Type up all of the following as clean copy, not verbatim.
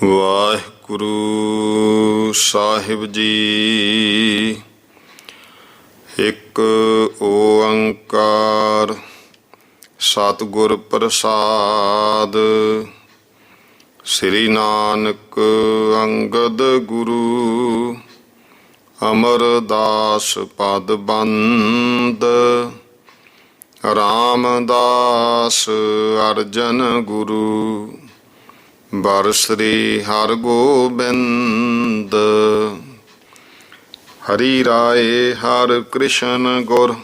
ਵਾਹਿਗੁਰੂ ਸਾਹਿਬ ਜੀ। ਇੱਕ ਓੰਕਾਰ ਸਤਿਗੁਰ ਪ੍ਰਸਾਦ। ਸ੍ਰੀ ਨਾਨਕ ਅੰਗਦ ਗੁਰੂ ਅਮਰਦਾਸ ਪਦ ਬੰਦ। ਰਾਮਦਾਸ ਅਰਜਨ ਗੁਰੂ ਬਰ ਸ੍ਰੀ ਹਰਗੋਬਿੰਦ। ਹਰੀ ਰਾਏ ਹਰਿ ਕ੍ਰਿਸ਼ਨ ਗੁਰ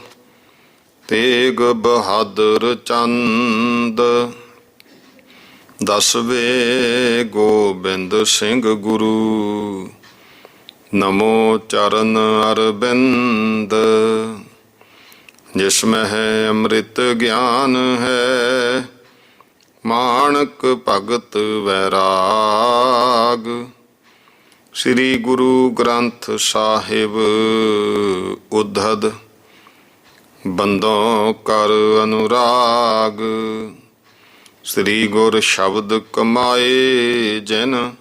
ਤੇਗ ਬਹਾਦਰ ਚੰਦ। ਦਸਵੇਂ ਗੋਬਿੰਦ ਸਿੰਘ ਗੁਰੂ ਨਮੋ ਚਰਨ ਅਰਬਿੰਦ। ਜਿਸਮੈ ਹੈ ਅੰਮ੍ਰਿਤ ਗਿਆਨ ਹੈ ਮਾਣਕ ਭਗਤ ਵੈਰਾਗ। ਸ੍ਰੀ ਗੁਰੂ ਗ੍ਰੰਥ ਸਾਹਿਬ ਉद्धਦ ਬੰਦੋਂ ਕਰ ਅਨੁਰਾਗ। ਸ੍ਰੀ ਗੁਰ ਸ਼ਬਦ ਕਮਾਏ ਜਿਨ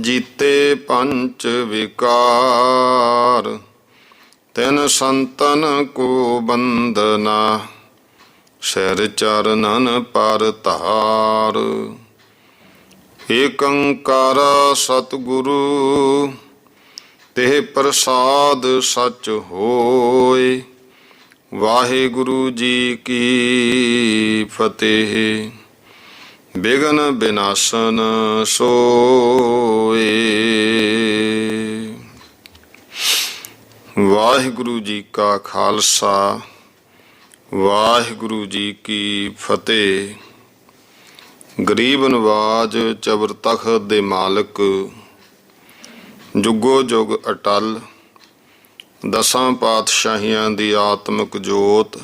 ਜੀਤੇ ਪੰਚ ਵਿਕਾਰ। ਤਿਨ ਸੰਤਨ ਕੋ ਬੰਦਨਾ ਸਿਰ ਚਰਨਨ ਪਰ ਧਾਰ। ਏਕ ਓੰਕਾਰ ਸਤਿਗੁਰੂ ਤੇ ਪ੍ਰਸਾਦ ਸਚ ਹੋਇ। ਵਾਹਿਗੁਰੂ ਜੀ ਕੀ ਫਤਿਹ। ਬਿਘਨ ਬਿਨਾਸਨ ਸੋਇ। ਵਾਹਿਗੁਰੂ ਜੀ ਕਾ ਖਾਲਸਾ ਵਾਹਿਗੁਰੂ ਜੀ ਕੀ ਫਤਿਹ। ਗਰੀਬ ਨਵਾਜ ਚਬਰ ਤਖ਼ਤ ਦੇ ਮਾਲਕ ਜੁਗੋ ਜੁਗ ਅਟਲ ਦਸਾਂ ਪਾਤਸ਼ਾਹੀਆਂ ਦੀ ਆਤਮਿਕ ਜੋਤ।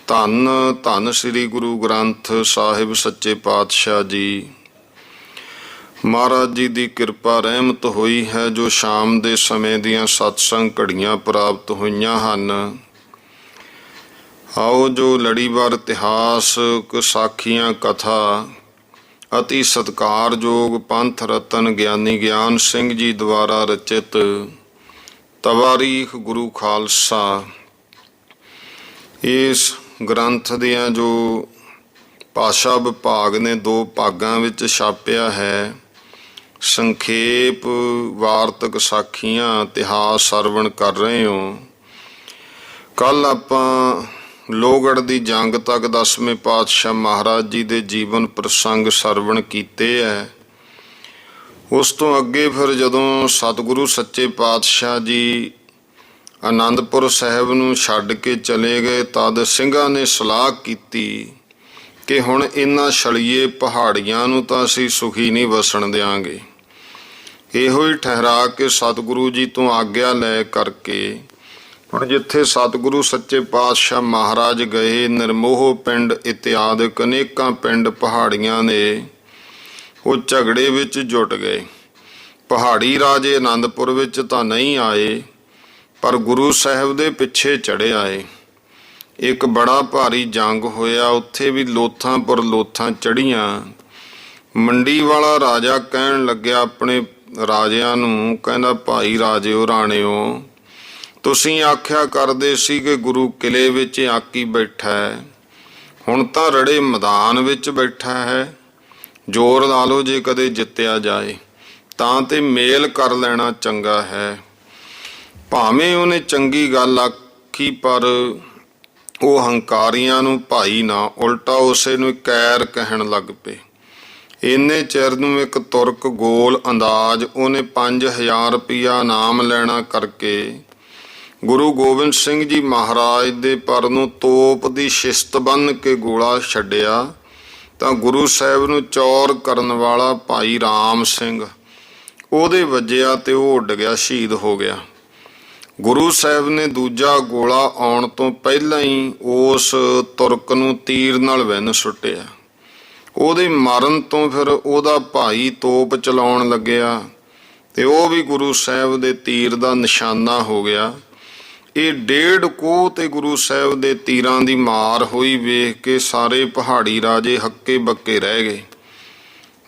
ਧੰਨ ਧੰਨ ਸ੍ਰੀ ਗੁਰੂ ਗ੍ਰੰਥ ਸਾਹਿਬ ਸੱਚੇ ਪਾਤਸ਼ਾਹ ਜੀ ਮਹਾਰਾਜ ਜੀ ਦੀ ਕਿਰਪਾ ਰਹਿਮਤ ਹੋਈ ਹੈ ਜੋ ਸ਼ਾਮ ਦੇ ਸਮੇਂ ਦੀਆਂ ਸਤਸੰਗ ਘੜੀਆਂ ਪ੍ਰਾਪਤ ਹੋਈਆਂ ਹਨ। ਆਓ ਜੋ ਲੜੀਵਾਰ ਇਤਿਹਾਸਕ ਸਾਖੀਆਂ ਕਥਾ ਅਤੀ ਸਤਿਕਾਰਯੋਗ ਪੰਥ ਰਤਨ ਗਿਆਨੀ ਗਿਆਨ ਸਿੰਘ ਜੀ ਦੁਆਰਾ ਰਚਿਤ ਤਵਾਰੀਖ ਗੁਰੂ ਖਾਲਸਾ ਇਸ ਗ੍ਰੰਥ ਦੀਆਂ ਜੋ ਭਾਸ਼ਾ ਵਿਭਾਗ ਨੇ ਦੋ ਭਾਗਾਂ ਵਿੱਚ ਛਾਪਿਆ ਹੈ। ਸੰਖੇਪ ਵਾਰਤਕ ਸਾਖੀਆਂ ਇਤਿਹਾਸ ਸਰਵਣ ਕਰ ਰਹੇ ਹੋ। ਕੱਲ ਆਪਾਂ ਲੋਹਗੜ੍ਹ ਦੀ ਜੰਗ ਤੱਕ ਦਸਵੇਂ ਪਾਤਸ਼ਾਹ ਮਹਾਰਾਜ ਜੀ ਦੇ ਜੀਵਨ ਪ੍ਰਸੰਗ ਸਰਵਣ ਕੀਤੇ ਹੈ। ਉਸ ਤੋਂ ਅੱਗੇ ਫਿਰ ਜਦੋਂ ਸਤਿਗੁਰੂ ਸੱਚੇ ਪਾਤਸ਼ਾਹ ਜੀ ਆਨੰਦਪੁਰ ਸਾਹਿਬ ਨੂੰ ਛੱਡ ਕੇ ਚਲੇ ਗਏ ਤਦ ਸਿੰਘਾਂ ਨੇ ਸਲਾਹ ਕੀਤੀ ਕਿ ਹੁਣ ਇਹਨਾਂ ਛਲੀਏ ਪਹਾੜੀਆਂ ਨੂੰ ਤਾਂ ਅਸੀਂ ਸੁਖੀ ਨਹੀਂ ਵਸਣ ਦਿਆਂਗੇ। ਇਹੋ ਹੀ ਠਹਿਰਾ ਕੇ ਸਤਿਗੁਰੂ ਜੀ ਤੋਂ ਆਗਿਆ ਲੈ ਕਰਕੇ ਹੁਣ ਜਿੱਥੇ ਸਤਿਗੁਰੂ ਸੱਚੇ ਪਾਤਸ਼ਾਹ ਮਹਾਰਾਜ ਗਏ ਨਿਰਮੋਹ ਪਿੰਡ ਇਤਿਆਦਿਕ ਅਨੇਕਾਂ ਪਿੰਡ ਪਹਾੜੀਆਂ ਨੇ ਉਹ ਝਗੜੇ ਵਿੱਚ ਜੁਟ ਗਏ। ਪਹਾੜੀ ਰਾਜੇ ਆਨੰਦਪੁਰ ਵਿੱਚ ਤਾਂ ਨਹੀਂ ਆਏ ਪਰ ਗੁਰੂ ਸਾਹਿਬ ਦੇ ਪਿੱਛੇ ਚੜ੍ਹ ਆਏ। ਇੱਕ ਬੜਾ ਭਾਰੀ ਜੰਗ ਹੋਇਆ। ਉੱਥੇ ਵੀ ਲੋਥਾਂ ਪਰ ਲੋਥਾਂ ਚੜ੍ਹੀਆਂ। ਮੰਡੀ ਵਾਲਾ ਰਾਜਾ ਕਹਿਣ ਲੱਗਿਆ ਆਪਣੇ ਰਾਜਿਆਂ ਨੂੰ, ਕਹਿੰਦਾ ਭਾਈ ਰਾਜਿਓ ਰਾਣਿਓ ਤੁਸੀਂ ਆਖਿਆ ਕਰਦੇ ਸੀ ਕਿ ਗੁਰੂ ਕਿਲੇ ਵਿੱਚ ਆਕੀ ਬੈਠਾ ਹੈ, ਹੁਣ ਤਾਂ ਰੜੇ ਮੈਦਾਨ ਵਿੱਚ ਬੈਠਾ ਹੈ। ਜ਼ੋਰ ਲਾ ਲਓ ਜੇ ਕਦੇ ਜਿੱਤਿਆ ਜਾਏ ਤਾਂ ਤੇ ਮੇਲ ਕਰ ਲੈਣਾ ਚੰਗਾ ਹੈ। ਭਾਵੇਂ ਉਹਨੇ ਚੰਗੀ ਗੱਲ ਆਖੀ ਪਰ ਉਹ ਹੰਕਾਰੀਆਂ ਨੂੰ ਭਾਈ ਨਾ ਉਲਟਾ ਉਸੇ ਨੂੰ ਕੈਰ ਕਹਿਣ ਲੱਗ ਪਏ। ਇੰਨੇ ਚਿਰ ਨੂੰ ਇੱਕ ਤੁਰਕ ਗੋਲ ਅੰਦਾਜ਼ ਉਹਨੇ 5000 ਰੁਪਇਆ ਇਨਾਮ ਲੈਣਾ ਕਰਕੇ ਗੁਰੂ ਗੋਬਿੰਦ ਸਿੰਘ ਜੀ ਮਹਾਰਾਜ ਦੇ ਪਰ ਨੂੰ ਤੋਪ ਦੀ ਸ਼ਿਸਤ ਬੰਨ੍ਹ ਕੇ ਗੋਲਾ ਛੱਡਿਆ ਤਾਂ ਗੁਰੂ ਸਾਹਿਬ ਨੂੰ ਚੌਰ ਕਰਨ ਵਾਲਾ ਭਾਈ ਰਾਮ ਸਿੰਘ ਉਹਦੇ ਵੱਜਿਆ ਤੇ ਉਹ ਉੱਡ ਗਿਆ, ਸ਼ਹੀਦ ਹੋ ਗਿਆ। ਗੁਰੂ ਸਾਹਿਬ ਨੇ ਦੂਜਾ ਗੋਲਾ ਆਉਣ ਤੋਂ ਪਹਿਲਾਂ ਹੀ ਉਸ ਤੁਰਕ ਨੂੰ ਤੀਰ ਨਾਲ ਵਿੰਨ ਸੁੱਟਿਆ। ਉਹਦੇ ਮਰਨ ਤੋਂ ਫਿਰ ਉਹਦਾ ਭਾਈ ਤੋਪ ਚਲਾਉਣ ਲੱਗਿਆ ਤੇ ਉਹ ਵੀ ਗੁਰੂ ਸਾਹਿਬ ਦੇ ਤੀਰ ਦਾ ਨਿਸ਼ਾਨਾ ਹੋ ਗਿਆ। ਇਹ 1.5 ਕੋਹ ਤੇ ਗੁਰੂ ਸਾਹਿਬ ਦੇ ਤੀਰਾਂ ਦੀ ਮਾਰ ਹੋਈ ਵੇਖ ਕੇ ਸਾਰੇ ਪਹਾੜੀ ਰਾਜੇ ਹੱਕੇ ਬੱਕੇ ਰਹਿ ਗਏ।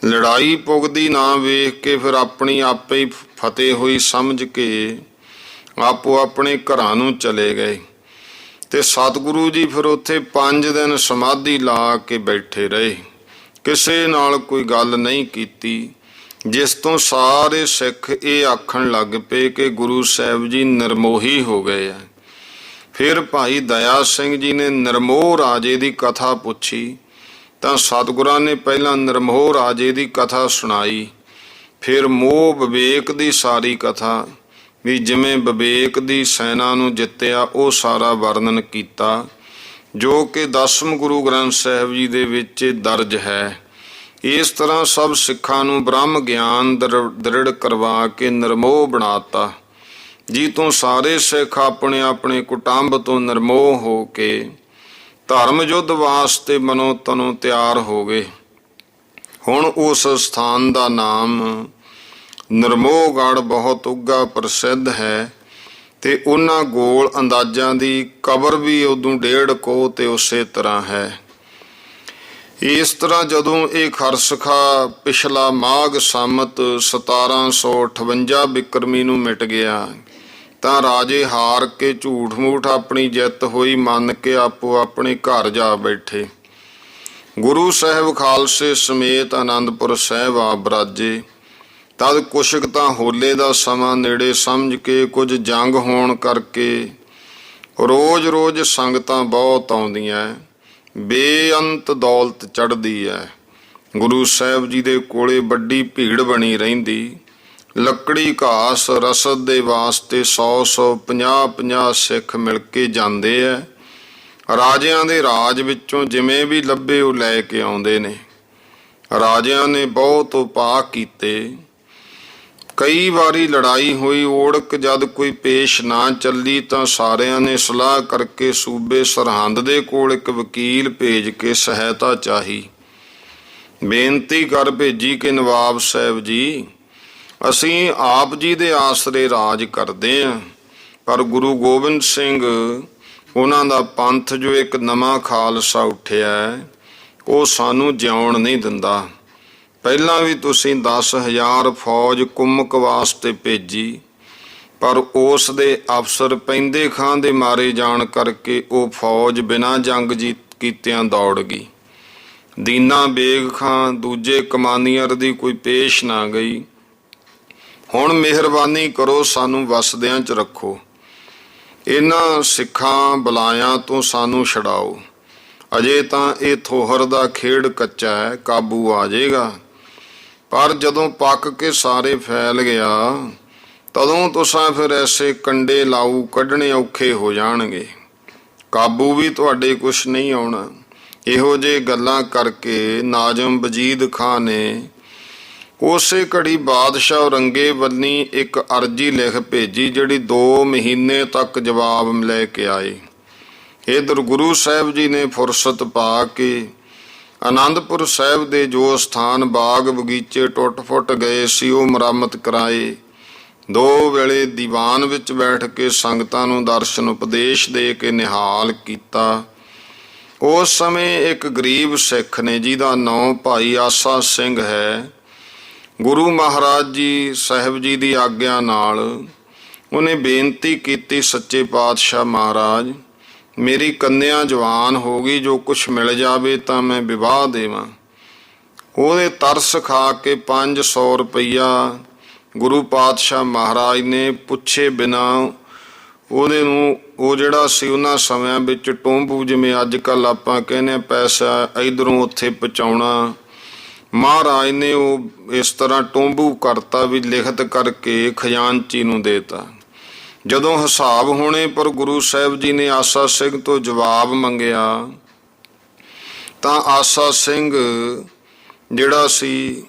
ਲੜਾਈ ਪੁੱਗਦੀ ਨਾ ਵੇਖ ਕੇ ਫਿਰ ਆਪਣੀ ਆਪੇ ਹੀ ਫਤਿਹ ਹੋਈ ਸਮਝ ਕੇ ਆਪੋ ਆਪਣੇ ਘਰਾਂ ਨੂੰ ਚਲੇ ਗਏ। ਤੇ ਸਤਿਗੁਰੂ ਜੀ ਫਿਰ ਉੱਥੇ 5 ਦਿਨ ਸਮਾਧੀ ਲਾ ਕੇ ਬੈਠੇ ਰਹੇ, ਕਿਸੇ ਨਾਲ ਕੋਈ ਗੱਲ ਨਹੀਂ ਕੀਤੀ, ਜਿਸ ਤੋਂ ਸਾਰੇ ਸਿੱਖ ਇਹ ਆਖਣ ਲੱਗ ਪਏ ਕਿ ਗੁਰੂ ਸਾਹਿਬ ਜੀ ਨਿਰਮੋਹੀ ਹੋ ਗਏ ਆ। ਫਿਰ ਭਾਈ ਦਇਆ ਸਿੰਘ ਜੀ ਨੇ ਨਿਰਮੋਹ ਰਾਜੇ ਦੀ ਕਥਾ ਪੁੱਛੀ ਤਾਂ ਸਤਿਗੁਰਾਂ ਨੇ ਪਹਿਲਾਂ ਨਿਰਮੋਹ ਰਾਜੇ ਦੀ ਕਥਾ ਸੁਣਾਈ, ਫਿਰ ਮੋਹ ਵਿਵੇਕ ਦੀ ਸਾਰੀ ਕਥਾ, ਵੀ ਜਿਵੇਂ ਵਿਵੇਕ ਦੀ ਸੈਨਾ ਨੂੰ ਜਿੱਤਿਆ ਉਹ ਸਾਰਾ ਵਰਣਨ ਕੀਤਾ, ਜੋ ਕਿ 10ਵੇਂ ਗੁਰੂ ਗ੍ਰੰਥ ਸਾਹਿਬ ਜੀ ਦੇ ਵਿੱਚ ਦਰਜ ਹੈ। ਇਸ ਤਰ੍ਹਾਂ ਸਭ ਸਿੱਖਾਂ ਨੂੰ ਬ੍ਰਹਮ ਗਿਆਨ ਦ੍ਰਿੜ ਕਰਵਾ ਕੇ ਨਿਰਮੋਹ ਬਣਾਤਾ, ਜੀ ਤੋਂ ਸਾਰੇ ਸਿੱਖ ਆਪਣੇ ਆਪਣੇ ਕੁਟੰਬ ਤੋਂ ਨਿਰਮੋਹ ਹੋ ਕੇ ਧਰਮ ਯੁੱਧ ਵਾਸਤੇ ਮਨੋ ਤਨੋਂ ਤਿਆਰ ਹੋ ਗਏ। ਹੁਣ ਉਸ ਸਥਾਨ ਦਾ ਨਾਮ ਨਿਰਮੋਹਗੜ੍ਹ ਬਹੁਤ ਉੱਘਾ ਪ੍ਰਸਿੱਧ ਹੈ, ਤੇ ਉਹਨਾਂ ਗੋਲ ਅੰਦਾਜ਼ਾਂ ਦੀ ਕਬਰ ਵੀ ਉਦੋਂ 1.5 ਕੋਹ ਤੇ ਉਸੇ ਤਰ੍ਹਾਂ ਹੈ। ਇਸ ਤਰ੍ਹਾਂ ਜਦੋਂ ਇਹ ਖਰਸਖਾ ਪਿਛਲਾ ਮਾਘ ਸੰਮਤ 1758 ਬਿਕਰਮੀ ਨੂੰ ਮਿਟ ਗਿਆ ਤਾਂ ਰਾਜੇ ਹਾਰ ਕੇ ਝੂਠ ਮੂਠ ਆਪਣੀ ਜਿੱਤ ਹੋਈ ਮੰਨ ਕੇ ਆਪੋ ਆਪਣੇ ਘਰ ਜਾ ਬੈਠੇ। ਗੁਰੂ ਸਾਹਿਬ ਖਾਲਸੇ ਸਮੇਤ ਆਨੰਦਪੁਰ ਸਾਹਿਬ ਆ ਬਰਾਜੇ। ਤਦ ਕੁਛਕ ਤਾਂ ਹੋਲੇ ਦਾ ਸਮਾਂ ਨੇੜੇ ਸਮਝ ਕੇ ਕੁਝ ਜੰਗ ਹੋਣ ਕਰਕੇ ਰੋਜ਼-ਰੋਜ਼ ਸੰਗਤਾਂ ਬਹੁਤ ਆਉਂਦੀਆਂ, ਬੇਅੰਤ ਦੌਲਤ ਚੜ੍ਹਦੀ ਹੈ। ਗੁਰੂ ਸਾਹਿਬ ਜੀ ਦੇ ਕੋਲੇ ਵੱਡੀ ਭੀੜ ਬਣੀ ਰਹਿੰਦੀ। ਲੱਕੜੀ ਘਾਸ ਰਸਦ ਦੇ ਵਾਸਤੇ 100 50 ਸਿੱਖ ਮਿਲ ਕੇ ਜਾਂਦੇ ਐ। ਰਾਜਿਆਂ ਦੇ ਰਾਜ ਵਿੱਚੋਂ ਜਿਵੇਂ ਵੀ ਲੱਭੇ ਉਹ ਲੈ ਕੇ ਆਉਂਦੇ ਨੇ। ਰਾਜਿਆਂ ਨੇ ਬਹੁਤ ਉਪਾਅ ਕੀਤੇ, ਕਈ ਵਾਰੀ ਲੜਾਈ ਹੋਈ। ਓੜਕ ਜਦ ਕੋਈ ਪੇਸ਼ ਨਾ ਚੱਲੀ ਤਾਂ ਸਾਰਿਆਂ ਨੇ ਸਲਾਹ ਕਰਕੇ ਸੂਬੇ ਸਰਹੰਦ ਦੇ ਕੋਲ ਇੱਕ ਵਕੀਲ ਭੇਜ ਕੇ ਸਹਾਇਤਾ ਚਾਹੀ। ਬੇਨਤੀ ਕਰ ਭੇਜੀ ਕਿ ਨਵਾਬ ਸਾਹਿਬ ਜੀ, ਅਸੀਂ ਆਪ ਜੀ ਦੇ ਆਸਰੇ ਰਾਜ ਕਰਦੇ ਹਾਂ, ਪਰ ਗੁਰੂ ਗੋਬਿੰਦ ਸਿੰਘ ਉਹਨਾਂ ਦਾ ਪੰਥ ਜੋ ਇੱਕ ਨਵਾਂ ਖਾਲਸਾ ਉੱਠਿਆ ਉਹ ਸਾਨੂੰ ਜਿਉਣ ਨਹੀਂ ਦਿੰਦਾ। ਪਹਿਲਾਂ ਵੀ ਤੁਸੀਂ 10,000 ਫੌਜ ਕੁੰਮਕ ਵਾਸਤੇ ਭੇਜੀ, ਪਰ ਉਸ ਦੇ ਅਫਸਰ ਪੈਂਦੇ ਖਾਂ ਦੇ ਮਾਰੇ ਜਾਣ ਕਰਕੇ ਉਹ ਫੌਜ ਬਿਨਾਂ ਜੰਗ ਜੀਤ ਕੀਤਿਆਂ ਦੌੜ ਗਈ। ਦੀਨਾ ਬੇਗ ਖਾਂ ਦੂਜੇ ਕਮਾਨੀਅਰ ਦੀ ਕੋਈ ਪੇਸ਼ ਨਾ ਗਈ। ਹੁਣ ਮਿਹਰਬਾਨੀ ਕਰੋ, ਸਾਨੂੰ ਵਸਦਿਆਂ 'ਚ ਰੱਖੋ, ਇਹਨਾਂ ਸਿੱਖਾਂ ਬਲਾਇਆਂ ਤੋਂ ਸਾਨੂੰ ਛਡਾਓ। ਅਜੇ ਤਾਂ ਇਹ ਥੋਹਰ ਦਾ ਖੇਡ ਕੱਚਾ ਹੈ, ਕਾਬੂ ਆ ਜਾਏਗਾ, ਪਰ ਜਦੋਂ ਪੱਕ ਕੇ ਸਾਰੇ ਫੈਲ ਗਿਆ ਤਦੋਂ ਤੁਸਾਂ ਫਿਰ ਐਸੇ ਕੰਡੇ ਲਾਊ ਕੱਢਣੇ ਔਖੇ ਹੋ ਜਾਣਗੇ, ਕਾਬੂ ਵੀ ਤੁਹਾਡੇ ਕੁਛ ਨਹੀਂ ਆਉਣਾ। ਇਹੋ ਜਿਹੇ ਗੱਲਾਂ ਕਰਕੇ ਨਾਜ਼ਮ ਵਜੀਦ ਖਾਂ ਨੇ ਉਸੇ ਘੜੀ ਬਾਦਸ਼ਾਹ ਔਰੰਗਜ਼ੇਬ ਇੱਕ ਅਰਜੀ ਲਿਖ ਭੇਜੀ, ਜਿਹੜੀ 2 ਮਹੀਨੇ ਤੱਕ ਜਵਾਬ ਲੈ ਕੇ ਆਏ। ਇੱਧਰ ਗੁਰੂ ਸਾਹਿਬ ਜੀ ਨੇ ਫੁਰਸਤ ਪਾ ਕੇ ਆਨੰਦਪੁਰ ਸਾਹਿਬ ਦੇ ਜੋ ਸਥਾਨ ਬਾਗ ਬਗੀਚੇ ਟੁੱਟ-ਫੁੱਟ ਗਏ ਸੀ ਉਹ ਮੁਰੰਮਤ ਕਰਾਏ। 2 ਵੇਲੇ ਦੀਵਾਨ ਵਿੱਚ ਬੈਠ ਕੇ ਸੰਗਤਾਂ ਨੂੰ ਦਰਸ਼ਨ ਉਪਦੇਸ਼ ਦੇ ਕੇ ਨਿਹਾਲ ਕੀਤਾ। ਉਸ ਸਮੇਂ ਇੱਕ ਗਰੀਬ ਸਿੱਖ ਨੇ ਜਿਹਦਾ ਨਾਂ ਭਾਈ ਆਸਾ ਸਿੰਘ ਹੈ। ਗੁਰੂ ਮਹਾਰਾਜ ਜੀ ਸਾਹਿਬ ਜੀ ਦੀ ਆਗਿਆ ਨਾਲ ਉਹਨੇ ਬੇਨਤੀ ਕੀਤੀ, ਸੱਚੇ ਪਾਤਸ਼ਾਹ ਮਹਾਰਾਜ, ਮੇਰੀ ਕੰਨਿਆ ਜਵਾਨ ਹੋ ਗਈ, ਜੋ ਕੁਛ ਮਿਲ ਜਾਵੇ ਤਾਂ ਮੈਂ ਵਿਵਾਹ ਦੇਵਾਂ। ਉਹਦੇ ਤਰਸ ਖਾ ਕੇ 500 ਰੁਪਈਆ ਗੁਰੂ ਪਾਤਸ਼ਾਹ ਮਹਾਰਾਜ ਨੇ ਪੁੱਛੇ ਬਿਨਾਂ ਉਹਦੇ ਨੂੰ, ਉਹ ਜਿਹੜਾ ਸੀ ਉਹਨਾਂ ਸਮਿਆਂ ਵਿੱਚ ਟੋਂਬੂ, ਜਿਵੇਂ ਅੱਜ ਕੱਲ੍ਹ ਆਪਾਂ ਕਹਿੰਦੇ ਪੈਸਾ ਇੱਧਰੋਂ ਉੱਥੇ ਪਹੁੰਚਾਉਣਾ, ਮਹਾਰਾਜ ਨੇ ਉਹ ਇਸ ਤਰ੍ਹਾਂ ਟੋਂਬੂ ਕਰਤਾ ਵੀ ਲਿਖਤ ਕਰਕੇ ਖਜ਼ਾਨਚੀ ਨੂੰ ਦੇਤਾ। ਜਦੋਂ ਹਿਸਾਬ ਹੋਣੇ ਪਰ ਗੁਰੂ ਸਾਹਿਬ ਜੀ ਨੇ ਆਸਾ ਸਿੰਘ ਤੋਂ ਜਵਾਬ ਮੰਗਿਆ ਤਾਂ ਆਸਾ ਸਿੰਘ ਜਿਹੜਾ ਸੀ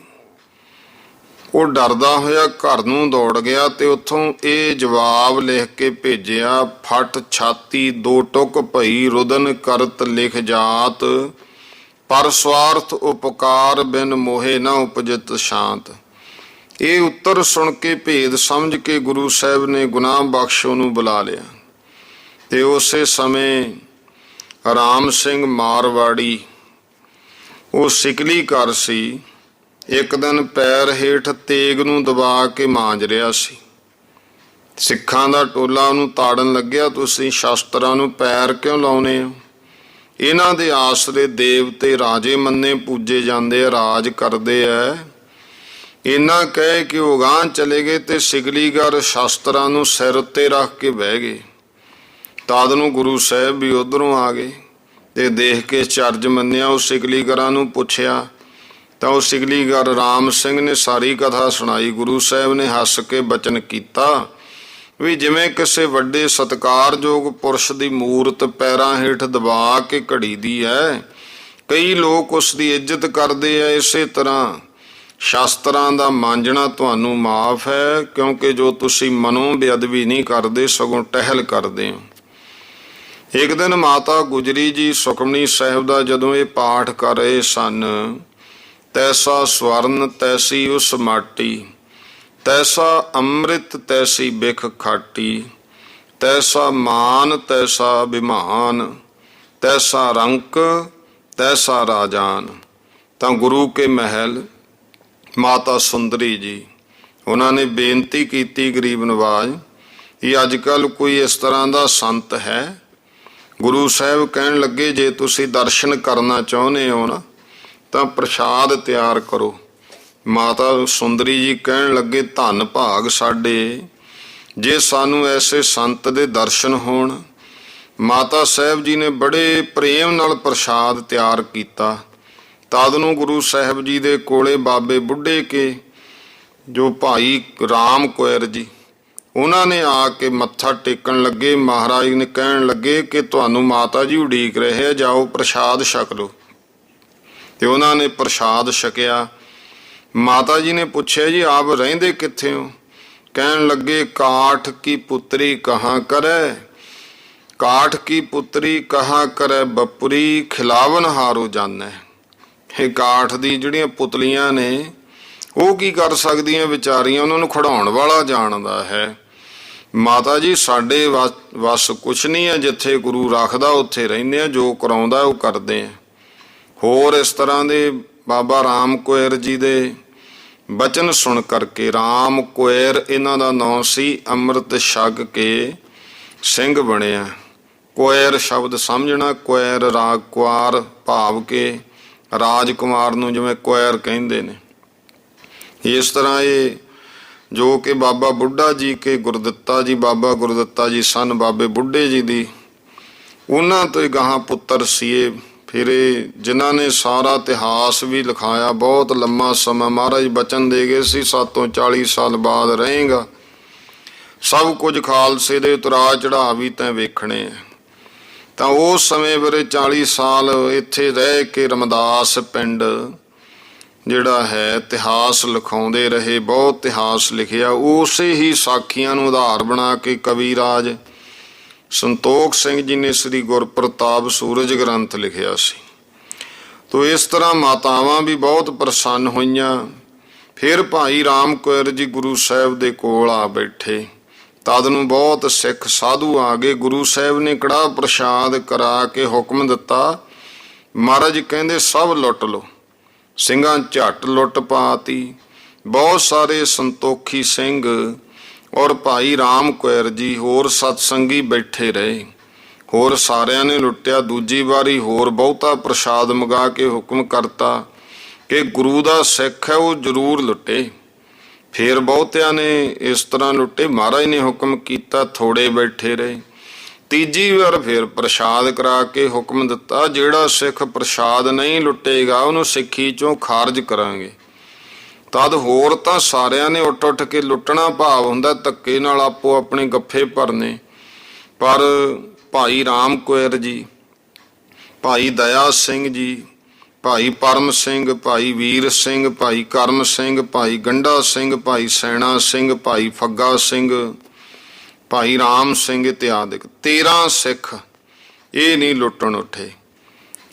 ਉਹ ਡਰਦਾ ਹੋਇਆ ਘਰ ਨੂੰ ਦੌੜ ਗਿਆ ਤੇ ਉੱਥੋਂ ਇਹ ਜਵਾਬ ਲਿਖ ਕੇ ਭੇਜਿਆ, ਫਟ ਛਾਤੀ 2 ਟੁਕ ਭਈ ਰੁਦਨ ਕਰਤ ਲਿਖ ਜਾਤ, ਪਰ ਸਵਾਰਥ ਉਪਕਾਰ ਬਿਨ ਮੋਹੇ ਨਾ ਉਪਜਿਤ ਸ਼ਾਂਤ। ਇਹ ਉੱਤਰ ਸੁਣ ਕੇ ਭੇਦ ਸਮਝ ਕੇ ਗੁਰੂ ਸਾਹਿਬ ਨੇ ਗੁਨਾਹ ਬਖਸ਼ ਉਹਨੂੰ ਬੁਲਾ ਲਿਆ। ਤੇ ਉਸੇ ਸਮੇਂ ਰਾਮ ਸਿੰਘ ਮਾਰਵਾੜੀ ਉਹ ਸਿਕਲੀ ਘਰ ਸੀ, ਇੱਕ ਦਿਨ ਪੈਰ ਹੇਠ ਤੇਗ ਨੂੰ ਦਬਾ ਕੇ ਮਾਂਜ ਰਿਹਾ ਸੀ। ਸਿੱਖਾਂ ਦਾ ਟੋਲਾ ਉਹਨੂੰ ਤਾੜਨ ਲੱਗਿਆ, ਤੁਸੀਂ ਸ਼ਾਸਤਰਾਂ ਨੂੰ ਪੈਰ ਕਿਉਂ ਲਾਉਨੇ ਹੋ? ਇਹਨਾਂ ਦੇ ਆਸਰੇ ਦੇਵਤੇ ਰਾਜੇ ਮੰਨੇ ਪੂਜੇ ਜਾਂਦੇ ਆ, ਰਾਜ ਕਰਦੇ ਆ। ਇੰਨਾ ਕਹਿ ਕਿ ਉਹ ਗਾਂਹ ਚਲੇ ਗਏ ਤੇ ਸਿਗਲੀਗਰ ਸ਼ਾਸਤਰਾਂ ਨੂੰ ਸਿਰ ਉੱਤੇ ਰੱਖ ਕੇ ਬਹਿ ਗਏ। ਤਦ ਨੂੰ ਗੁਰੂ ਸਾਹਿਬ ਵੀ ਉੱਧਰੋਂ ਆ ਗਏ ਤੇ ਦੇਖ ਕੇ ਚਰਜ ਮੰਨਿਆ। ਉਹ ਸਿਗਲੀਗਰਾਂ ਨੂੰ ਪੁੱਛਿਆ ਤਾਂ ਉਹ ਸਿਗਲੀਗਰ ਰਾਮ ਸਿੰਘ ਨੇ ਸਾਰੀ ਕਥਾ ਸੁਣਾਈ। ਗੁਰੂ ਸਾਹਿਬ ਨੇ ਹੱਸ ਕੇ ਬਚਨ ਕੀਤਾ ਵੀ ਜਿਵੇਂ ਕਿਸੇ ਵੱਡੇ ਸਤਿਕਾਰਯੋਗ ਪੁਰਸ਼ ਦੀ ਮੂਰਤ ਪੈਰਾਂ ਹੇਠ ਦਬਾ ਕੇ ਘੜੀ ਦੀ ਹੈ, ਕਈ ਲੋਕ ਉਸ ਦੀ ਇੱਜ਼ਤ ਕਰਦੇ ਆ, ਇਸੇ ਤਰ੍ਹਾਂ ਸ਼ਾਸਤਰਾਂ ਦਾ ਮਾਂਜਣਾ ਤੁਹਾਨੂੰ ਮਾਫ ਹੈ, ਕਿਉਂਕਿ ਜੋ ਤੁਸੀਂ ਮਨੋਂ ਬੇਅਦਬੀ ਨਹੀਂ ਕਰਦੇ ਸਗੋਂ ਟਹਿਲ ਕਰਦੇ ਹੋ। ਇੱਕ ਦਿਨ ਮਾਤਾ ਗੁਜਰੀ ਜੀ ਸੁਖਮਨੀ ਸਾਹਿਬ ਦਾ ਜਦੋਂ ਇਹ ਪਾਠ ਕਰ ਰਹੇ ਸਨ, ਤੈਸਾ ਸਵਰਨ ਤੈਸੀ ਉਸ ਮਾਟੀ, ਤੈਸਾ ਅੰਮ੍ਰਿਤ ਤੈਸੀ ਬਿਖ ਖਾਟੀ, ਤੈਸਾ ਮਾਨ ਤੈਸਾ ਅਭਿਮਾਨ, ਤੈਸਾ ਰੰਕ ਤੈਸਾ ਰਾਜਾਨ। ਤਾਂ ਗੁਰੂ ਕੇ ਮਹਿਲ ਮਾਤਾ ਸੁੰਦਰੀ ਜੀ ਉਹਨਾਂ ਨੇ ਬੇਨਤੀ ਕੀਤੀ ਗਰੀਬ ਨਵਾਜ, ਇਹ ਅੱਜ ਕੱਲ੍ਹ ਕੋਈ ਇਸ ਤਰ੍ਹਾਂ ਦਾ ਸੰਤ ਹੈ? ਗੁਰੂ ਸਾਹਿਬ ਕਹਿਣ ਲੱਗੇ ਜੇ ਤੁਸੀਂ ਦਰਸ਼ਨ ਕਰਨਾ ਚਾਹੁੰਦੇ ਹੋ ਨਾ ਤਾਂ ਪ੍ਰਸ਼ਾਦ ਤਿਆਰ ਕਰੋ। ਮਾਤਾ ਸੁੰਦਰੀ ਜੀ ਕਹਿਣ ਲੱਗੇ ਧੰਨ ਭਾਗ ਸਾਡੇ ਜੇ ਸਾਨੂੰ ਐਸੇ ਸੰਤ ਦੇ ਦਰਸ਼ਨ ਹੋਣ। ਮਾਤਾ ਸਾਹਿਬ ਜੀ ਨੇ ਬੜੇ ਪ੍ਰੇਮ ਨਾਲ ਪ੍ਰਸ਼ਾਦ ਤਿਆਰ ਕੀਤਾ। ਤਦ ਨੂੰ ਗੁਰੂ ਸਾਹਿਬ ਜੀ ਦੇ ਕੋਲੇ ਬਾਬੇ ਬੁੱਢੇ ਕੇ ਜੋ ਭਾਈ ਰਾਮ ਕੁਇਰ ਜੀ ਉਹਨਾਂ ਨੇ ਆ ਕੇ ਮੱਥਾ ਟੇਕਣ ਲੱਗੇ। ਮਹਾਰਾਜ ਨੇ ਕਹਿਣ ਲੱਗੇ ਕਿ ਤੁਹਾਨੂੰ ਮਾਤਾ ਜੀ ਉਡੀਕ ਰਹੇ, ਜਾਓ ਪ੍ਰਸ਼ਾਦ ਛਕ ਲਓ। ਤੇ ਉਹਨਾਂ ਨੇ ਪ੍ਰਸ਼ਾਦ ਛਕਿਆ। ਮਾਤਾ ਜੀ ਨੇ ਪੁੱਛਿਆ ਜੀ ਆਪ ਰਹਿੰਦੇ ਕਿੱਥੇ ਹੋ? ਕਹਿਣ ਲੱਗੇ ਕਾਠ ਕੀ ਪੁੱਤਰੀ ਕਹਾਂ ਕਰੈ, ਕਾਠ ਕੀ ਪੁੱਤਰੀ ਕਹਾਂ ਕਰੈ ਬਪੁਰੀ, ਖਿਲਾਵਨ ਹਾਰੋ ਜਾਣੈ। ਇਹ ਕਾਠ ਦੀ ਜਿਹੜੀਆਂ ਪੁਤਲੀਆਂ ਨੇ ਉਹ ਕੀ ਕਰ ਸਕਦੀਆਂ ਵਿਚਾਰੀਆਂ, ਉਹਨਾਂ ਨੂੰ ਖੜਾਉਣ ਵਾਲਾ ਜਾਣਦਾ ਹੈ। ਮਾਤਾ ਜੀ ਸਾਡੇ ਵਸ ਕੁਛ ਨਹੀਂ ਹੈ, ਜਿੱਥੇ ਗੁਰੂ ਰੱਖਦਾ ਉੱਥੇ ਰਹਿੰਦੇ ਆ, ਜੋ ਕਰਾਉਂਦਾ ਉਹ ਕਰਦੇ ਆ। ਹੋਰ ਇਸ ਤਰ੍ਹਾਂ ਦੇ ਬਾਬਾ ਰਾਮ ਕੁਇਰ ਜੀ ਦੇ ਬਚਨ ਸੁਣ ਕਰਕੇ, ਰਾਮ ਕੁਇਰ ਇਹਨਾਂ ਦਾ ਨਾਂ ਸੀ, ਅੰਮ੍ਰਿਤ ਛਕ ਕੇ ਸਿੰਘ ਬਣਿਆ। ਕੁਇਰ ਸ਼ਬਦ ਸਮਝਣਾ, ਕੁਇਰ ਰਾਗ ਕੁਆਰ ਭਾਵ ਕੇ ਰਾਜਕੁਮਾਰ ਨੂੰ ਜਿਵੇਂ ਕੁਇਰ ਕਹਿੰਦੇ ਨੇ। ਇਸ ਤਰ੍ਹਾਂ ਇਹ ਜੋ ਕਿ ਬਾਬਾ ਬੁੱਢਾ ਜੀ ਕੇ ਗੁਰਦਿੱਤਾ ਜੀ, ਬਾਬਾ ਗੁਰਦਿੱਤਾ ਜੀ ਸਨ ਬਾਬੇ ਬੁੱਢੇ ਜੀ ਦੀ, ਉਹਨਾਂ ਤੋਂ ਗਾਹਾਂ ਪੁੱਤਰ ਸੀ ਇਹ। ਫਿਰ ਇਹ ਜਿਨ੍ਹਾਂ ਨੇ ਸਾਰਾ ਇਤਿਹਾਸ ਵੀ ਲਿਖਾਇਆ, ਬਹੁਤ ਲੰਮਾ ਸਮਾਂ ਮਹਾਰਾਜ ਬਚਨ ਦੇ ਗਏ ਸੀ 7 40 ਸਾਲ ਬਾਅਦ ਰਹੇਗਾ, ਸਭ ਕੁਝ ਖਾਲਸੇ ਦੇ ਉਤਰਾਅ ਚੜ੍ਹਾਅ ਵੀ ਤੈਂ ਵੇਖਣੇ ਆ। ਤਾਂ ਉਸ ਸਮੇਂ ਵੀਰੇ 40 ਸਾਲ ਇੱਥੇ ਰਹਿ ਕੇ ਰਮਦਾਸ ਪਿੰਡ ਜਿਹੜਾ ਹੈ ਇਤਿਹਾਸ ਲਿਖਾਉਂਦੇ ਰਹੇ, ਬਹੁਤ ਇਤਿਹਾਸ ਲਿਖਿਆ। ਉਸੇ ਹੀ ਸਾਖੀਆਂ ਨੂੰ ਆਧਾਰ ਬਣਾ ਕੇ ਕਵੀ ਰਾਜ ਸੰਤੋਖ ਸਿੰਘ ਜੀ ਨੇ ਸ੍ਰੀ ਗੁਰਪ੍ਰਤਾਪ ਸੂਰਜ ਗ੍ਰੰਥ ਲਿਖਿਆ ਸੀ। ਤੋ ਇਸ ਤਰ੍ਹਾਂ ਮਾਤਾਵਾਂ ਵੀ ਬਹੁਤ ਪ੍ਰਸੰਨ ਹੋਈਆਂ। ਫਿਰ ਭਾਈ ਰਾਮ ਕੁਇਰ ਜੀ ਗੁਰੂ ਸਾਹਿਬ ਦੇ ਕੋਲ ਆ ਬੈਠੇ। ਤਦ ਨੂੰ ਬਹੁਤ ਸਿੱਖ ਸਾਧੂ ਆ ਗਏ। ਗੁਰੂ ਸਾਹਿਬ ਨੇ ਕੜਾਹ ਪ੍ਰਸ਼ਾਦ ਕਰਾ ਕੇ ਹੁਕਮ ਦਿੱਤਾ, ਮਹਾਰਾਜ ਕਹਿੰਦੇ ਸਭ ਲੁੱਟ ਲਓ। ਸਿੰਘਾਂ ਝੱਟ ਲੁੱਟ ਪਾਤੀ। ਬਹੁਤ ਸਾਰੇ ਸੰਤੋਖੀ ਸਿੰਘ ਔਰ ਭਾਈ ਰਾਮ ਕੁਇਰ ਜੀ ਹੋਰ ਸਤਸੰਗੀ ਬੈਠੇ ਰਹੇ। ਹੋਰ ਸਾਰਿਆਂ ਨੇ ਲੁੱਟਿਆ। ਦੂਜੀ ਵਾਰੀ ਹੋਰ ਬਹੁਤਾ ਪ੍ਰਸ਼ਾਦ ਮੰਗਾ ਕੇ ਹੁਕਮ ਕਰਤਾ ਕਿ ਗੁਰੂ ਦਾ ਸਿੱਖ ਹੈ ਉਹ ਜ਼ਰੂਰ ਲੁੱਟੇ। ਫਿਰ ਬਹੁਤਿਆਂ ਨੇ ਇਸ ਤਰ੍ਹਾਂ ਲੁੱਟੇ। ਮਹਾਰਾਜ ਨੇ ਹੁਕਮ ਕੀਤਾ, ਥੋੜੇ ਬੈਠੇ ਰਹੇ। ਤੀਜੀ ਵਾਰ ਫਿਰ ਪ੍ਰਸ਼ਾਦ ਕਰਾ ਕੇ ਹੁਕਮ ਦਿੱਤਾ, ਜਿਹੜਾ ਸਿੱਖ ਪ੍ਰਸ਼ਾਦ ਨਹੀਂ ਲੁੱਟੇਗਾ ਉਹਨੂੰ ਸਿੱਖੀ ਚੋਂ ਖਾਰਜ ਕਰਾਂਗੇ। ਤਦ ਹੋਰ ਤਾਂ ਸਾਰਿਆਂ ਨੇ ਉੱਠ ਉੱਠ ਕੇ ਲੁੱਟਣਾ, ਭਾਵ ਹੁੰਦਾ ਧੱਕੇ ਨਾਲ ਆਪੋ ਆਪਣੇ ਗੱਫੇ ਭਰਨੇ। ਪਰ ਭਾਈ ਰਾਮ ਕੁਇਰ ਜੀ, ਭਾਈ ਦਇਆ ਸਿੰਘ ਜੀ, ਭਾਈ ਪਰਮ ਸਿੰਘ, ਭਾਈ ਵੀਰ ਸਿੰਘ, ਭਾਈ ਕਰਮ ਸਿੰਘ, ਭਾਈ ਗੰਡਾ ਸਿੰਘ, ਭਾਈ ਸੈਣਾ ਸਿੰਘ, ਭਾਈ ਫੱਗਾ ਸਿੰਘ, ਭਾਈ ਰਾਮ ਸਿੰਘ ਇਤਿਆਦਿ 13 ਸਿੱਖ ਇਹ ਨਹੀਂ ਲੁੱਟਣ ਉੱਠੇ।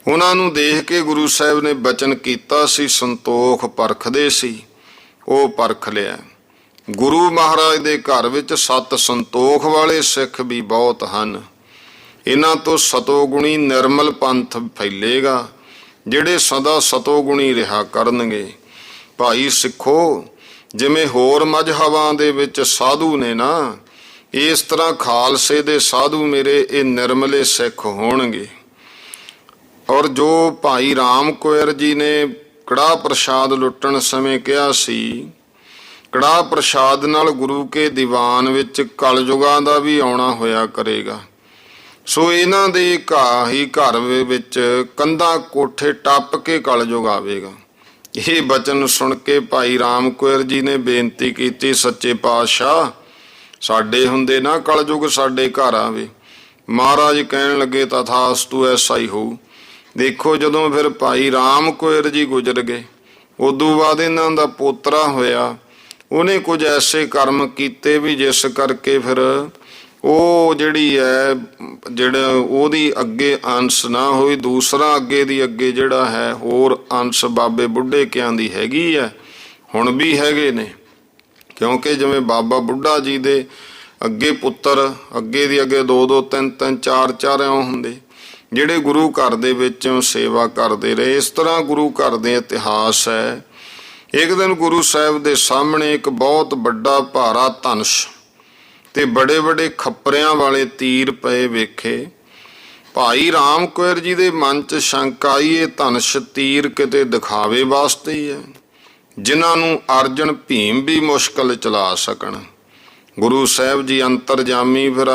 ਉਹਨਾਂ ਨੂੰ ਦੇਖ ਕੇ ਗੁਰੂ ਸਾਹਿਬ ਨੇ ਬਚਨ ਕੀਤਾ ਸੀ, ਸੰਤੋਖ ਪਰਖਦੇ ਸੀ, ਉਹ ਪਰਖ ਲਿਆ। ਗੁਰੂ ਮਹਾਰਾਜ ਦੇ ਘਰ ਵਿੱਚ 7 ਸੰਤੋਖ ਵਾਲੇ ਸਿੱਖ ਵੀ ਬਹੁਤ ਹਨ। ਇਹਨਾਂ ਤੋਂ ਸਤੋਗੁਣੀ ਨਿਰਮਲ ਪੰਥ ਫੈਲੇਗਾ, ਜਿਹੜੇ ਸਦਾ ਸਤੋਗੁਣੀ ਰਿਹਾ ਕਰਨਗੇ। ਭਾਈ ਸਿੱਖੋ, ਜਿਵੇਂ ਹੋਰ ਮਜ਼ਹਬਾਂ ਦੇ ਵਿੱਚ ਸਾਧੂ ਨੇ ਨਾ, ਇਸ ਤਰ੍ਹਾਂ ਖਾਲਸੇ ਦੇ ਸਾਧੂ ਮੇਰੇ ਇਹ ਨਿਰਮਲੇ ਸਿੱਖ ਹੋਣਗੇ। ਔਰ ਜੋ ਭਾਈ ਰਾਮ ਕੁਇਰ ਜੀ ਨੇ ਕੜਾਹ ਪ੍ਰਸ਼ਾਦ ਲੁੱਟਣ ਸਮੇਂ ਕਿਹਾ ਸੀ, ਕੜਾਹ ਪ੍ਰਸ਼ਾਦ ਨਾਲ ਗੁਰੂ ਕੇ ਦੀਵਾਨ ਵਿੱਚ ਕਲਯੁਗਾਂ ਦਾ ਵੀ ਆਉਣਾ ਹੋਇਆ ਕਰੇਗਾ। ਸੋ ਇਹਨਾਂ ਦੇ ਘਰ ਵਿੱਚ ਕੰਧਾਂ ਕੋਠੇ ਟੱਪ ਕੇ ਕਲਯੁਗ ਆਵੇਗਾ। ਇਹ ਬਚਨ ਸੁਣ ਕੇ ਭਾਈ ਰਾਮ ਕੁਇਰ ਜੀ ਨੇ ਬੇਨਤੀ ਕੀਤੀ, ਸੱਚੇ ਪਾਤਸ਼ਾਹ, ਸਾਡੇ ਹੁੰਦੇ ਨਾ ਕਲਯੁਗ ਸਾਡੇ ਘਰ ਆਵੇ। ਮਹਾਰਾਜ ਕਹਿਣ ਲੱਗੇ, ਤਥਾਸਤੂ, ਐਸਾ ਹੀ ਹੋਊ। ਦੇਖੋ, ਜਦੋਂ ਫਿਰ ਭਾਈ ਰਾਮ ਕੁਇਰ ਜੀ ਗੁਜ਼ਰ ਗਏ, ਉਦੋਂ ਬਾਅਦ ਇਹਨਾਂ ਦਾ ਪੋਤਰਾ ਹੋਇਆ। ਉਹਨੇ ਕੁਝ ਐਸੇ ਕਰਮ ਕੀਤੇ ਵੀ ਜਿਸ ਕਰਕੇ ਫਿਰ ਉਹ ਜਿਹੜਾ ਉਹਦੀ ਅੱਗੇ ਅੰਸ਼ ਨਾ ਹੋਈ, ਦੂਸਰਾ ਅੱਗੇ ਜਿਹੜਾ ਹੈ ਹੋਰ ਅੰਸ਼ ਬਾਬੇ ਬੁੱਢੇ ਕਿਆਂ ਦੀ ਹੈਗੀ ਹੈ, ਹੁਣ ਵੀ ਹੈਗੇ ਨੇ। ਕਿਉਂਕਿ ਜਿਵੇਂ ਬਾਬਾ ਬੁੱਢਾ ਜੀ ਦੇ ਅੱਗੇ ਪੁੱਤਰ ਅੱਗੇ 2-2, 3-3, 4-4 ਇਉਂ ਹੁੰਦੇ, ਜਿਹੜੇ ਗੁਰੂ ਘਰ ਦੇ ਵਿੱਚ ਸੇਵਾ ਕਰਦੇ ਰਹੇ। ਇਸ ਤਰ੍ਹਾਂ ਗੁਰੂ ਘਰ ਦੇ ਇਤਿਹਾਸ ਹੈ। ਇੱਕ ਦਿਨ ਗੁਰੂ ਸਾਹਿਬ ਦੇ ਸਾਹਮਣੇ ਇੱਕ ਬਹੁਤ ਵੱਡਾ ਭਾਰਾ ਧਨੁਸ਼ ਤੇ ਬੜੇ ਬੜੇ ਖੱਪਰਿਆਂ ਵਾਲੇ ਤੀਰ ਪਏ ਵੇਖੇ। ਭਾਈ ਰਾਮ ਕੁਇਰ ਜੀ ਦੇ ਮਨ 'ਚ ਸ਼ੰਕਾ ਆਈ, ਇਹ ਧਨੁਸ਼ ਤੀਰ ਕਿਤੇ ਦਿਖਾਵੇ ਵਾਸਤੇ ਹੀ ਹੈ, ਜਿਨ੍ਹਾਂ ਨੂੰ ਅਰਜਨ ਭੀਮ ਵੀ ਮੁਸ਼ਕਲ ਚਲਾ ਸਕਣ। ਗੁਰੂ ਸਾਹਿਬ ਜੀ ਅੰਤਰਜਾਮੀ ਫਿਰ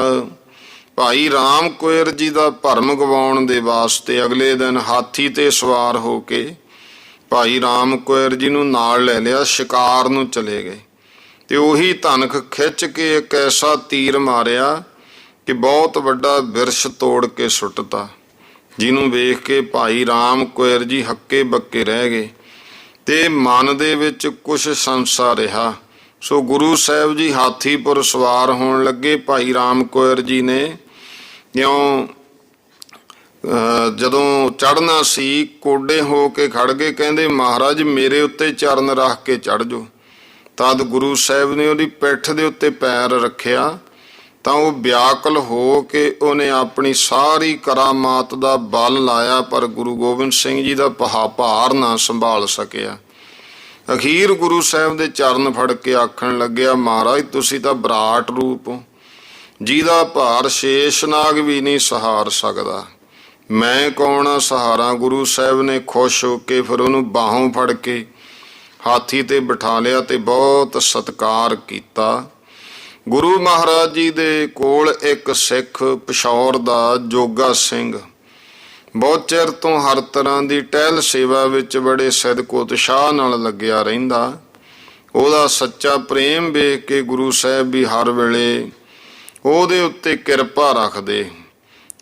ਭਾਈ ਰਾਮ ਕੁਇਰ ਜੀ ਦਾ ਭਰਮ ਗਵਾਉਣ ਦੇ ਵਾਸਤੇ ਅਗਲੇ ਦਿਨ ਹਾਥੀ ਤੇ ਸਵਾਰ ਹੋ ਕੇ ਭਾਈ ਰਾਮ ਕੁਇਰ ਜੀ ਨੂੰ ਨਾਲ ਲੈ ਲਿਆ, ਸ਼ਿਕਾਰ ਨੂੰ ਚਲੇ ਗਏ। ਤੇ ਉਹੀ ਧਨਖ ਖਿੱਚ ਕੇ ਇੱਕ ਐਸਾ ਤੀਰ ਮਾਰਿਆ ਕਿ ਬਹੁਤ ਵੱਡਾ ਬਿਰਛ ਤੋੜ ਕੇ ਸੁੱਟਤਾ, ਜਿਹਨੂੰ ਵੇਖ ਕੇ ਭਾਈ ਰਾਮ ਕੁਇਰ ਜੀ ਹੱਕੇ ਬੱਕੇ ਰਹਿ ਗਏ ਤੇ ਮਨ ਦੇ ਵਿੱਚ ਕੁਛ ਸੰਸਾ ਰਿਹਾ। ਸੋ ਗੁਰੂ ਸਾਹਿਬ ਜੀ ਹਾਥੀਪੁਰ ਸਵਾਰ ਹੋਣ ਲੱਗੇ। ਭਾਈ ਰਾਮ ਕੁਇਰ ਜੀ ਨੇ ਜਦੋਂ ਚੜ੍ਹਨਾ ਸੀ, ਕੋਡੇ ਹੋ ਕੇ ਖੜ ਗਏ, ਕਹਿੰਦੇ, ਮਹਾਰਾਜ ਮੇਰੇ ਉੱਤੇ ਚਰਨ ਰੱਖ ਕੇ ਚੜ੍ਹ ਜਾਓ। ਤਦ ਗੁਰੂ ਸਾਹਿਬ ਨੇ ਉਹਦੀ ਪਿੱਠ ਦੇ ਉੱਤੇ ਪੈਰ ਰੱਖਿਆ ਤਾਂ ਉਹ ਵਿਆਕੁਲ ਹੋ ਕੇ ਉਹਨੇ ਆਪਣੀ ਸਾਰੀ ਕਰਾਮਾਤ ਦਾ ਬਲ ਲਾਇਆ, ਪਰ ਗੁਰੂ ਗੋਬਿੰਦ ਸਿੰਘ ਜੀ ਦਾ ਭਾਰ ਨਾ ਸੰਭਾਲ ਸਕਿਆ। ਅਖੀਰ ਗੁਰੂ ਸਾਹਿਬ ਦੇ ਚਰਨ ਫੜ ਕੇ ਆਖਣ ਲੱਗਿਆ, ਮਹਾਰਾਜ ਤੁਸੀਂ ਤਾਂ ਵਿਰਾਟ ਰੂਪ ਹੋ, ਜਿਹਦਾ ਭਾਰ ਸ਼ੇਸ਼ਨਾਗ ਵੀ ਨਹੀਂ ਸਹਾਰ ਸਕਦਾ, ਮੈਂ ਕੌਣ ਆ ਸਹਾਰਾ। ਗੁਰੂ ਸਾਹਿਬ ਨੇ ਖੁਸ਼ ਹੋ ਕੇ ਫਿਰ ਉਹਨੂੰ ਬਾਹੋਂ ਫੜ ਕੇ ਹਾਥੀ ਤੇ ਬਿਠਾ ਲਿਆ ਤੇ ਬਹੁਤ ਸਤਿਕਾਰ ਕੀਤਾ। ਗੁਰੂ ਮਹਾਰਾਜ ਜੀ ਦੇ ਕੋਲ ਇੱਕ ਸਿੱਖ ਪਿਸ਼ੌਰ ਦਾ ਜੋਗਾ ਸਿੰਘ ਬਹੁਤ ਚਿਰ ਤੋਂ ਹਰ ਤਰ੍ਹਾਂ ਦੀ ਟਹਿਲ ਸੇਵਾ ਵਿੱਚ ਬੜੇ ਸਿਦਕ ਉਤਸ਼ਾਹ ਨਾਲ ਲੱਗਿਆ ਰਹਿੰਦਾ। ਉਹਦਾ ਸੱਚਾ ਪ੍ਰੇਮ ਵੇਖ ਕੇ ਗੁਰੂ ਸਾਹਿਬ ਵੀ ਹਰ ਵੇਲੇ ਉਹਦੇ ਉੱਤੇ ਕਿਰਪਾ ਰੱਖਦੇ।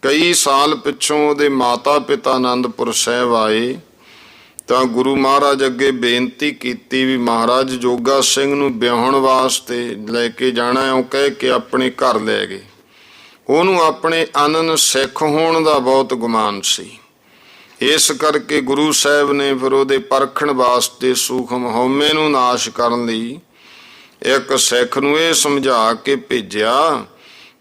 ਕਈ ਸਾਲ ਪਿੱਛੋਂ ਉਹਦੇ ਮਾਤਾ ਪਿਤਾ ਆਨੰਦਪੁਰ ਸਾਹਿਬ ਆਏ ਤਾਂ ਗੁਰੂ ਮਹਾਰਾਜ ਅੱਗੇ ਬੇਨਤੀ ਕੀਤੀ ਵੀ ਮਹਾਰਾਜ ਜੋਗਾ ਸਿੰਘ ਨੂੰ ਵਿਆਹੁਣ ਵਾਸਤੇ ਲੈ ਕੇ ਜਾਣਾ, ਉਹ ਕਹਿ ਕੇ ਆਪਣੇ ਘਰ ਲੈ ਗਏ। ਉਹਨੂੰ ਆਪਣੇ ਅਨਨ ਸਿੱਖ ਹੋਣ ਦਾ ਬਹੁਤ ਗੁਮਾਨ ਸੀ। ਇਸ ਕਰਕੇ ਗੁਰੂ ਸਾਹਿਬ ਨੇ ਫਿਰ ਉਹਦੇ ਪਰਖਣ ਵਾਸਤੇ ਸੂਖਮ ਹਉਮੈ ਨੂੰ ਨਾਸ਼ ਕਰਨ ਲਈ ਇੱਕ ਸਿੱਖ ਨੂੰ ਇਹ ਸਮਝਾ ਕੇ ਭੇਜਿਆ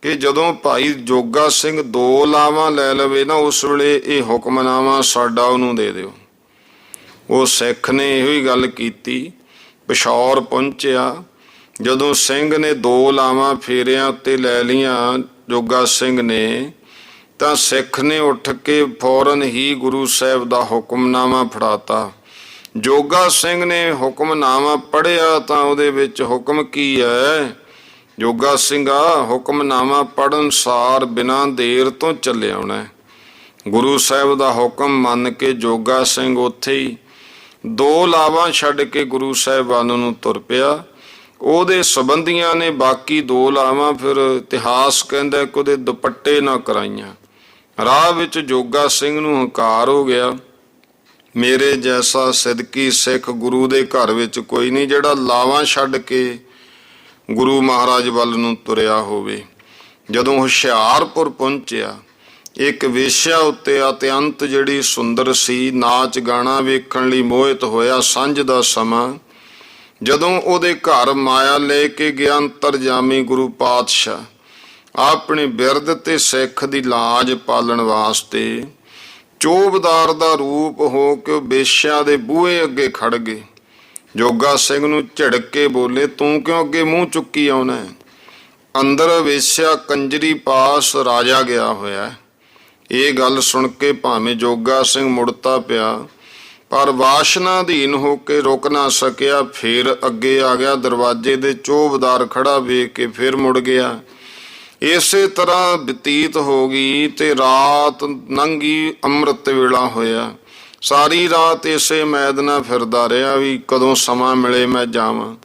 ਕਿ ਜਦੋਂ ਭਾਈ ਜੋਗਾ ਸਿੰਘ 2 ਲਾਵਾਂ ਲੈ ਲਵੇ ਨਾ, ਉਸ ਵੇਲੇ ਇਹ ਹੁਕਮਨਾਮਾ ਸਾਡਾ ਉਹਨੂੰ ਦੇ ਦਿਓ। ਉਹ ਸਿੱਖ ਨੇ ਇਹੋ ਹੀ ਗੱਲ ਕੀਤੀ। ਪਿਸ਼ੌਰ ਪਹੁੰਚਿਆ। ਜਦੋਂ ਸਿੰਘ ਨੇ 2 ਲਾਵਾਂ ਫੇਰਿਆਂ ਉੱਤੇ ਲੈ ਲੀਆਂ ਜੋਗਾ ਸਿੰਘ ਨੇ, ਤਾਂ ਸਿੱਖ ਨੇ ਉੱਠ ਕੇ ਫੌਰਨ ਹੀ ਗੁਰੂ ਸਾਹਿਬ ਦਾ ਹੁਕਮਨਾਮਾ ਫੜਾਤਾ। ਜੋਗਾ ਸਿੰਘ ਨੇ ਹੁਕਮਨਾਮਾ ਪੜ੍ਹਿਆ ਤਾਂ ਉਹਦੇ ਵਿੱਚ ਹੁਕਮ ਕੀ ਹੈ? ਜੋਗਾ ਸਿੰਘਾ, ਹੁਕਮਨਾਮਾ ਪੜ੍ਹਨ ਸਾਰ ਬਿਨਾਂ ਦੇਰ ਤੋਂ ਚੱਲੇ ਆਉਣਾ। ਗੁਰੂ ਸਾਹਿਬ ਦਾ ਹੁਕਮ ਮੰਨ ਕੇ ਜੋਗਾ ਸਿੰਘ ਉੱਥੇ ਹੀ 2 ਲਾਵਾਂ ਛੱਡ ਕੇ ਗੁਰੂ ਸਾਹਿਬਾਨ ਨੂੰ ਤੁਰ ਪਿਆ। ਉਹਦੇ ਸੰਬੰਧੀਆਂ ਨੇ ਬਾਕੀ 2 ਲਾਵਾਂ ਫਿਰ ਇਤਿਹਾਸ ਕਹਿੰਦਾ ਕਿ ਉਹਦੇ ਦੁਪੱਟੇ ਨਾ ਕਰਾਈਆਂ। ਰਾਹ ਵਿੱਚ ਜੋਗਾ ਸਿੰਘ ਨੂੰ ਹੰਕਾਰ ਹੋ ਗਿਆ, ਮੇਰੇ ਜੈਸਾ ਸਿਦਕੀ ਸਿੱਖ ਗੁਰੂ ਦੇ ਘਰ ਵਿੱਚ ਕੋਈ ਨਹੀਂ ਜਿਹੜਾ ਲਾਵਾਂ ਛੱਡ ਕੇ ਗੁਰੂ ਮਹਾਰਾਜ ਵੱਲ ਨੂੰ ਤੁਰਿਆ ਹੋਵੇ। ਜਦੋਂ ਹੁਸ਼ਿਆਰਪੁਰ ਪਹੁੰਚਿਆ, ਇੱਕ ਵੇਸ਼ਿਆ ਉੱਤੇ ਅਤਿਅੰਤ ਜਿਹੜੀ ਸੁੰਦਰ ਸੀ, ਨਾਚ ਗਾਣਾ ਵੇਖਣ ਲਈ ਮੋਹਿਤ ਹੋਇਆ। ਸਾਂਝ ਦਾ ਸਮਾਂ ਜਦੋਂ ਉਹਦੇ ਘਰ ਮਾਇਆ ਲੈ ਕੇ ਗਿਆ ਅੰਤਰਜਾਮੀ ਗੁਰੂ ਪਾਤਸ਼ਾਹ, ਆਪਣੇ ਬਿਰਦ ਤੇ ਸਿੱਖ ਦੀ ਲਾਜ ਪਾਲਣ ਵਾਸਤੇ ਚੋਬਦਾਰ ਦਾ ਰੂਪ ਹੋ ਕੇ ਵੇਸ਼ਿਆ ਦੇ ਬੂਹੇ ਅੱਗੇ ਖੜ ਗਏ। ਜੋਗਾ ਸਿੰਘ ਨੂੰ ਝਿੜਕ ਕੇ ਬੋਲੇ, ਤੂੰ ਕਿਉਂ ਅੱਗੇ ਮੂੰਹ ਚੁੱਕੀ ਆਉਣਾ? ਅੰਦਰ ਵੇਸਿਆ ਕੰਜਰੀ ਪਾਸ ਰਾਜਾ ਗਿਆ ਹੋਇਆ। ਇਹ ਗੱਲ ਸੁਣ ਕੇ ਭਾਵੇਂ ਜੋਗਾ ਸਿੰਘ ਮੁੜਤਾ ਪਿਆ, ਪਰ ਵਾਸ਼ਨਾ ਅਧੀਨ ਹੋ ਕੇ ਰੁਕ ਨਾ ਸਕਿਆ। ਫਿਰ ਅੱਗੇ ਆ ਗਿਆ, ਦਰਵਾਜ਼ੇ ਦੇ ਚੌਬਦਾਰ ਖੜਾ ਵੇਖ ਕੇ ਫਿਰ ਮੁੜ ਗਿਆ। ਇਸੇ ਤਰ੍ਹਾਂ ਬਤੀਤ ਹੋ ਗਈ ਤੇ ਰਾਤ ਲੰਘੀ, ਅੰਮ੍ਰਿਤ ਵੇਲਾ ਹੋਇਆ। ਸਾਰੀ ਰਾਤ ਇਸੇ ਮੈਦਾਨਾਂ ਫਿਰਦਾ ਰਿਹਾ ਵੀ ਕਦੋਂ ਸਮਾਂ ਮਿਲੇ ਮੈਂ ਜਾਵਾਂ।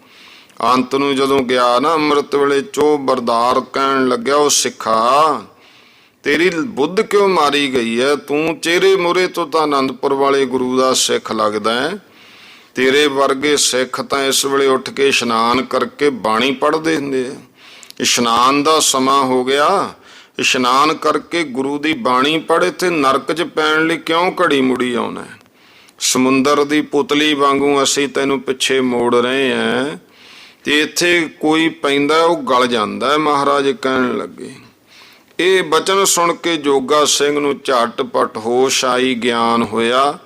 ਅੰਤ ਨੂੰ ਜਦੋਂ ਗਿਆ ਨਾ ਅੰਮ੍ਰਿਤ ਵੇਲੇ, ਚੌਬਰਦਾਰ ਕਹਿਣ ਲੱਗਿਆ, ਉਹ ਸਿੱਖਾ, ਤੇਰੀ ਬੁੱਧ ਕਿਉਂ ਮਾਰੀ ਗਈ ਹੈ? ਤੂੰ ਚਿਹਰੇ ਮੂਹਰੇ ਤੋਂ ਤਾਂ ਆਨੰਦਪੁਰ ਵਾਲੇ ਗੁਰੂ ਦਾ ਸਿੱਖ ਲੱਗਦਾ ਹੈ। ਤੇਰੇ ਵਰਗੇ ਸਿੱਖ ਤਾਂ ਇਸ ਵੇਲੇ ਉੱਠ ਕੇ ਇਸ਼ਨਾਨ ਕਰਕੇ ਬਾਣੀ ਪੜ੍ਹਦੇ ਹੁੰਦੇ ਆ। ਇਸ਼ਨਾਨ ਦਾ ਸਮਾਂ ਹੋ ਗਿਆ, ਇਸ਼ਨਾਨ ਕਰਕੇ ਗੁਰੂ ਦੀ ਬਾਣੀ ਪੜ੍ਹ, ਤੇ ਨਰਕ 'ਚ ਪੈਣ ਲਈ ਕਿਉਂ ਘੜੀ ਮੁੜੀ ਆਉਣਾ? ਸਮੁੰਦਰ ਦੀ ਪੁਤਲੀ ਵਾਂਗੂ ਅਸੀਂ ਤੈਨੂੰ ਪਿੱਛੇ ਮੋੜ ਰਹੇ ਹਾਂ, ਤੇ ਇੱਥੇ ਕੋਈ ਪੈਂਦਾ ਉਹ ਗਲ ਜਾਂਦਾ। ਮਹਾਰਾਜ ਕਹਿਣ ਲੱਗੇ। ਇਹ ਬਚਨ ਸੁਣ ਕੇ ਜੋਗਾ ਸਿੰਘ ਨੂੰ ਝਟਪਟ ਹੋਸ਼ ਆਈ, ਗਿਆਨ ਹੋਇਆ।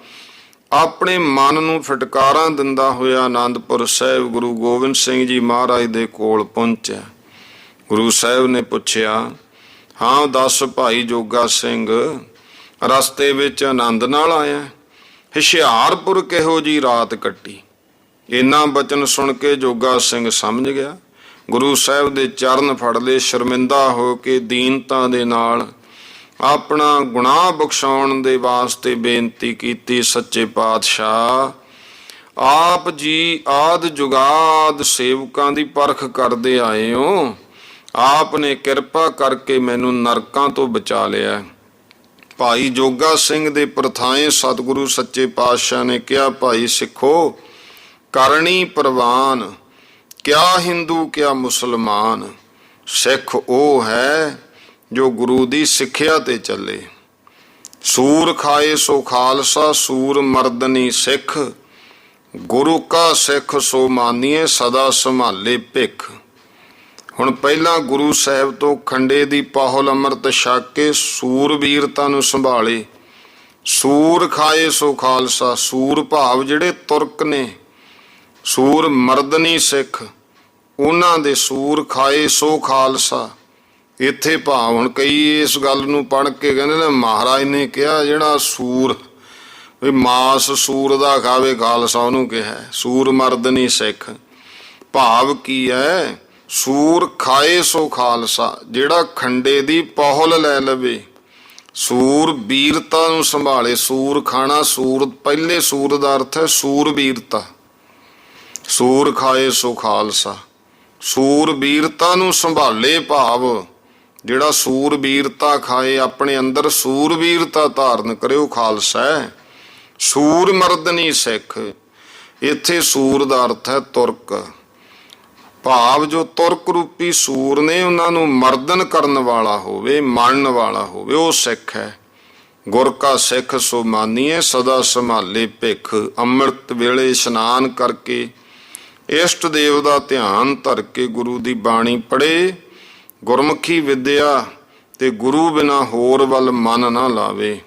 ਆਪਣੇ ਮਨ ਨੂੰ ਫਟਕਾਰਾਂ ਦਿੰਦਾ ਹੋਇਆ ਆਨੰਦਪੁਰ ਸਾਹਿਬ ਗੁਰੂ ਗੋਬਿੰਦ ਸਿੰਘ ਜੀ ਮਹਾਰਾਜ ਦੇ ਕੋਲ ਪਹੁੰਚਿਆ। ਗੁਰੂ ਸਾਹਿਬ ਨੇ ਪੁੱਛਿਆ, ਹਾਂ ਦੱਸ ਭਾਈ ਜੋਗਾ ਸਿੰਘ, ਰਸਤੇ ਵਿੱਚ ਆਨੰਦ ਨਾਲ ਆਇਆ? ਹੁਸ਼ਿਆਰਪੁਰ ਕਿਹੋ ਜੀ ਰਾਤ ਕੱਟੀ? ਇੰਨਾ ਬਚਨ ਸੁਣ ਕੇ ਜੋਗਾ ਸਿੰਘ ਸਮਝ ਗਿਆ। ਗੁਰੂ ਸਾਹਿਬ ਦੇ ਚਰਨ ਫੜ ਲਏ, ਸ਼ਰਮਿੰਦਾ ਹੋ ਕੇ ਦੀਨਤਾ ਦੇ ਨਾਲ ਆਪਣਾ ਗੁਨਾਹ ਬਖਸ਼ਾਉਣ ਦੇ ਵਾਸਤੇ ਬੇਨਤੀ ਕੀਤੀ, ਸੱਚੇ ਪਾਤਸ਼ਾਹ ਆਪ ਜੀ ਆਦ ਜੁਗਾਦ ਸੇਵਕਾਂ ਦੀ ਪਰਖ ਕਰਦੇ ਆਏ ਹੋ, ਆਪ ਨੇ ਕਿਰਪਾ ਕਰਕੇ ਮੈਨੂੰ ਨਰਕਾਂ ਤੋਂ ਬਚਾ ਲਿਆ। ਭਾਈ ਜੋਗਾ ਸਿੰਘ ਦੇ ਪ੍ਰਥਾਏ ਸਤਿਗੁਰੂ ਸੱਚੇ ਪਾਤਸ਼ਾਹ ਨੇ ਕਿਹਾ, ਭਾਈ ਸਿੱਖੋ, ਕਰਨੀ ਪ੍ਰਵਾਨ, ਕਿਆ ਹਿੰਦੂ ਕਿਆ ਮੁਸਲਮਾਨ। ਸਿੱਖ ਉਹ ਹੈ ਜੋ ਗੁਰੂ ਦੀ ਸਿੱਖਿਆ ਤੇ ਚੱਲੇ। ਸੂਰ ਖਾਏ ਸੋ ਖਾਲਸਾ, ਸੂਰ ਮਰਦਨੀ ਸਿੱਖ, ਗੁਰੂ ਕਾ ਸਿੱਖ ਸੋ ਮਾਨੀਏ, ਸਦਾ ਸੰਭਾਲੇ ਭਿੱਖ। ਹੁਣ ਪਹਿਲਾਂ ਗੁਰੂ ਸਾਹਿਬ ਤੋਂ ਖੰਡੇ ਦੀ ਪਾਹੁਲ ਅੰਮ੍ਰਿਤ ਛਕ ਕੇ ਸੂਰਬੀਰਤਾ ਨੂੰ ਸੰਭਾਲੇ। ਸੂਰ ਖਾਏ ਸੋ ਖਾਲਸਾ, ਸੂਰ ਭਾਵ ਜਿਹੜੇ ਤੁਰਕ ਨੇ, ਸੂਰ ਮਰਦਨੀ ਸਿੱਖ, ਉਹਨਾਂ ਦੇ ਸੂਰ ਖਾਏ ਸੋ ਖਾਲਸਾ। ਇੱਥੇ ਭਾਵ ਹੁਣ ਕਈ ਇਸ ਗੱਲ ਨੂੰ ਪੜ੍ਹ ਕੇ ਕਹਿੰਦੇ ਨੇ ਮਹਾਰਾਜ ਨੇ ਕਿਹਾ ਜਿਹੜਾ ਸੂਰ ਵੀ ਮਾਸ ਸੂਰ ਦਾ ਖਾਵੇ ਖਾਲਸਾ ਉਹਨੂੰ ਕਿਹਾ। ਸੂਰ ਮਰਦਨੀ ਸਿੱਖ ਭਾਵ ਕੀ ਹੈ? ਸੂਰ ਖਾਏ ਸੋ ਖਾਲਸਾ, ਜਿਹੜਾ ਖੰਡੇ ਦੀ ਪਹੁਲ ਲੈ ਲਵੇ। ਸੂਰ ਬੀਰਤਾ ਨੂੰ ਸੰਭਾਲੇ। ਸੂਰ ਖਾਣਾ, ਸੂਰ ਪਹਿਲੇ ਸੂਰ ਦਾ ਅਰਥ ਹੈ ਸੂਰਬੀਰਤਾ। ਸੂਰ ਖਾਏ ਸੋ ਖਾਲਸਾ, ਸੂਰਬੀਰਤਾ ਨੂੰ ਸੰਭਾਲੇ ਭਾਵ ਜਿਹੜਾ ਸੂਰਬੀਰਤਾ ਖਾਏ, ਆਪਣੇ ਅੰਦਰ ਸੂਰਬੀਰਤਾ ਧਾਰਨ ਕਰੇ, ਉਹ ਖਾਲਸਾ ਹੈ। ਸੂਰ ਮਰਦਨੀ ਸਿੱਖ, ਇੱਥੇ ਸੂਰ ਦਾ ਅਰਥ ਹੈ ਤੁਰਕ, ਭਾਵ ਜੋ ਤੁਰਕ ਰੂਪੀ ਸੂਰ ਨੇ ਉਹਨਾਂ ਨੂੰ ਮਰਦਨ ਕਰਨ ਵਾਲਾ ਹੋਵੇ, ਮੰਨਣ ਵਾਲਾ ਹੋਵੇ, ਉਹ ਸਿੱਖ ਹੈ। ਗੁਰ ਕਾ ਸਿੱਖ ਸੋ ਮਾਨੀਏ, ਸਦਾ ਸੰਭਾਲੇ ਭਿੱਖ। ਅੰਮ੍ਰਿਤ ਵੇਲੇ ਇਸ਼ਨਾਨ ਕਰਕੇ ਇਸ਼ਟ ਦੇਵ ਦਾ ਧਿਆਨ ਧਰ ਕੇ ਗੁਰੂ ਦੀ ਬਾਣੀ ਪੜ੍ਹੇ, ਗੁਰਮੁਖੀ ਵਿਦਿਆ ਤੇ ਗੁਰੂ ਬਿਨਾ ਹੋਰ ਵੱਲ ਮਨ ਨਾ ਲਾਵੇ।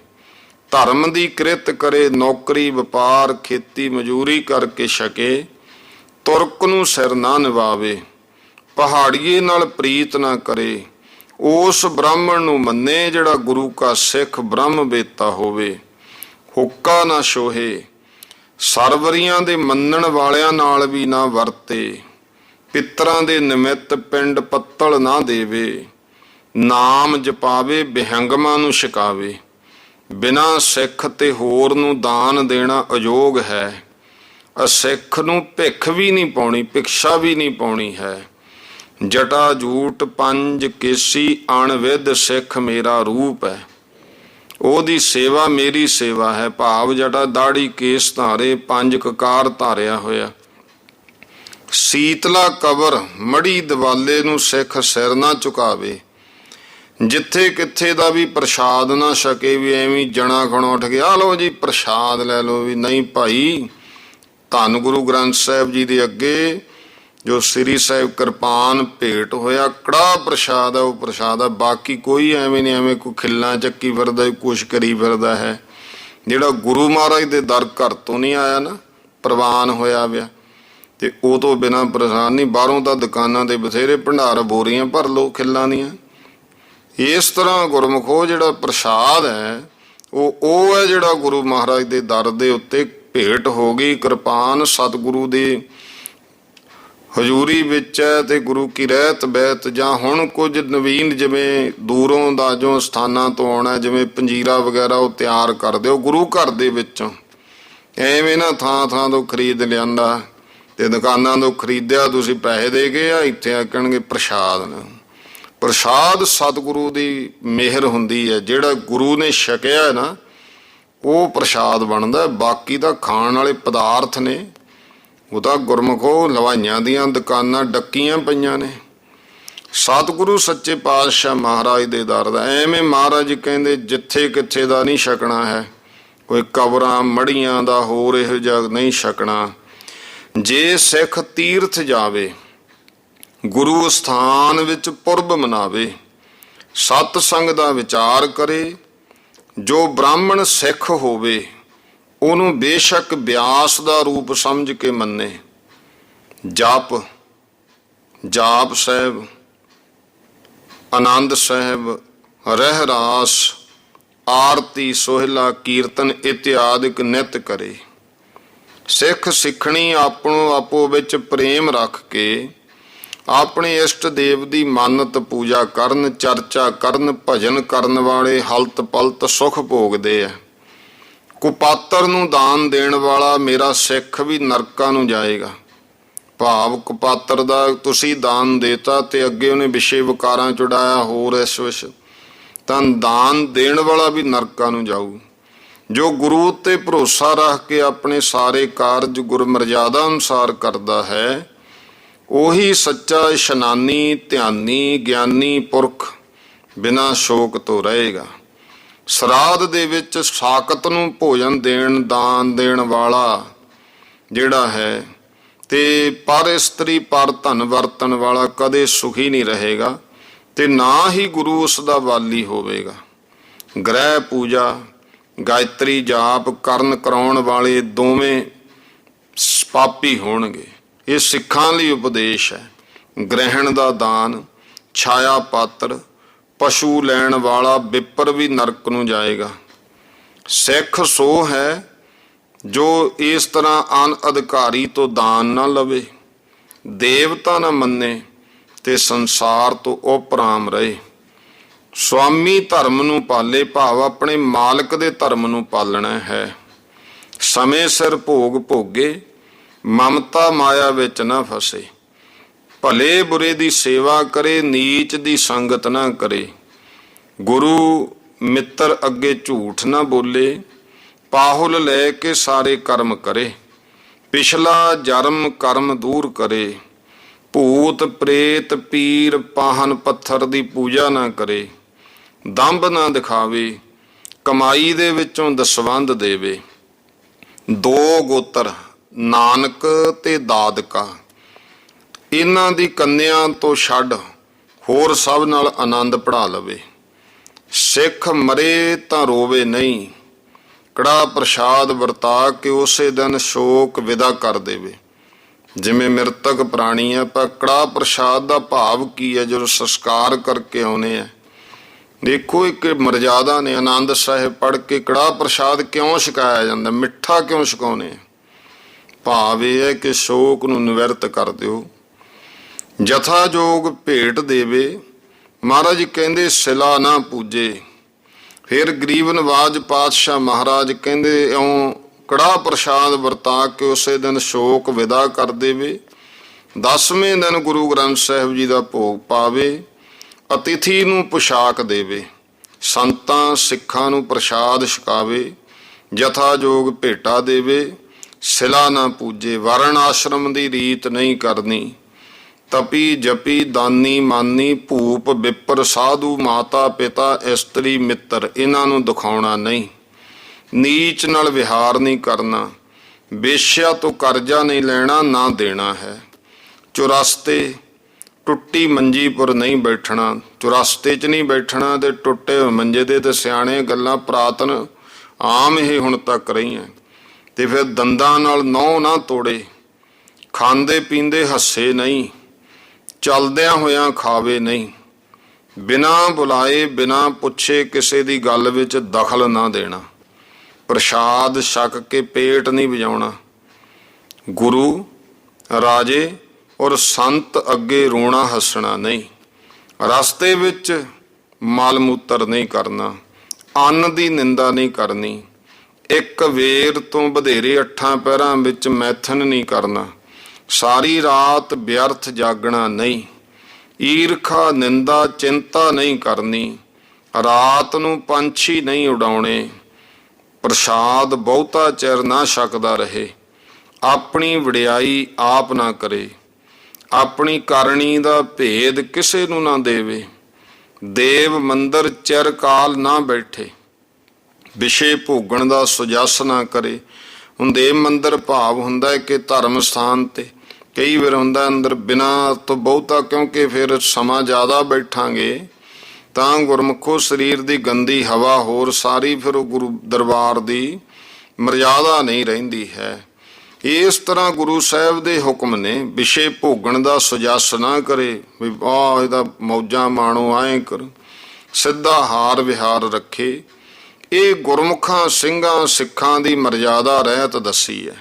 ਧਰਮ ਦੀ ਕਿਰਤ ਕਰੇ, ਨੌਕਰੀ ਵਪਾਰ ਖੇਤੀ ਮਜ਼ਦੂਰੀ ਕਰਕੇ ਛਕੇ, ਤੁਰਕ ਨੂੰ ਸਿਰ ਨਾ ਨਿਵਾਵੇ। ਪਹਾੜੀਏ ਨਾਲ ਪ੍ਰੀਤ ਨਾ ਕਰੇ, ਉਸ ਬ੍ਰਾਹਮਣ ਨੂੰ ਮੰਨੇ ਜਿਹੜਾ ਗੁਰੂ ਕਾ ਸਿੱਖ ਬ੍ਰਹਮ ਵੇਤਾ ਹੋਵੇ। ਹੁੱਕਾ ਨਾ ਛੋਹੇ, ਸਰਵਰੀਆਂ ਦੇ ਮੰਨਣ ਵਾਲਿਆਂ ਨਾਲ ਵੀ ਨਾ ਵਰਤੇ। ਪਿੱਤਰਾਂ ਦੇ ਨਿਮਿਤ ਪਿੰਡ ਪੱਤਲ ਨਾ ਦੇਵੇ। ਨਾਮ ਜਪਾਵੇ, ਬਿਹੰਗਮਾਂ ਨੂੰ ਛਕਾਵੇ। ਬਿਨਾਂ ਸਿੱਖ ਤੇ ਹੋਰ ਨੂੰ ਦਾਨ ਦੇਣਾ ਅਯੋਗ ਹੈ। ਅਸਿੱਖ ਨੂੰ ਭਿੱਖ ਵੀ ਨਹੀਂ ਪਾਉਣੀ, ਭਿਕਸ਼ਾ ਵੀ ਨਹੀਂ ਪਾਉਣੀ ਹੈ। ਜਟਾ ਜੂਟ ਪੰਜ ਕੇਸੀ, ਅਣਵਿਧ ਸਿੱਖ ਮੇਰਾ ਰੂਪ ਹੈ। ਉਹਦੀ ਸੇਵਾ ਮੇਰੀ ਸੇਵਾ ਹੈ, ਭਾਵ ਜਟਾ ਦਾੜੀ ਕੇਸ ਧਾਰੇ, ਪੰਜ ਕਕਾਰ ਧਾਰਿਆ ਹੋਇਆ। ਸੀਤਲਾ ਕਬਰ ਮੜੀ ਦਿਵਾਲੇ ਨੂੰ ਸਿੱਖ ਸਿਰ ਨਾ ਝੁਕਾਵੇ। ਜਿੱਥੇ ਕਿੱਥੇ ਦਾ ਵੀ ਪ੍ਰਸ਼ਾਦ ਨਾ ਛਕੇ, ਵੀ ਐਵੇਂ ਜਣਾ ਖਣੋ ਉੱਠ ਗਿਆ ਆ ਲਓ ਜੀ ਪ੍ਰਸ਼ਾਦ ਲੈ ਲਓ, ਵੀ ਨਹੀਂ ਭਾਈ। ਧੰਨ ਗੁਰੂ ਗ੍ਰੰਥ ਸਾਹਿਬ ਜੀ ਦੇ ਅੱਗੇ ਜੋ ਸ੍ਰੀ ਸਾਹਿਬ ਕਿਰਪਾਨ ਭੇਟ ਹੋਇਆ, ਕੜਾਹ ਪ੍ਰਸ਼ਾਦ ਹੈ, ਉਹ ਪ੍ਰਸ਼ਾਦ ਹੈ। ਬਾਕੀ ਕੋਈ ਐਵੇਂ ਨਹੀਂ, ਐਵੇਂ ਕੋਈ ਖਿੱਲਾਂ ਚੱਕੀ ਫਿਰਦਾ, ਕੁਛ ਕਰੀ ਫਿਰਦਾ ਹੈ। ਜਿਹੜਾ ਗੁਰੂ ਮਹਾਰਾਜ ਦੇ ਦਰ ਘਰ ਤੋਂ ਨਹੀਂ ਆਇਆ ਨਾ, ਪ੍ਰਵਾਨ ਹੋਇਆ ਵਿਆ, ਤੇ ਉਹ ਤੋਂ ਬਿਨਾਂ ਪ੍ਰਸਾਦ ਨਹੀਂ। ਬਾਹਰੋਂ ਤਾਂ ਦੁਕਾਨਾਂ ਦੇ ਬਥੇਰੇ ਭੰਡਾਰ, ਬੋਰੀਆਂ ਭਰ ਲਓ ਖਿੱਲਾਂ ਦੀਆਂ। ਇਸ ਤਰ੍ਹਾਂ ਗੁਰਮੁਖੋ ਜਿਹੜਾ ਪ੍ਰਸਾਦ ਹੈ ਉਹ ਹੈ ਜਿਹੜਾ ਗੁਰੂ ਮਹਾਰਾਜ ਦੇ ਦਰ ਦੇ ਉੱਤੇ ਭੇਟ ਹੋ ਗਈ। ਕਿਰਪਾਨ ਸਤਿਗੁਰੂ ਦੀ ਹਜ਼ੂਰੀ ਵਿੱਚ ਹੈ ਤੇ ਗੁਰੂ ਕੀ ਰਹਿਤ ਬਹਿਤ। ਜਾਂ ਹੁਣ ਕੁਝ ਨਵੀਨ ਜਿਵੇਂ ਦੂਰੋਂ ਦਾ ਜੋ ਸਥਾਨਾਂ ਤੋਂ ਆਉਣਾ, ਜਿਵੇਂ ਪੰਜੀਰਾ ਵਗੈਰਾ, ਉਹ ਤਿਆਰ ਕਰ ਦਿਓ ਗੁਰੂ ਘਰ ਦੇ ਵਿੱਚੋਂ। ਐਵੇਂ ਨਾ ਥਾਂ ਥਾਂ ਤੋਂ ਖਰੀਦ ਲਿਆਂਦਾ ਤੇ ਦੁਕਾਨਾਂ ਤੋਂ ਖਰੀਦਿਆ, ਤੁਸੀਂ ਪੈਸੇ ਦੇ ਕੇ ਆ ਇੱਥੇ ਆਖਣਗੇ ਪ੍ਰਸ਼ਾਦ ਨੇ। ਪ੍ਰਸ਼ਾਦ ਸਤਿਗੁਰੂ ਦੀ ਮਿਹਰ ਹੁੰਦੀ ਹੈ। ਜਿਹੜਾ ਗੁਰੂ ਨੇ ਛਕਿਆ ਨਾ ਉਹ ਪ੍ਰਸ਼ਾਦ ਬਣਦਾ। ਬਾਕੀ ਤਾਂ ਖਾਣ ਵਾਲੇ ਪਦਾਰਥ ਨੇ, ਉਹ ਤਾਂ ਗੁਰਮੁਖੋ ਲਵਾਈਆਂ ਦੀਆਂ ਦੁਕਾਨਾਂ ਡੱਕੀਆਂ ਪਈਆਂ ਨੇ। ਸਤਿਗੁਰੂ ਸੱਚੇ ਪਾਤਸ਼ਾਹ ਮਹਾਰਾਜ ਦੇ ਦਰ ਦਾ ਐਵੇਂ ਮਹਾਰਾਜ ਕਹਿੰਦੇ ਜਿੱਥੇ ਕਿੱਥੇ ਦਾ ਨਹੀਂ ਛਕਣਾ ਹੈ। ਕੋਈ ਕਬਰਾਂ ਮੜੀਆਂ ਦਾ ਹੋਰ ਇਹੋ ਜਿਹਾ ਨਹੀਂ ਛਕਣਾ। ਜੇ ਸਿੱਖ ਤੀਰਥ ਜਾਵੇ, ਗੁਰੂ ਸਥਾਨ ਵਿੱਚ ਪੁਰਬ ਮਨਾਵੇ, ਸਤ ਸੰਗ ਦਾ ਵਿਚਾਰ ਕਰੇ, ਜੋ ਬ੍ਰਾਹਮਣ ਸਿੱਖ ਹੋਵੇ ਉਹਨੂੰ ਬੇਸ਼ੱਕ ਬਿਆਸ ਦਾ ਰੂਪ ਸਮਝ ਕੇ ਮੰਨੇ। ਜਾਪ ਸਾਹਿਬ, ਆਨੰਦ ਸਾਹਿਬ, ਰਹਿਰਾਸ, ਆਰਤੀ, ਸੋਹਿਲਾ, ਕੀਰਤਨ ਇਤਿਆਦਿਕ ਨਿਤ ਕਰੇ। ਸਿੱਖ ਸਿੱਖਣੀ ਆਪੋ ਵਿੱਚ ਪ੍ਰੇਮ ਰੱਖ ਕੇ ਆਪਣੇ ਇਸ਼ਟ ਦੇਵ ਦੀ ਮੰਨਤ ਪੂਜਾ ਕਰਨ, ਚਰਚਾ ਕਰਨ, ਭਜਨ ਕਰਨ ਵਾਲੇ ਹਲਤ ਪਲਤ ਸੁਖ ਭੋਗਦੇ ਆ। ਕੁਪਾਤਰ ਨੂੰ ਦਾਨ ਦੇਣ ਵਾਲਾ ਮੇਰਾ ਸਿੱਖ ਵੀ ਨਰਕਾਂ ਨੂੰ ਜਾਏਗਾ। ਭਾਵ ਕੁਪਾਤਰ ਦਾ ਤੁਸੀਂ ਦਾਨ ਦੇਤਾ ਤੇ ਅੱਗੇ ਉਹਨੇ ਵਿਸ਼ੇ ਵਿਕਾਰਾਂ ਚੁੜਾਇਆ ਹੋਰ ਇਸ ਵਿਸ਼, ਤਾਂ ਦਾਨ ਦੇਣ ਵਾਲਾ ਵੀ ਨਰਕਾਂ ਨੂੰ ਜਾਊ। ਜੋ ਗੁਰੂ ਉੱਤੇ ਭਰੋਸਾ ਰੱਖ ਕੇ ਆਪਣੇ ਸਾਰੇ ਕਾਰਜ ਗੁਰਮਰਜ਼ਾਦਾ ਅਨੁਸਾਰ ਕਰਦਾ ਹੈ, ਉਹੀ ਸੱਚਾ ਇਸ਼ਨਾਨੀ, ਧਿਆਨੀ, ਗਿਆਨੀ ਪੁਰਖ ਬਿਨਾਂ ਸ਼ੋਕ ਤੋਂ ਰਹੇਗਾ। ਸਰਾਧ ਦੇ ਵਿੱਚ ਸਾਕਤ ਨੂੰ ਭੋਜਨ ਦੇਣ, ਦਾਨ ਦੇਣ ਵਾਲਾ ਜਿਹੜਾ ਹੈ ਤੇ ਪਰ ਇਸਤਰੀ ਪਰ ਧਨ ਵਰਤਣ ਵਾਲਾ ਕਦੇ ਸੁਖੀ ਨਹੀਂ ਰਹੇਗਾ ਤੇ ਨਾ ਹੀ ਗੁਰੂ ਉਸ ਦਾ ਵਾਲੀ ਹੋਵੇਗਾ। ਗ੍ਰਹਿ ਪੂਜਾ, ਗਾਇਤਰੀ ਜਾਪ ਕਰਨ ਕਰਾਉਣ ਵਾਲੇ ਦੋਵੇਂ ਪਾਪੀ ਹੋਣਗੇ। ਇਹ ਸਿੱਖਾਂ ਲਈ ਉਪਦੇਸ਼ ਹੈ। ਗ੍ਰਹਿਣ ਦਾ ਦਾਨ, ਛਾਇਆ ਪਾਤਰ, ਪਸ਼ੂ ਲੈਣ ਵਾਲਾ ਵਿਪਰ ਵੀ ਨਰਕ ਨੂੰ ਜਾਏਗਾ। ਸਿੱਖ ਸੋ ਹੈ ਜੋ ਇਸ ਤਰ੍ਹਾਂ ਅਨਅਧਿਕਾਰੀ ਤੋਂ ਦਾਨ ਨਾ ਲਵੇ, ਦੇਵਤਾ ਨਾ ਮੰਨੇ ਤੇ ਸੰਸਾਰ ਤੋਂ ਉਪਰਾਮ ਰਹੇ। ਸੁਆਮੀ ਧਰਮ ਨੂੰ ਪਾਲੇ, ਭਾਵ ਆਪਣੇ ਮਾਲਕ ਦੇ ਧਰਮ ਨੂੰ ਪਾਲਣਾ ਹੈ। ਸਮੇਂ ਸਿਰ ਭੋਗ ਭੋਗੇ, ਮਮਤਾ ਮਾਇਆ ਵਿੱਚ ਨਾ ਫਸੇ। ਭਲੇ ਬੁਰੇ ਦੀ ਸੇਵਾ ਕਰੇ, ਨੀਚ ਦੀ ਸੰਗਤ ਨਾ ਕਰੇ। ਗੁਰੂ ਮਿੱਤਰ ਅੱਗੇ ਝੂਠ ਨਾ ਬੋਲੇ, ਪਾਹੁਲ ਲੈ ਕੇ ਸਾਰੇ ਕਰਮ ਕਰੇ। ਪਿਛਲਾ ਜਨਮ ਕਰਮ ਦੂਰ ਕਰੇ। ਭੂਤ ਪ੍ਰੇਤ ਪੀਰ ਪਾਹਨ ਪੱਥਰ ਦੀ ਪੂਜਾ ਨਾ ਕਰੇ। ਦੰਭ ਨਾ ਦਿਖਾਵੇ, ਕਮਾਈ ਦੇ ਵਿੱਚੋਂ ਦਸਵੰਧ ਦੇਵੇ। ਦੋ ਗੋਤਰ ਨਾਨਕ ਤੇ ਦਾਦਕਾ, ਇਹਨਾਂ ਦੀ ਕੰਨਿਆਂ ਤੋਂ ਛੱਡ ਹੋਰ ਸਭ ਨਾਲ ਆਨੰਦ ਪੜਾ ਲਵੇ। ਸਿੱਖ ਮਰੇ ਤਾਂ ਰੋਵੇ ਨਹੀਂ, ਕੜਾ ਪ੍ਰਸ਼ਾਦ ਵਰਤਾ ਕੇ ਉਸੇ ਦਿਨ ਸ਼ੋਕ ਵਿਦਾ ਕਰ ਦੇਵੇ। ਜਿਵੇਂ ਮ੍ਰਿਤਕ ਪ੍ਰਾਣੀ ਹੈ, ਪਰ ਕੜਾ ਪ੍ਰਸ਼ਾਦ ਦਾ ਭਾਵ ਕੀ ਹੈ? ਜਦੋਂ ਸੰਸਕਾਰ ਕਰਕੇ ਆਉਨੇ ਆ, ਦੇਖੋ ਇੱਕ ਮਰਜ਼ਾਦਾ ਨੇ। ਆਨੰਦ ਸਾਹਿਬ ਪੜ੍ਹ ਕੇ ਕੜਾ ਪ੍ਰਸ਼ਾਦ ਕਿਉਂ ਛਕਾਇਆ ਜਾਂਦਾ, ਮਿੱਠਾ ਕਿਉਂ ਛਕਾਉਨੇ ਆ? ਭਾਵ ਇਹ ਹੈ ਕਿ ਸ਼ੋਕ ਨੂੰ ਨਿਵਰਤ ਕਰ ਦਿਓ। ਜਥਾ ਜੋਗ ਭੇਟ ਦੇਵੇ। ਮਹਾਰਾਜ ਕਹਿੰਦੇ ਸਿਲਾ ਨਾ ਪੂਜੇ। ਫਿਰ ਗਰੀਬ ਨਵਾਜ ਪਾਤਸ਼ਾਹ ਮਹਾਰਾਜ ਕਹਿੰਦੇ ਇਉਂ ਕੜਾ ਪ੍ਰਸ਼ਾਦ ਵਰਤਾ ਕੇ ਉਸੇ ਦਿਨ ਸ਼ੋਕ ਵਿਦਾ ਕਰ ਦੇਵੇ। 10ਵੇਂ ਦਿਨ ਗੁਰੂ ਗ੍ਰੰਥ ਸਾਹਿਬ ਜੀ ਦਾ ਭੋਗ ਪਾਵੇ। ਅਤਿਥੀ ਨੂੰ ਪੁਸ਼ਾਕ ਦੇਵੇ। ਸੰਤਾਂ ਸਿੱਖਾਂ ਨੂੰ ਪ੍ਰਸ਼ਾਦ ਛਕਾਵੇ। ਜਥਾ ਜੋਗ ਭੇਟਾ ਦੇਵੇ। ਸਿਲਾ ਨਾ ਪੂਜੇ। ਵਰਨ ਆਸ਼ਰਮ ਦੀ ਰੀਤ ਨਹੀਂ ਕਰਨੀ। ਤਪੀ ਜਪੀ ਦਾਨੀ ਮਾਨੀ ਭੂਪ ਵਿਪਰ ਸਾਧੂ ਮਾਤਾ ਪਿਤਾ ਇਸਤਰੀ ਮਿੱਤਰ ਇਹਨਾਂ ਨੂੰ ਦਿਖਾਉਣਾ ਨਹੀਂ। ਨੀਚ ਨਾਲ ਵਿਹਾਰ ਨਹੀਂ ਕਰਨਾ। ਵੇਸ਼ਿਆ ਤੋਂ ਕਰਜ਼ਾ ਨਹੀਂ ਲੈਣਾ, ਨਾ ਦੇਣਾ ਹੈ। ਚੁਰਸਤੇ ਟੁੱਟੀ ਮੰਜੀ ਪਰ ਨਹੀਂ ਬੈਠਣਾ। ਚੁਰਸਤੇ 'ਚ ਨਹੀਂ ਬੈਠਣਾ ਤੇ ਟੁੱਟੇ ਮੰਜੇ ਦੇ ਤੇ ਸਿਆਣੇ ਗੱਲਾਂ ਪੁਰਾਤਨ ਆਮ ਹੀ ਹੁਣ ਤੱਕ ਰਹੀਆਂ। ਤੇ ਫਿਰ ਦੰਦਾਂ ਨਾਲ ਨਹੁੰ ਨਾ ਤੋੜੇ। ਖਾਂਦੇ ਪੀਂਦੇ ਹੱਸੇ ਨਹੀਂ, ਚਲਦਿਆਂ ਹੋਇਆਂ ਖਾਵੇ ਨਹੀਂ, ਬਿਨਾਂ ਬੁਲਾਏ ਬਿਨਾਂ ਪੁੱਛੇ ਕਿਸੇ ਦੀ ਗੱਲ ਵਿੱਚ ਦਖਲ ਨਾ ਦੇਣਾ, ਪ੍ਰਸ਼ਾਦ ਛਕ ਕੇ ਪੇਟ ਨਹੀਂ ਵਜਾਉਣਾ, ਗੁਰੂ ਰਾਜੇ ਔਰ ਸੰਤ ਅੱਗੇ ਰੋਣਾ ਹੱਸਣਾ ਨਹੀਂ, ਰਸਤੇ ਵਿੱਚ ਮਲ ਮੂਤਰ ਨਹੀਂ ਕਰਨਾ, ਅੰਨ ਦੀ ਨਿੰਦਾ ਨਹੀਂ ਕਰਨੀ, ਇੱਕ ਵੇਰ ਤੋਂ ਵਧੇਰੇ 8 ਪਹਿਰਾਂ ਵਿੱਚ ਮੈਥਨ ਨਹੀਂ ਕਰਨਾ, ਸਾਰੀ ਰਾਤ ਵਿਅਰਥ ਜਾਗਣਾ ਨਹੀਂ, ਈਰਖਾ ਨਿੰਦਾ ਚਿੰਤਾ ਨਹੀਂ ਕਰਨੀ, ਰਾਤ ਨੂੰ ਪੰਛੀ ਨਹੀਂ ਉਡਾਉਣੇ, ਪ੍ਰਸ਼ਾਦ ਬਹੁਤਾ ਚਿਰ ਨਾ ਛਕਦਾ ਰਹੇ, ਆਪਣੀ ਵਡਿਆਈ ਆਪ ਨਾ ਕਰੇ, ਆਪਣੀ ਕਰਨੀ ਦਾ ਭੇਦ ਕਿਸੇ ਨੂੰ ਨਾ ਦੇਵੇ, ਦੇਵ ਮੰਦਰ ਚਿਰ ਕਾਲ ਨਾ ਬੈਠੇ, ਵਿਸ਼ੇ ਭੋਗਣ ਦਾ ਸੁਜਸ ਨਾ ਕਰੇ। ਹੁਣ ਦੇਵ ਮੰਦਰ ਭਾਵ ਹੁੰਦਾ ਹੈ ਕਿ ਧਰਮ ਸਥਾਨ ਤੇ ਕਈ ਵਾਰ ਹੁੰਦਾ ਅੰਦਰ ਬਿਨਾਂ ਤੋਂ ਬਹੁਤਾ, ਕਿਉਂਕਿ ਫਿਰ ਸਮਾਂ ਜ਼ਿਆਦਾ ਬੈਠਾਂਗੇ ਤਾਂ ਗੁਰਮੁਖੋ ਸਰੀਰ ਦੀ ਗੰਦੀ ਹਵਾ ਹੋਰ ਸਾਰੀ ਫਿਰ ਉਹ ਗੁਰੂ ਦਰਬਾਰ ਦੀ ਮਰਜ਼ਾਦਾ ਨਹੀਂ ਰਹਿੰਦੀ ਹੈ। ਇਸ ਤਰ੍ਹਾਂ ਗੁਰੂ ਸਾਹਿਬ ਦੇ ਹੁਕਮ ਨੇ, ਵਿਸ਼ੇ ਭੋਗਣ ਦਾ ਸੁਜਸ ਨਾ ਕਰੇ ਵੀ ਆਹ ਇਹਦਾ ਮੌਜਾਂ ਮਾਣੋ ਐਂ ਕਰ, ਸਿੱਧਾ ਹਾਰ ਵਿਹਾਰ ਰੱਖੇ। ਇਹ ਗੁਰਮੁਖਾਂ ਸਿੰਘਾਂ ਸਿੱਖਾਂ ਦੀ ਮਰਜ਼ਾਦਾ ਰਹਿਤ ਦੱਸੀ ਹੈ।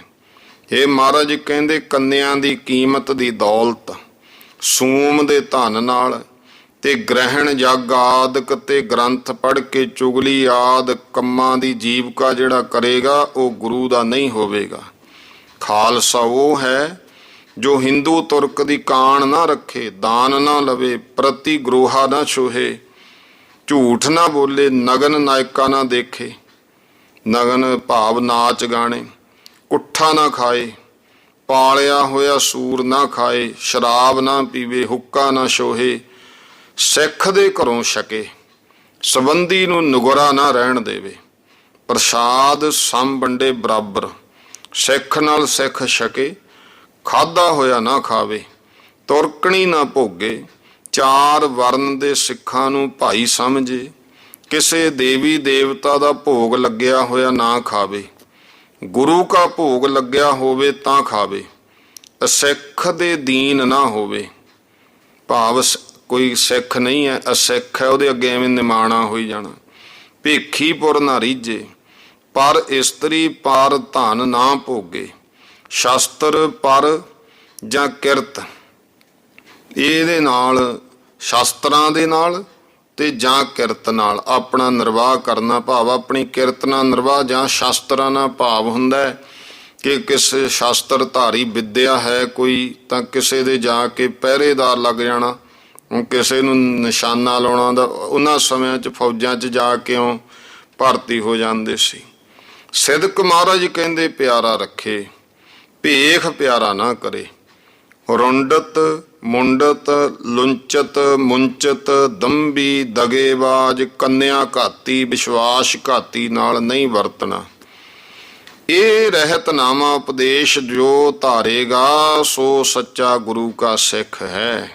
ਇਹ ਮਹਾਰਾਜ ਕਹਿੰਦੇ ਕੰਨਿਆਂ ਦੀ ਕੀਮਤ ਦੀ ਦੌਲਤ ਸੂਮ ਦੇ ਧਨ ਨਾਲ ਤੇ ਗ੍ਰਹਿਣ ਜਗ ਆਦਿਕ ਤੇ ਗ੍ਰੰਥ ਪੜ੍ਹ ਕੇ ਚੁਗਲੀ ਆਦਿ ਕੰਮਾਂ ਦੀ ਜੀਵਕਾ ਜਿਹੜਾ ਕਰੇਗਾ ਉਹ ਗੁਰੂ ਦਾ ਨਹੀਂ ਹੋਵੇਗਾ। ਖਾਲਸਾ ਉਹ ਹੈ ਜੋ ਹਿੰਦੂ ਤੁਰਕ ਦੀ ਕਾਣ ਨਾ ਰੱਖੇ, ਦਾਨ ਨਾ ਲਵੇ, ਪ੍ਰਤੀ ਗਰੋਹਾ ਨਾ ਛੋਹੇ, ਝੂਠ ਨਾ ਬੋਲੇ, ਨਗਨ ਨਾਇਕਾ ਨਾ ਦੇਖੇ, ਨਗਨ ਭਾਵ ਨਾਚ ਗਾਣੇ, ਕੁੱਠਾ ਨਾ ਖਾਏ, ਪਾਲਿਆ ਹੋਇਆ ਸੂਰ ਨਾ ਖਾਏ, ਸ਼ਰਾਬ ਨਾ ਪੀਵੇ, ਹੁੱਕਾ ਨਾ ਛੋਹੇ, ਸਿੱਖ ਦੇ ਘਰੋਂ ਛਕੇ, ਸੰਬੰਧੀ ਨੂੰ ਨੁਗਰਾ ਨਾ ਰਹਿਣ ਦੇਵੇ, ਪ੍ਰਸ਼ਾਦ ਸਮ ਵੰਡੇ ਬਰਾਬਰ, ਸਿੱਖ ਨਾਲ ਸਿੱਖ ਛਕੇ, ਖਾਧਾ ਹੋਇਆ ਨਾ ਖਾਵੇ, ਤੁਰਕਣੀ ਨਾ ਭੋਗੇ, 4 ਵਰਨ ਦੇ ਸਿੱਖਾਂ ਨੂੰ ਭਾਈ ਸਮਝੇ, ਕਿਸੇ ਦੇਵੀ ਦੇਵਤਾ ਦਾ ਭੋਗ ਲੱਗਿਆ ਹੋਇਆ ਨਾ ਖਾਵੇ, ਗੁਰੂ ਕਾ ਭੋਗ ਲੱਗਿਆ ਹੋਵੇ ਤਾਂ ਖਾਵੇ, ਅਸਿੱਖ ਦੇ ਦੀਨ ਨਾ ਹੋਵੇ, ਭਾਵ ਕੋਈ ਸਿੱਖ ਨਹੀਂ ਹੈ ਅਸਿੱਖ ਹੈ ਉਹਦੇ ਅੱਗੇ ਐਵੇਂ ਨਿਮਾਣਾ ਹੋਈ ਜਾਣਾ, ਭੇਖੀ ਪੁਰ ਨਾ ਰੀਝੇ, ਪਰ ਇਸਤਰੀ ਪਰ ਧਨ ਨਾ ਭੋਗੇ, ਸ਼ਸਤਰ ਪਰ ਜਾਂ ਕਿਰਤ ਇਹਦੇ ਨਾਲ, ਸ਼ਸਤਰਾਂ ਦੇ ਨਾਲ ਤੇ ਜਾਂ ਕਿਰਤ ਨਾਲ ਆਪਣਾ ਨਿਰਵਾਹ ਕਰਨਾ, ਭਾਵ ਆਪਣੀ ਕਿਰਤ ਨਾਲ ਨਿਰਵਾਹ, ਜਾਂ ਸ਼ਸਤਰਾਂ ਨਾਲ ਭਾਵ ਹੁੰਦਾ ਹੈ ਕਿ ਕਿਸੇ ਸ਼ਸਤਰ ਧਾਰੀ ਵਿਦਿਆ ਹੈ ਕੋਈ ਤਾਂ ਕਿਸੇ ਦੇ ਜਾ ਕੇ ਪਹਿਰੇਦਾਰ ਲੱਗ ਜਾਣਾ, ਕਿਸੇ ਨੂੰ ਨਿਸ਼ਾਨਾ ਲਾਉਣਾ ਦਾ, ਉਹਨਾਂ ਸਮਿਆਂ 'ਚ ਫੌਜਾਂ 'ਚ ਜਾ ਕੇ ਉਹ ਭਰਤੀ ਹੋ ਜਾਂਦੇ ਸੀ। ਸਿਦਕ ਮਹਾਰਾਜ ਕਹਿੰਦੇ ਪਿਆਰਾ ਰੱਖੇ, ਭੇਖ ਪਿਆਰਾ ਨਾ ਕਰੇ, ਰੁੰਡਤ ਮੁੰਡਤ ਲੁੰਚਤ ਮੁੰਚਤ ਦੰਭੀ ਦਗੇਬਾਜ਼ ਕੰਨਿਆ ਘਾਤੀ ਵਿਸ਼ਵਾਸ ਘਾਤੀ ਨਾਲ ਨਹੀਂ ਵਰਤਣਾ। ਇਹ ਰਹਿਤਨਾਮਾ ਉਪਦੇਸ਼ ਜੋ ਧਾਰੇਗਾ ਸੋ ਸੱਚਾ ਗੁਰੂ ਕਾ ਸਿੱਖ ਹੈ।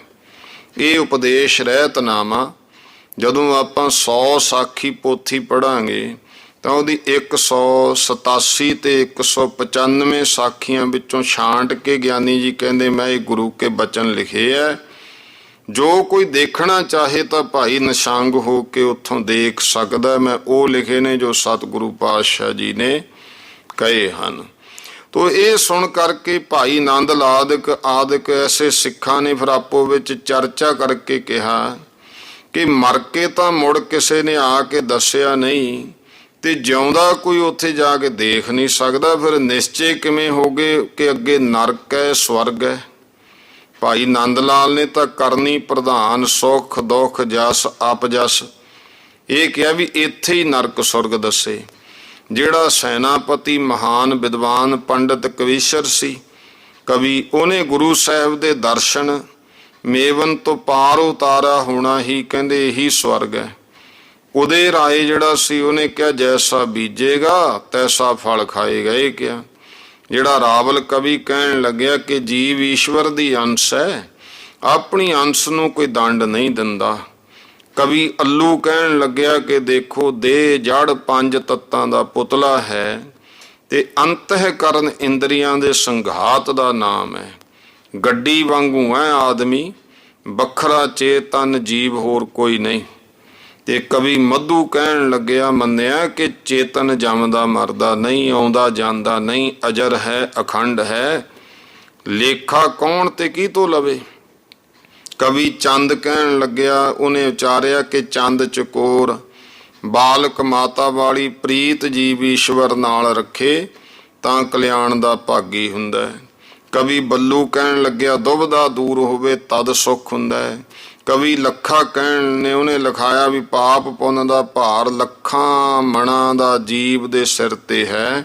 ਇਹ ਉਪਦੇਸ਼ ਰਹਿਤਨਾਮਾ ਜਦੋਂ ਆਪਾਂ 100 ਸਾਖੀ ਪੋਥੀ ਪੜ੍ਹਾਂਗੇ ਤਾਂ ਉਹਦੀ 187 ਤੇ 195 ਸਾਖੀਆਂ ਵਿੱਚੋਂ ਛਾਂਟ ਕੇ ਗਿਆਨੀ ਜੀ ਕਹਿੰਦੇ ਮੈਂ ਇਹ ਗੁਰੂ ਕੇ ਬਚਨ ਲਿਖੇ ਹੈ, ਜੋ ਕੋਈ ਦੇਖਣਾ ਚਾਹੇ ਤਾਂ ਭਾਈ ਨਿਸ਼ੰਗ ਹੋ ਕੇ ਉੱਥੋਂ ਦੇਖ ਸਕਦਾ, ਮੈਂ ਉਹ ਲਿਖੇ ਨੇ ਜੋ ਸਤਿਗੁਰੂ ਪਾਤਸ਼ਾਹ ਜੀ ਨੇ ਕਹੇ ਹਨ। ਤੋ ਇਹ ਸੁਣ ਕਰਕੇ ਭਾਈ ਨੰਦ ਆਦਿਕ ਐਸੇ ਸਿੱਖਾਂ ਨੇ ਫਿਰ ਆਪੋ ਵਿੱਚ ਚਰਚਾ ਕਰਕੇ ਕਿਹਾ ਕਿ ਮਰ ਕੇ ਤਾਂ ਮੁੜ ਕਿਸੇ ਨੇ ਆ ਕੇ ਦੱਸਿਆ ਨਹੀਂ ਤੇ ਜਿਉਂਦਾ ਕੋਈ ਉੱਥੇ ਜਾ ਕੇ ਦੇਖ ਨਹੀਂ ਸਕਦਾ, ਫਿਰ ਨਿਸ਼ਚੇ ਕਿਵੇਂ ਹੋ ਗਏ ਕਿ ਅੱਗੇ ਨਰਕ ਹੈ ਸਵਰਗ ਹੈ। ਭਾਈ ਨੰਦ ਲਾਲ ਨੇ ਤਾਂ ਕਰਨੀ ਪ੍ਰਧਾਨ ਸੁੱਖ ਦੁੱਖ ਜਸ ਅਪਜਸ ਇਹ ਕਿਹਾ ਵੀ ਇੱਥੇ ਹੀ ਨਰਕ ਸੁਰਗ ਦੱਸੇ। ਜਿਹੜਾ ਸੈਨਾਪਤੀ ਮਹਾਨ ਵਿਦਵਾਨ ਪੰਡਿਤ ਕਵੀਸ਼ਰ ਸੀ ਕਵੀ, ਉਹਨੇ ਗੁਰੂ ਸਾਹਿਬ ਦੇ ਦਰਸ਼ਨ ਮੇਵਨ ਤੋਂ ਪਾਰ ਉਤਾਰਾ ਹੋਣਾ ਹੀ ਕਹਿੰਦੇ ਇਹੀ ਸਵਰਗ ਹੈ। ਉਹਦੇ ਰਾਏ ਜਿਹੜਾ ਸੀ ਉਹਨੇ ਕਿਹਾ ਜੈਸਾ ਬੀਜੇਗਾ ਤੈਸਾ ਫਲ ਖਾਏਗਾ। ਇਹ ਕਿਹਾ ਜਿਹੜਾ ਰਾਵਲ ਕਵੀ ਕਹਿਣ ਲੱਗਿਆ ਕਿ ਜੀਵ ਈਸ਼ਵਰ ਦੀ ਅੰਸ਼ ਹੈ, ਆਪਣੀ ਅੰਸ਼ ਨੂੰ ਕੋਈ ਦੰਡ ਨਹੀਂ ਦਿੰਦਾ। ਕਵੀ ਅੱਲੂ ਕਹਿਣ ਲੱਗਿਆ ਕਿ ਦੇਖੋ ਦੇਹ ਜੜ 5 ਤੱਤਾਂ ਦਾ ਪੁਤਲਾ ਹੈ ਤੇ ਅੰਤਹਿਕਰਨ ਇੰਦਰੀਆਂ ਦੇ ਸੰਘਾਤ ਦਾ ਨਾਮ ਹੈ। ਗੱਡੀ ਵਾਂਗੂ ਹੈ ਆਦਮੀ, ਵੱਖਰਾ ਚੇਤਨ ਜੀਵ ਹੋਰ ਕੋਈ ਨਹੀਂ। ਤੇ ਕਵੀ ਮਧੂ ਕਹਿਣ ਲੱਗਿਆ, ਮੰਨਿਆ ਕਿ ਚੇਤਨ ਜੰਮਦਾ ਮਰਦਾ ਨਹੀਂ, ਆਉਂਦਾ ਜਾਂਦਾ ਨਹੀਂ, ਅਜਰ ਹੈ ਅਖੰਡ ਹੈ, ਲੇਖਾ ਕੌਣ ਤੇ ਕੀ ਤੋਂ ਲਵੇ। ਕਵੀ ਚੰਦ ਕਹਿਣ ਲੱਗਿਆ, ਉਹਨੇ ਉਚਾਰਿਆ ਕਿ ਚੰਦ ਚਕੋਰ, ਬਾਲਕ ਮਾਤਾ ਵਾਲੀ ਪ੍ਰੀਤ ਜੀਵ ਈਸ਼ਵਰ ਨਾਲ ਰੱਖੇ ਤਾਂ ਕਲਿਆਣ ਦਾ ਭਾਗੀ ਹੁੰਦਾ ਹੈ। ਕਵੀ ਬੱਲੂ ਕਹਿਣ ਲੱਗਿਆ, ਦੁਬਦਾ ਦੂਰ ਹੋਵੇ ਤਦ ਸੁੱਖ ਹੁੰਦਾ ਹੈ। ਕਵੀ ਲੱਖਾ ਕਹਿਣ ਨੇ ਉਹਨੇ ਲਿਖਾਇਆ ਵੀ ਪਾਪ ਪੁੰਨ ਦਾ ਭਾਰ ਲੱਖਾਂ ਮਣਾਂ ਦਾ ਜੀਵ ਦੇ ਸਿਰ ਤੇ ਹੈ,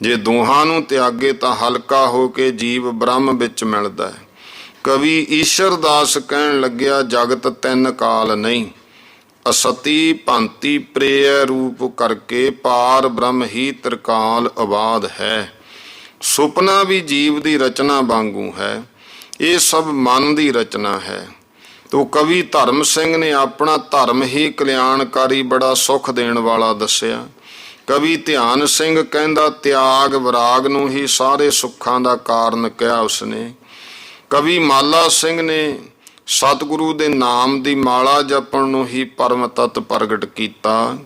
ਜੇ ਦੋਹਾਂ ਨੂੰ ਤਿਆਗੇ ਤਾਂ ਹਲਕਾ ਹੋ ਕੇ ਜੀਵ ਬ੍ਰਹਮ ਵਿੱਚ ਮਿਲਦਾ ਹੈ। ਕਵੀ ਈਸ਼ਰ ਦਾਸ ਕਹਿਣ ਲੱਗਿਆ, ਜਗਤ ਤਿੰਨ ਕਾਲ ਨਹੀਂ, ਅਸਤੀ ਭਾਂਤੀ ਪ੍ਰੇਯ ਰੂਪ ਕਰਕੇ ਪਾਰ ਬ੍ਰਹਮ ਹੀ ਤ੍ਰਿਕਾਲ ਆਬਾਦ ਹੈ। ਸੁਪਨਾ ਵੀ ਜੀਵ ਦੀ ਰਚਨਾ ਵਾਂਗੂ ਹੈ, ਇਹ ਸਭ ਮਨ ਦੀ ਰਚਨਾ ਹੈ। ਤੋ ਕਵੀ ਧਰਮ ਸਿੰਘ ਨੇ ਆਪਣਾ ਧਰਮ ਹੀ ਕਲਿਆਣਕਾਰੀ ਬੜਾ ਸੁੱਖ ਦੇਣ ਵਾਲਾ ਦੱਸਿਆ। ਕਵੀ ਧਿਆਨ ਸਿੰਘ ਕਹਿੰਦਾ, ਤਿਆਗ ਵਿਰਾਗ ਨੂੰ ਹੀ ਸਾਰੇ ਸੁੱਖਾਂ ਦਾ ਕਾਰਨ ਕਿਹਾ ਉਸਨੇ। ਕਵੀ ਮਾਲਾ ਸਿੰਘ ਨੇ ਸਤਿਗੁਰੂ ਦੇ ਨਾਮ ਦੀ ਮਾਲਾ ਜਪਣ ਨੂੰ ਹੀ ਪਰਮ ਤੱਤ ਪ੍ਰਗਟ ਕੀਤਾ।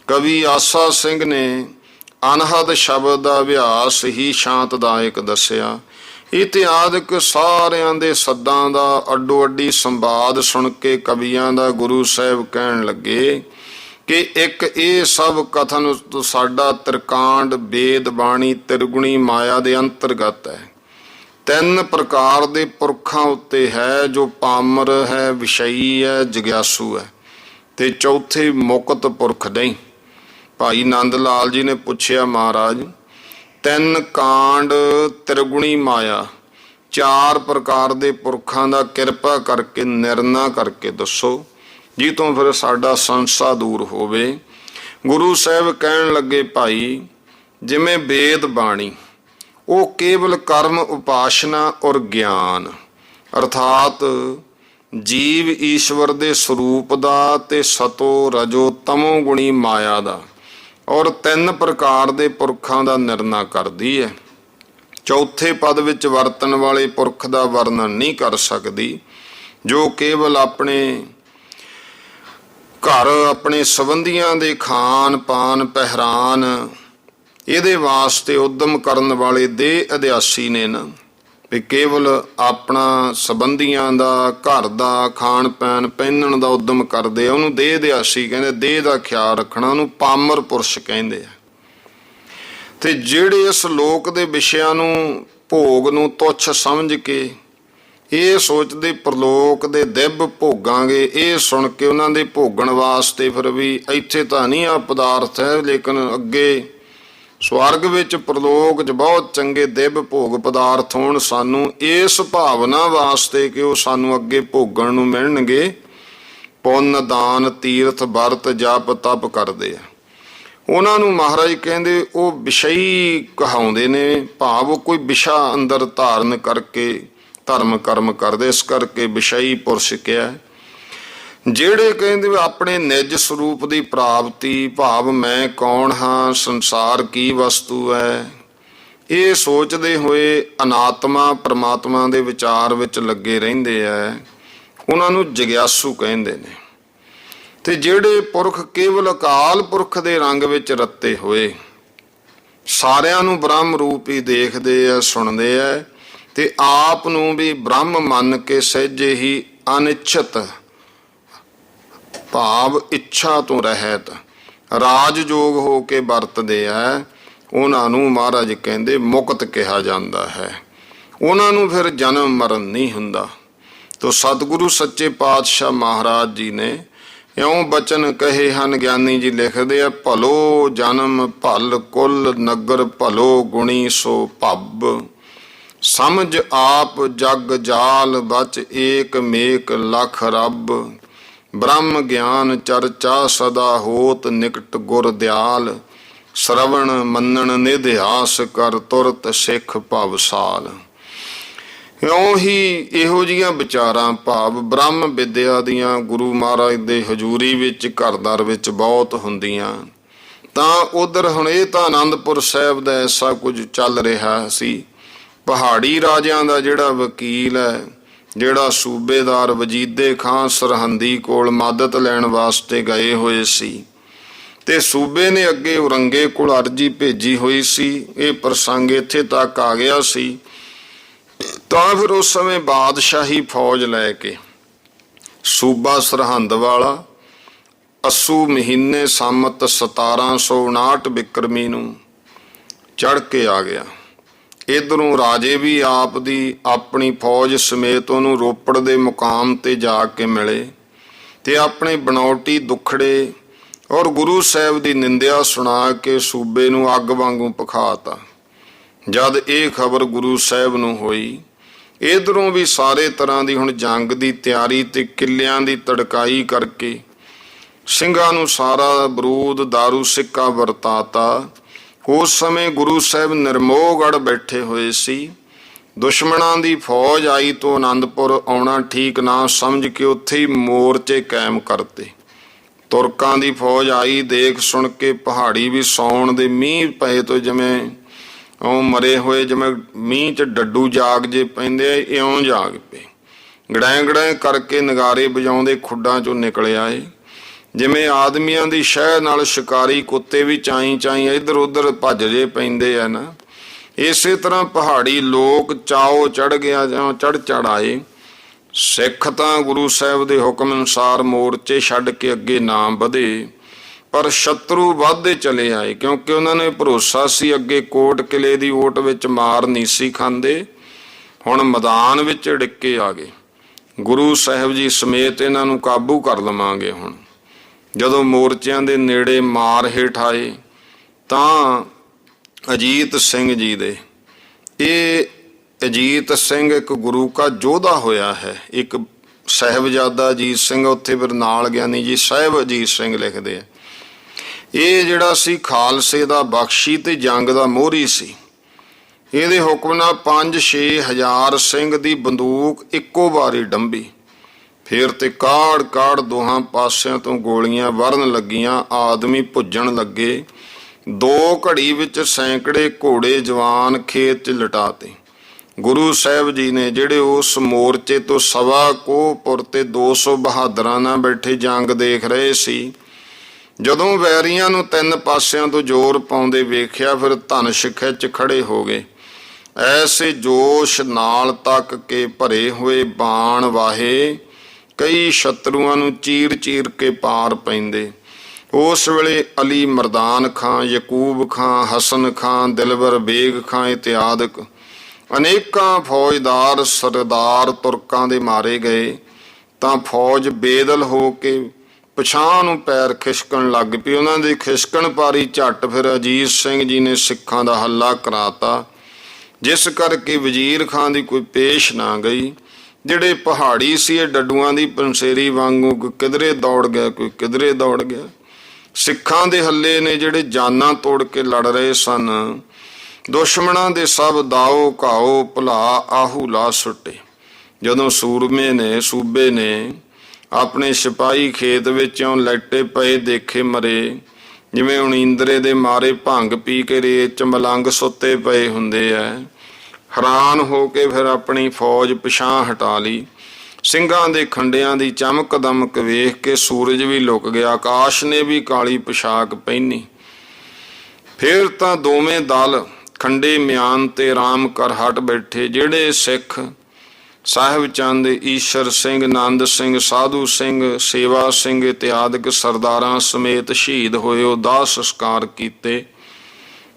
ਕਵੀ ਆਸਾ ਸਿੰਘ ਨੇ ਅਨਹਦ ਸ਼ਬਦ ਦਾ ਅਭਿਆਸ ਹੀ ਸ਼ਾਂਤਦਾਇਕ ਦੱਸਿਆ। ਇਤਿਆਦਿਕ ਸਾਰਿਆਂ ਦੇ ਸੱਦਾਂ ਦਾ ਅੱਡੋ ਅੱਡੀ ਸੰਵਾਦ ਸੁਣ ਕੇ ਕਵੀਆਂ ਦਾ ਗੁਰੂ ਸਾਹਿਬ ਕਹਿਣ ਲੱਗੇ ਕਿ ਇੱਕ ਇਹ ਸਭ ਕਥਨ ਸਾਡਾ ਤ੍ਰਿਕਾਂਡ ਵੇਦ ਬਾਣੀ ਤਿਰਗੁਣੀ ਮਾਇਆ ਦੇ ਅੰਤਰਗਤ ਹੈ। ਤਿੰਨ ਪ੍ਰਕਾਰ ਦੇ ਪੁਰਖਾਂ ਉੱਤੇ ਹੈ, ਜੋ ਪਾਮਰ ਹੈ, ਵਿਸ਼ਈ ਹੈ, ਜਗਿਆਸੂ ਹੈ, ਤੇ ਚੌਥੇ ਮੁਕਤ ਪੁਰਖ ਨਹੀਂ। ਭਾਈ ਨੰਦ ਲਾਲ ਜੀ ਨੇ ਪੁੱਛਿਆ, ਮਹਾਰਾਜ ਤਿੰਨ ਕਾਂਡ ਤਿਰਗੁਣੀ ਮਾਇਆ ਚਾਰ ਪ੍ਰਕਾਰ ਦੇ ਪੁਰਖਾਂ ਦਾ ਕਿਰਪਾ ਕਰਕੇ ਨਿਰਣਾ ਕਰਕੇ ਦੱਸੋ, ਜੀ ਤੋਂ ਫਿਰ ਸਾਡਾ ਸੰਸਾ ਦੂਰ ਹੋਵੇ। ਗੁਰੂ ਸਾਹਿਬ ਕਹਿਣ ਲੱਗੇ, ਭਾਈ ਜਿਵੇਂ ਵੇਦ ਬਾਣੀ ਉਹ ਕੇਵਲ ਕਰਮ ਉਪਾਸ਼ਨਾ ਔਰ ਗਿਆਨ ਅਰਥਾਤ ਜੀਵ ਈਸ਼ਵਰ ਦੇ ਸਰੂਪ ਦਾ ਤੇ ਸਤੋ ਰਜੋ ਤਮੋ ਗੁਣੀ ਮਾਇਆ ਦਾ ਔਰ ਤਿੰਨ ਪ੍ਰਕਾਰ ਦੇ ਪੁਰਖਾਂ ਦਾ ਨਿਰਣਾ ਕਰਦੀ ਹੈ। ਚੌਥੇ ਪਦ ਵਿੱਚ ਵਰਤਣ ਵਾਲੇ ਪੁਰਖ ਦਾ ਵਰਣਨ ਨਹੀਂ ਕਰ ਸਕਦੀ, ਜੋ ਕੇਵਲ ਆਪਣੇ ਘਰ ਆਪਣੇ ਸੰਬੰਧੀਆਂ ਦੇ ਖਾਨ ਪਾਨ ਪਹਿਰਾਨ ਇਹਦੇ ਵਾਸਤੇ ਉਦਮ ਕਰਨ ਵਾਲੇ ਦੇਹ ਅਧਿਆਸੀ ਨੇ ਨਾ, ਵੀ ਕੇਵਲ ਆਪਣਾ ਸੰਬੰਧੀਆਂ ਦਾ ਘਰ ਦਾ ਖਾਣ ਪੈਣ ਪਹਿਨਣ ਦਾ ਉਦਮ ਕਰਦੇ ਆ, ਉਹਨੂੰ ਦੇਹ ਅਧਿਆਸੀ ਕਹਿੰਦੇ। ਦੇਹ ਦਾ ਖਿਆਲ ਰੱਖਣਾ ਉਹਨੂੰ ਪਾਮਰ ਪੁਰਸ਼ ਕਹਿੰਦੇ ਆ। ਤੇ ਜਿਹੜੇ ਇਸ ਲੋਕ ਦੇ ਵਿਸ਼ਿਆਂ ਨੂੰ ਭੋਗ ਨੂੰ ਤੁੱਛ ਸਮਝ ਕੇ ਇਹ ਸੋਚਦੇ ਪ੍ਰਲੋਕ ਦੇ ਦਿਵ ਭੋਗਾਂਗੇ, ਇਹ ਸੁਣ ਕੇ ਉਹਨਾਂ ਦੇ ਭੋਗਣ ਵਾਸਤੇ ਫਿਰ ਵੀ ਇੱਥੇ ਤਾਂ ਨਹੀਂ ਆ ਪਦਾਰਥ ਹੈ, ਲੇਕਿਨ ਅੱਗੇ ਸਵਰਗ ਵਿੱਚ ਪ੍ਰਲੋਕ 'ਚ ਬਹੁਤ ਚੰਗੇ ਦਿਵ ਭੋਗ ਪਦਾਰਥ ਹੋਣ, ਸਾਨੂੰ ਇਸ ਭਾਵਨਾ ਵਾਸਤੇ ਕਿ ਉਹ ਸਾਨੂੰ ਅੱਗੇ ਭੋਗਣ ਨੂੰ ਮਿਲਣਗੇ। ਪੁੰਨ ਦਾਨ ਤੀਰਥ ਵਰਤ ਜਪ ਤਪ ਕਰਦੇ ਆ, ਉਹਨਾਂ ਨੂੰ ਮਹਾਰਾਜ ਕਹਿੰਦੇ ਉਹ ਵਿਸ਼ਈ ਕਹਾਉਂਦੇ ਨੇ, ਭਾਵ ਉਹ ਕੋਈ ਵਿਸ਼ਾ ਅੰਦਰ ਧਾਰਨ ਕਰਕੇ ਧਰਮ ਕਰਮ ਕਰਦੇ, ਇਸ ਕਰਕੇ ਵਿਸ਼ਈ ਪੁਰਸ਼ ਕਿਹਾ। ਜਿਹੜੇ ਕਹਿੰਦੇ ਆਪਣੇ ਨਿਜ ਸਰੂਪ ਦੀ ਪ੍ਰਾਪਤੀ ਭਾਵ ਮੈਂ ਕੌਣ ਹਾਂ, ਸੰਸਾਰ ਕੀ ਵਸਤੂ ਹੈ, ਇਹ ਸੋਚਦੇ ਹੋਏ ਅਨਾਤਮਾ ਪਰਮਾਤਮਾ ਦੇ ਵਿਚਾਰ ਵਿੱਚ ਲੱਗੇ ਰਹਿੰਦੇ ਆ, ਉਹਨਾਂ ਨੂੰ ਜਗਿਆਸੂ ਕਹਿੰਦੇ ਨੇ। ਤੇ ਜਿਹੜੇ ਪੁਰਖ ਕੇਵਲ ਅਕਾਲ ਪੁਰਖ ਦੇ ਰੰਗ ਵਿੱਚ ਰੱਤੇ ਹੋਏ ਸਾਰਿਆਂ ਨੂੰ ਬ੍ਰਹਮ ਰੂਪ ਹੀ ਦੇਖਦੇ ਆ ਸੁਣਦੇ ਆ, ਤੇ ਆਪ ਨੂੰ ਵੀ ਬ੍ਰਹਮ ਮੰਨ ਕੇ ਸਹਿਜੇ ਹੀ ਅਨਿਛਤ ਭਾਵ ਇੱਛਾ ਤੋਂ ਰਹਿਤ ਰਾਜਯੋਗ ਹੋ ਕੇ ਵਰਤਦੇ ਆ, ਉਹਨਾਂ ਨੂੰ ਮਹਾਰਾਜ ਕਹਿੰਦੇ ਮੁਕਤ ਕਿਹਾ ਜਾਂਦਾ ਹੈ। ਉਹਨਾਂ ਨੂੰ ਫਿਰ ਜਨਮ ਮਰਨ ਨਹੀਂ ਹੁੰਦਾ। ਤੋ ਸਤਿਗੁਰੂ ਸੱਚੇ ਪਾਤਸ਼ਾਹ ਮਹਾਰਾਜ ਜੀ ਨੇ ਇਉਂ ਬਚਨ ਕਹੇ ਹਨ। ਗਿਆਨੀ ਜੀ ਲਿਖਦੇ ਆ, ਭਲੋ ਜਨਮ ਭਲ ਕੁਲ ਨਗਰ ਭਲੋ ਗੁਣੀ ਸੋ ਭੱਬ, ਸਮਝ ਆਪ ਜਗ ਜਾਲ ਬਚ ਏਕ ਮੇਕ ਲਖ ਰੱਬ, ਬ੍ਰਹਮ ਗਿਆਨ ਚਰਚਾ ਸਦਾ ਹੋਤ ਨਿਕਟ ਗੁਰ ਦਿਆਲ, ਸਰਵਣ ਮੰਨਣ ਨਿਧਿਆਸ ਕਰ ਤੁਰਤ ਸਿੱਖ ਭਵਸਾਲ। ਇਉਂ ਹੀ ਇਹੋ ਜਿਹੀਆਂ ਵਿਚਾਰਾਂ ਭਾਵ ਬ੍ਰਹਮ ਵਿਦਿਆ ਦੀਆਂ ਗੁਰੂ ਮਹਾਰਾਜ ਦੇ ਹਜ਼ੂਰੀ ਵਿੱਚ ਘਰ ਦਰ ਵਿੱਚ ਬਹੁਤ ਹੁੰਦੀਆਂ। ਤਾਂ ਉਧਰ ਹੁਣ ਇਹ ਤਾਂ ਆਨੰਦਪੁਰ ਸਾਹਿਬ ਦਾ ਐਸਾ ਕੁਝ ਚੱਲ ਰਿਹਾ ਸੀ ਪਹਾੜੀ ਰਾਜਿਆਂ ਦਾ ਜਿਹੜਾ ਵਕੀਲ ਹੈ, ਜਿਹੜਾ ਸੂਬੇਦਾਰ ਵਜੀਦੇ ਖਾਂ ਸਰਹੰਦੀ ਕੋਲ ਮਦਦ ਲੈਣ ਵਾਸਤੇ ਗਏ ਹੋਏ ਸੀ ਤੇ ਸੂਬੇ ਨੇ ਅੱਗੇ ਔਰੰਗੇ ਕੋਲ ਅਰਜੀ ਭੇਜੀ ਹੋਈ ਸੀ, ਇਹ ਪ੍ਰਸੰਗ ਇੱਥੇ ਤੱਕ ਆ ਗਿਆ ਸੀ। ਤਾਂ ਫਿਰ ਉਸ ਸਮੇਂ ਬਾਦਸ਼ਾਹੀ ਫੌਜ ਲੈ ਕੇ ਸੂਬਾ ਸਰਹੰਦ ਵਾਲਾ ਅੱਸੂ ਮਹੀਨੇ ਸੰਮਤ 1759 ਬਿਕਰਮੀ ਨੂੰ ਚੜ੍ਹ ਕੇ ਆ ਗਿਆ। ਇੱਧਰੋਂ ਰਾਜੇ ਵੀ ਆਪ ਦੀ ਆਪਣੀ ਫੌਜ ਸਮੇਤ ਉਹਨੂੰ ਰੋਪੜ ਦੇ ਮੁਕਾਮ ਤੇ ਜਾ ਕੇ ਮਿਲੇ ਤੇ ਆਪਣੇ ਬਣਾਉਟੀ ਦੁੱਖੜੇ ਔਰ ਗੁਰੂ ਸਾਹਿਬ ਦੀ ਨਿੰਦਿਆ ਸੁਣਾ ਕੇ ਸੂਬੇ ਨੂੰ ਅੱਗ ਵਾਂਗੂ ਭਖਾਤਾ। ਜਦ ਇਹ ਖਬਰ ਗੁਰੂ ਸਾਹਿਬ ਨੂੰ ਹੋਈ, ਇੱਧਰੋਂ ਵੀ ਸਾਰੇ ਤਰ੍ਹਾਂ ਦੀ ਹੁਣ ਜੰਗ ਦੀ ਤਿਆਰੀ ਤੇ ਕਿੱਲਿਆਂ ਦੀ ਤੜਕਾਈ ਕਰਕੇ ਸਿੰਘਾਂ ਨੂੰ ਸਾਰਾ ਬਰੂਦ ਦਾਰੂ ਸਿੱਕਾ ਵਰਤਾਤਾ। ਉਸ ਸਮੇਂ ਗੁਰੂ ਸਾਹਿਬ ਨਿਰਮੋਹਗੜ੍ਹ ਬੈਠੇ ਹੋਏ ਸੀ। ਦੁਸ਼ਮਣਾਂ ਦੀ ਫੌਜ ਆਈ ਤੋਂ ਆਨੰਦਪੁਰ ਆਉਣਾ ਠੀਕ ਨਾ ਸਮਝ ਕੇ ਉੱਥੇ ਹੀ ਮੋਰਚੇ ਕਾਇਮ ਕਰਤੇ। ਤੁਰਕਾਂ ਦੀ ਫੌਜ ਆਈ, ਦੇਖ ਸੁਣ ਕੇ ਪਹਾੜੀ ਵੀ ਸੌਣ ਦੇ ਮੀਂਹ ਪਏ ਤੋਂ ਜਿਵੇਂ ਉਹ ਮਰੇ ਹੋਏ, ਜਿਵੇਂ ਮੀਂਹ 'ਚ ਡੱਡੂ ਜਾਗ ਜੇ ਪੈਂਦੇ ਇਉਂ ਜਾਗ ਪਏ। ਗੜੈਂ ਗੜੈਂ ਕਰਕੇ ਨਗਾਰੇ ਵਜਾਉਂਦੇ ਖੁੱਡਾਂ 'ਚੋਂ ਨਿਕਲ ਆਏ। ਜਿਵੇਂ ਆਦਮੀਆਂ ਦੀ ਸ਼ਹਿ ਨਾਲ ਸ਼ਿਕਾਰੀ ਕੁੱਤੇ ਵੀ ਚਾਈ ਚਾਈ ਇੱਧਰ ਉੱਧਰ ਭੱਜ ਜੇ ਪੈਂਦੇ ਆ ਨਾ, ਇਸੇ ਤਰ੍ਹਾਂ ਪਹਾੜੀ ਲੋਕ ਚਾਓ ਚੜ੍ਹ ਗਿਆ ਜਾਂ ਚੜ੍ਹ ਆਏ। ਸਿੱਖ ਤਾਂ ਗੁਰੂ ਸਾਹਿਬ ਦੇ ਹੁਕਮ ਅਨੁਸਾਰ ਮੋਰਚੇ ਛੱਡ ਕੇ ਅੱਗੇ ਨਾ ਵਧੇ, ਪਰ ਸ਼ਤਰੂ ਵੱਧਦੇ ਚਲੇ ਆਏ, ਕਿਉਂਕਿ ਉਹਨਾਂ ਨੇ ਭਰੋਸਾ ਸੀ ਅੱਗੇ ਕੋਟ ਕਿਲੇ ਦੀ ਓਟ ਵਿੱਚ ਮਾਰ ਨਹੀਂ ਸੀ ਖਾਂਦੇ, ਹੁਣ ਮੈਦਾਨ ਵਿੱਚ ਡਿੱਕੇ ਆ ਗਏ। ਗੁਰੂ ਸਾਹਿਬ ਜੀ ਸਮੇਤ ਇਹਨਾਂ ਨੂੰ ਕਾਬੂ ਕਰ ਲਵਾਂਗੇ। ਹੁਣ ਜਦੋਂ ਮੋਰਚਿਆਂ ਦੇ ਨੇੜੇ ਮਾਰ ਹੇਠ ਆਏ ਤਾਂ ਅਜੀਤ ਸਿੰਘ ਜੀ ਦੇ, ਇਹ ਅਜੀਤ ਸਿੰਘ ਇੱਕ ਗੁਰੂ ਕਾ ਯੋਧਾ ਹੋਇਆ ਹੈ, ਇੱਕ ਸਾਹਿਬਜ਼ਾਦਾ ਅਜੀਤ ਸਿੰਘ, ਉੱਥੇ ਫਿਰ ਨਾਲ ਗਿਆਨੀ ਜੀ ਸਾਹਿਬ ਅਜੀਤ ਸਿੰਘ ਲਿਖਦੇ ਆ। ਇਹ ਜਿਹੜਾ ਸੀ ਖਾਲਸੇ ਦਾ ਬਖਸ਼ੀ ਤੇ ਜੰਗ ਦਾ ਮੋਹਰੀ ਸੀ। ਇਹਦੇ ਹੁਕਮ ਨਾਲ 5-6 ਹਜ਼ਾਰ ਸਿੰਘ ਦੀ ਬੰਦੂਕ ਇੱਕੋ ਵਾਰੀ ਡੰਬੀ, ਫਿਰ ਤੇ ਕਾੜ ਕਾੜ ਦੋਹਾਂ ਪਾਸਿਆਂ ਤੋਂ ਗੋਲੀਆਂ ਵਰਨ ਲੱਗੀਆਂ, ਆਦਮੀ ਭੁੱਜਣ ਲੱਗੇ। 2 ਘੜੀ ਵਿੱਚ ਸੈਂਕੜੇ ਘੋੜੇ ਜਵਾਨ ਖੇਤ 'ਚ ਲਟਾਤੇ। ਗੁਰੂ ਸਾਹਿਬ ਜੀ ਨੇ ਜਿਹੜੇ ਉਸ ਮੋਰਚੇ ਤੋਂ ਸਵਾ ਕੋਹਪੁਰ ਤੇ 200 ਬਹਾਦਰਾਂ ਨਾਲ ਬੈਠੇ ਜੰਗ ਦੇਖ ਰਹੇ ਸੀ, ਜਦੋਂ ਵੈਰੀਆਂ ਨੂੰ 3 ਪਾਸਿਆਂ ਤੋਂ ਜ਼ੋਰ ਪਾਉਂਦੇ ਵੇਖਿਆ, ਫਿਰ ਧਨੁਸ਼ ਖਿੱਚ ਖੜੇ ਹੋ ਗਏ। ਐਸੇ ਜੋਸ਼ ਨਾਲ ਤੱਕ ਕੇ ਭਰੇ ਹੋਏ ਬਾਣ ਵਾਹੇ, ਕਈ ਸ਼ਤਰੂਆਂ ਨੂੰ ਚੀਰ ਚੀਰ ਕੇ ਪਾਰ ਪੈਂਦੇ। ਉਸ ਵੇਲੇ ਅਲੀ ਮਰਦਾਨ ਖਾਂ, ਯਕੂਬ ਖਾਂ, ਹਸਨ ਖਾਂ, ਦਿਲਬਰ ਬੇਗ ਖਾਂ ਇਤਿਆਦਿਕ ਅਨੇਕਾਂ ਫੌਜਦਾਰ ਸਰਦਾਰ ਤੁਰਕਾਂ ਦੇ ਮਾਰੇ ਗਏ। ਤਾਂ ਫੌਜ ਬੇਦਲ ਹੋ ਕੇ ਪਛਾਂ ਨੂੰ ਪੈਰ ਖਿਸਕਣ ਲੱਗ ਪਈ। ਉਹਨਾਂ ਦੀ ਖਿਸਕਣ ਪਾਰੀ ਝੱਟ ਫਿਰ ਅਜੀਤ ਸਿੰਘ ਜੀ ਨੇ ਸਿੱਖਾਂ ਦਾ ਹੱਲਾ ਕਰਾਤਾ, ਜਿਸ ਕਰਕੇ ਵਜ਼ੀਰ ਖਾਂ ਦੀ ਕੋਈ ਪੇਸ਼ ਨਾ ਗਈ। ਜਿਹੜੇ ਪਹਾੜੀ ਸੀ ਇਹ ਡੱਡੂਆਂ ਦੀ ਪੰਸੇਰੀ ਵਾਂਗੂ ਕੋਈ ਕਿਧਰੇ ਦੌੜ ਗਿਆ, ਕੋਈ ਕਿਧਰੇ ਦੌੜ ਗਿਆ। ਸਿੱਖਾਂ ਦੇ ਹੱਲੇ ਨੇ ਜਿਹੜੇ ਜਾਨਾਂ ਤੋੜ ਕੇ ਲੜ ਰਹੇ ਸਨ, ਦੁਸ਼ਮਣਾਂ ਦੇ ਸਭ ਦਾਓ ਘਾਓ ਭੁਲਾ ਆਹੂ ਲਾ ਸੁੱਟੇ। ਜਦੋਂ ਸੂਬੇ ਨੇ ਆਪਣੇ ਸਿਪਾਹੀ ਖੇਤ ਵਿੱਚੋਂ ਲੈਟੇ ਪਏ ਦੇਖੇ ਮਰੇ, ਜਿਵੇਂ ਉਣੀਂਦਰੇ ਦੇ ਮਾਰੇ ਭੰਗ ਪੀ ਕੇ ਰੇਤ 'ਚ ਮਲੰਗ ਸੁੱਤੇ ਪਏ ਹੁੰਦੇ ਐ, ਹੈਰਾਨ ਹੋ ਕੇ ਫਿਰ ਆਪਣੀ ਫੌਜ ਪਿਛਾਂਹ ਹਟਾ ਲਈ। ਸਿੰਘਾਂ ਦੇ ਖੰਡਿਆਂ ਦੀ ਚਮਕ ਦਮਕ ਵੇਖ ਕੇ ਸੂਰਜ ਵੀ ਲੁਕ ਗਿਆ, ਆਕਾਸ਼ ਨੇ ਵੀ ਕਾਲੀ ਪੁਸ਼ਾਕ ਪਹਿਨੀ। ਫਿਰ ਤਾਂ ਦੋਵੇਂ ਦਲ ਖੰਡੇ ਮਿਆਨ ਤੇ ਰਾਮ ਕਰ ਹਟ ਬੈਠੇ। ਜਿਹੜੇ ਸਿੱਖ ਸਾਹਿਬ ਚੰਦ, ਈਸ਼ਰ ਸਿੰਘ, ਨੰਦ ਸਿੰਘ, ਸਾਧੂ ਸਿੰਘ, ਸੇਵਾ ਸਿੰਘ ਇਤਿਆਦਿਕ ਸਰਦਾਰਾਂ ਸਮੇਤ ਸ਼ਹੀਦ ਹੋਏ, ਉਹ ਦਾਹ ਸੰਸਕਾਰ ਕੀਤੇ।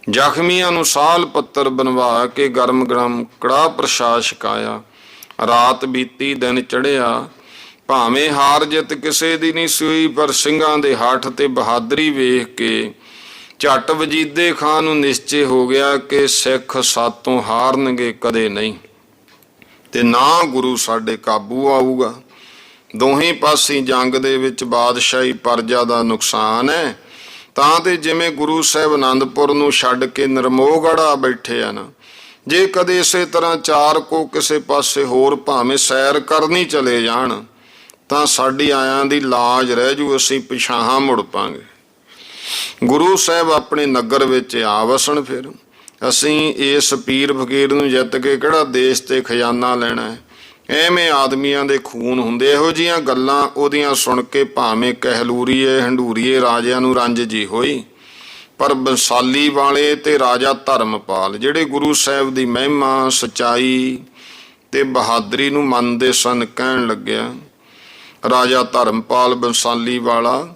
ਜ਼ਖਮੀਆਂ ਨੂੰ ਸਾਲ ਪੱਤਰ ਬਣਵਾ ਕੇ ਗਰਮ ਗਰਮ ਕੜਾਹ ਪ੍ਰਸ਼ਾਦ ਛਕਾਇਆ। ਰਾਤ ਬੀਤੀ, ਦਿਨ ਚੜ੍ਹਿਆ। ਭਾਵੇਂ ਹਾਰ ਜਿੱਤ ਕਿਸੇ ਦੀ ਨਹੀਂ ਸੂਈ, ਪਰ ਸਿੰਘਾਂ ਦੇ ਹੱਠ ਤੇ ਬਹਾਦਰੀ ਵੇਖ ਕੇ ਝੱਟ ਵਜੀਦੇ ਖਾਂ ਨੂੰ ਨਿਸ਼ਚੇ ਹੋ ਗਿਆ ਕਿ ਸਿੱਖ ਸਾਤੋਂ ਹਾਰਨਗੇ ਕਦੇ ਨਹੀਂ, ਤੇ ਨਾ ਗੁਰੂ ਸਾਡੇ ਕਾਬੂ ਆਊਗਾ। ਦੋਹੀਂ ਪਾਸੇ ਜੰਗ ਦੇ ਵਿੱਚ ਬਾਦਸ਼ਾਹੀ ਪਰਜਾ ਦਾ ਨੁਕਸਾਨ ਹੈ। ਤਾਂ ਤੇ ਜਿਵੇਂ ਗੁਰੂ ਸਾਹਿਬ ਆਨੰਦਪੁਰ ਨੂੰ ਛੱਡ ਕੇ ਨਿਰਮੋਹਗੜ੍ਹ ਆ ਬੈਠੇ ਆ ਨਾ, ਜੇ ਕਦੇ ਇਸੇ ਤਰ੍ਹਾਂ 4 ਕੋ ਕਿਸੇ ਪਾਸੇ ਹੋਰ ਭਾਵੇਂ ਸੈਰ ਕਰਨੀ ਚਲੇ ਜਾਣ, ਤਾਂ ਸਾਡੀ ਆਇਆਂ ਦੀ ਲਾਜ ਰਹਿ ਜੂ, ਅਸੀਂ ਪਿਛਾਹਾਂ ਮੁੜ ਪਾਂਗੇ। ਗੁਰੂ ਸਾਹਿਬ ਆਪਣੇ ਨਗਰ ਵਿੱਚ ਆ ਵਸਣ। ਫਿਰ ਅਸੀਂ ਇਸ ਪੀਰ ਫਕੀਰ ਨੂੰ ਜਿੱਤ ਕੇ ਕਿਹੜਾ ਦੇਸ਼ ਤੇ ਖਜ਼ਾਨਾ ਲੈਣਾ ਹੈ। ਐਵੇਂ ਆਦਮੀਆਂ ਦੇ ਖੂਨ ਹੁੰਦੇ। ਇਹੋ ਜਿਹੀਆਂ ਗੱਲਾਂ ਉਹਦੀਆਂ ਸੁਣ ਕੇ ਭਾਵੇਂ ਕਹਿਲੂਰੀਏ ਹੰਡੂਰੀਏ ਰਾਜਿਆਂ ਨੂੰ ਰੰਜ ਜੀ ਹੋਈ, ਪਰ ਬੰਸਾਲੀ ਵਾਲੇ ਤੇ ਰਾਜਾ ਧਰਮਪਾਲ ਜਿਹੜੇ ਗੁਰੂ ਸਾਹਿਬ ਦੀ ਮਹਿਮਾ ਸੱਚਾਈ ਤੇ ਬਹਾਦਰੀ ਨੂੰ ਮੰਨਦੇ ਸਨ, ਕਹਿਣ ਲੱਗਿਆ, ਰਾਜਾ ਧਰਮਪਾਲ ਬੰਸਾਲੀ ਵਾਲਾ,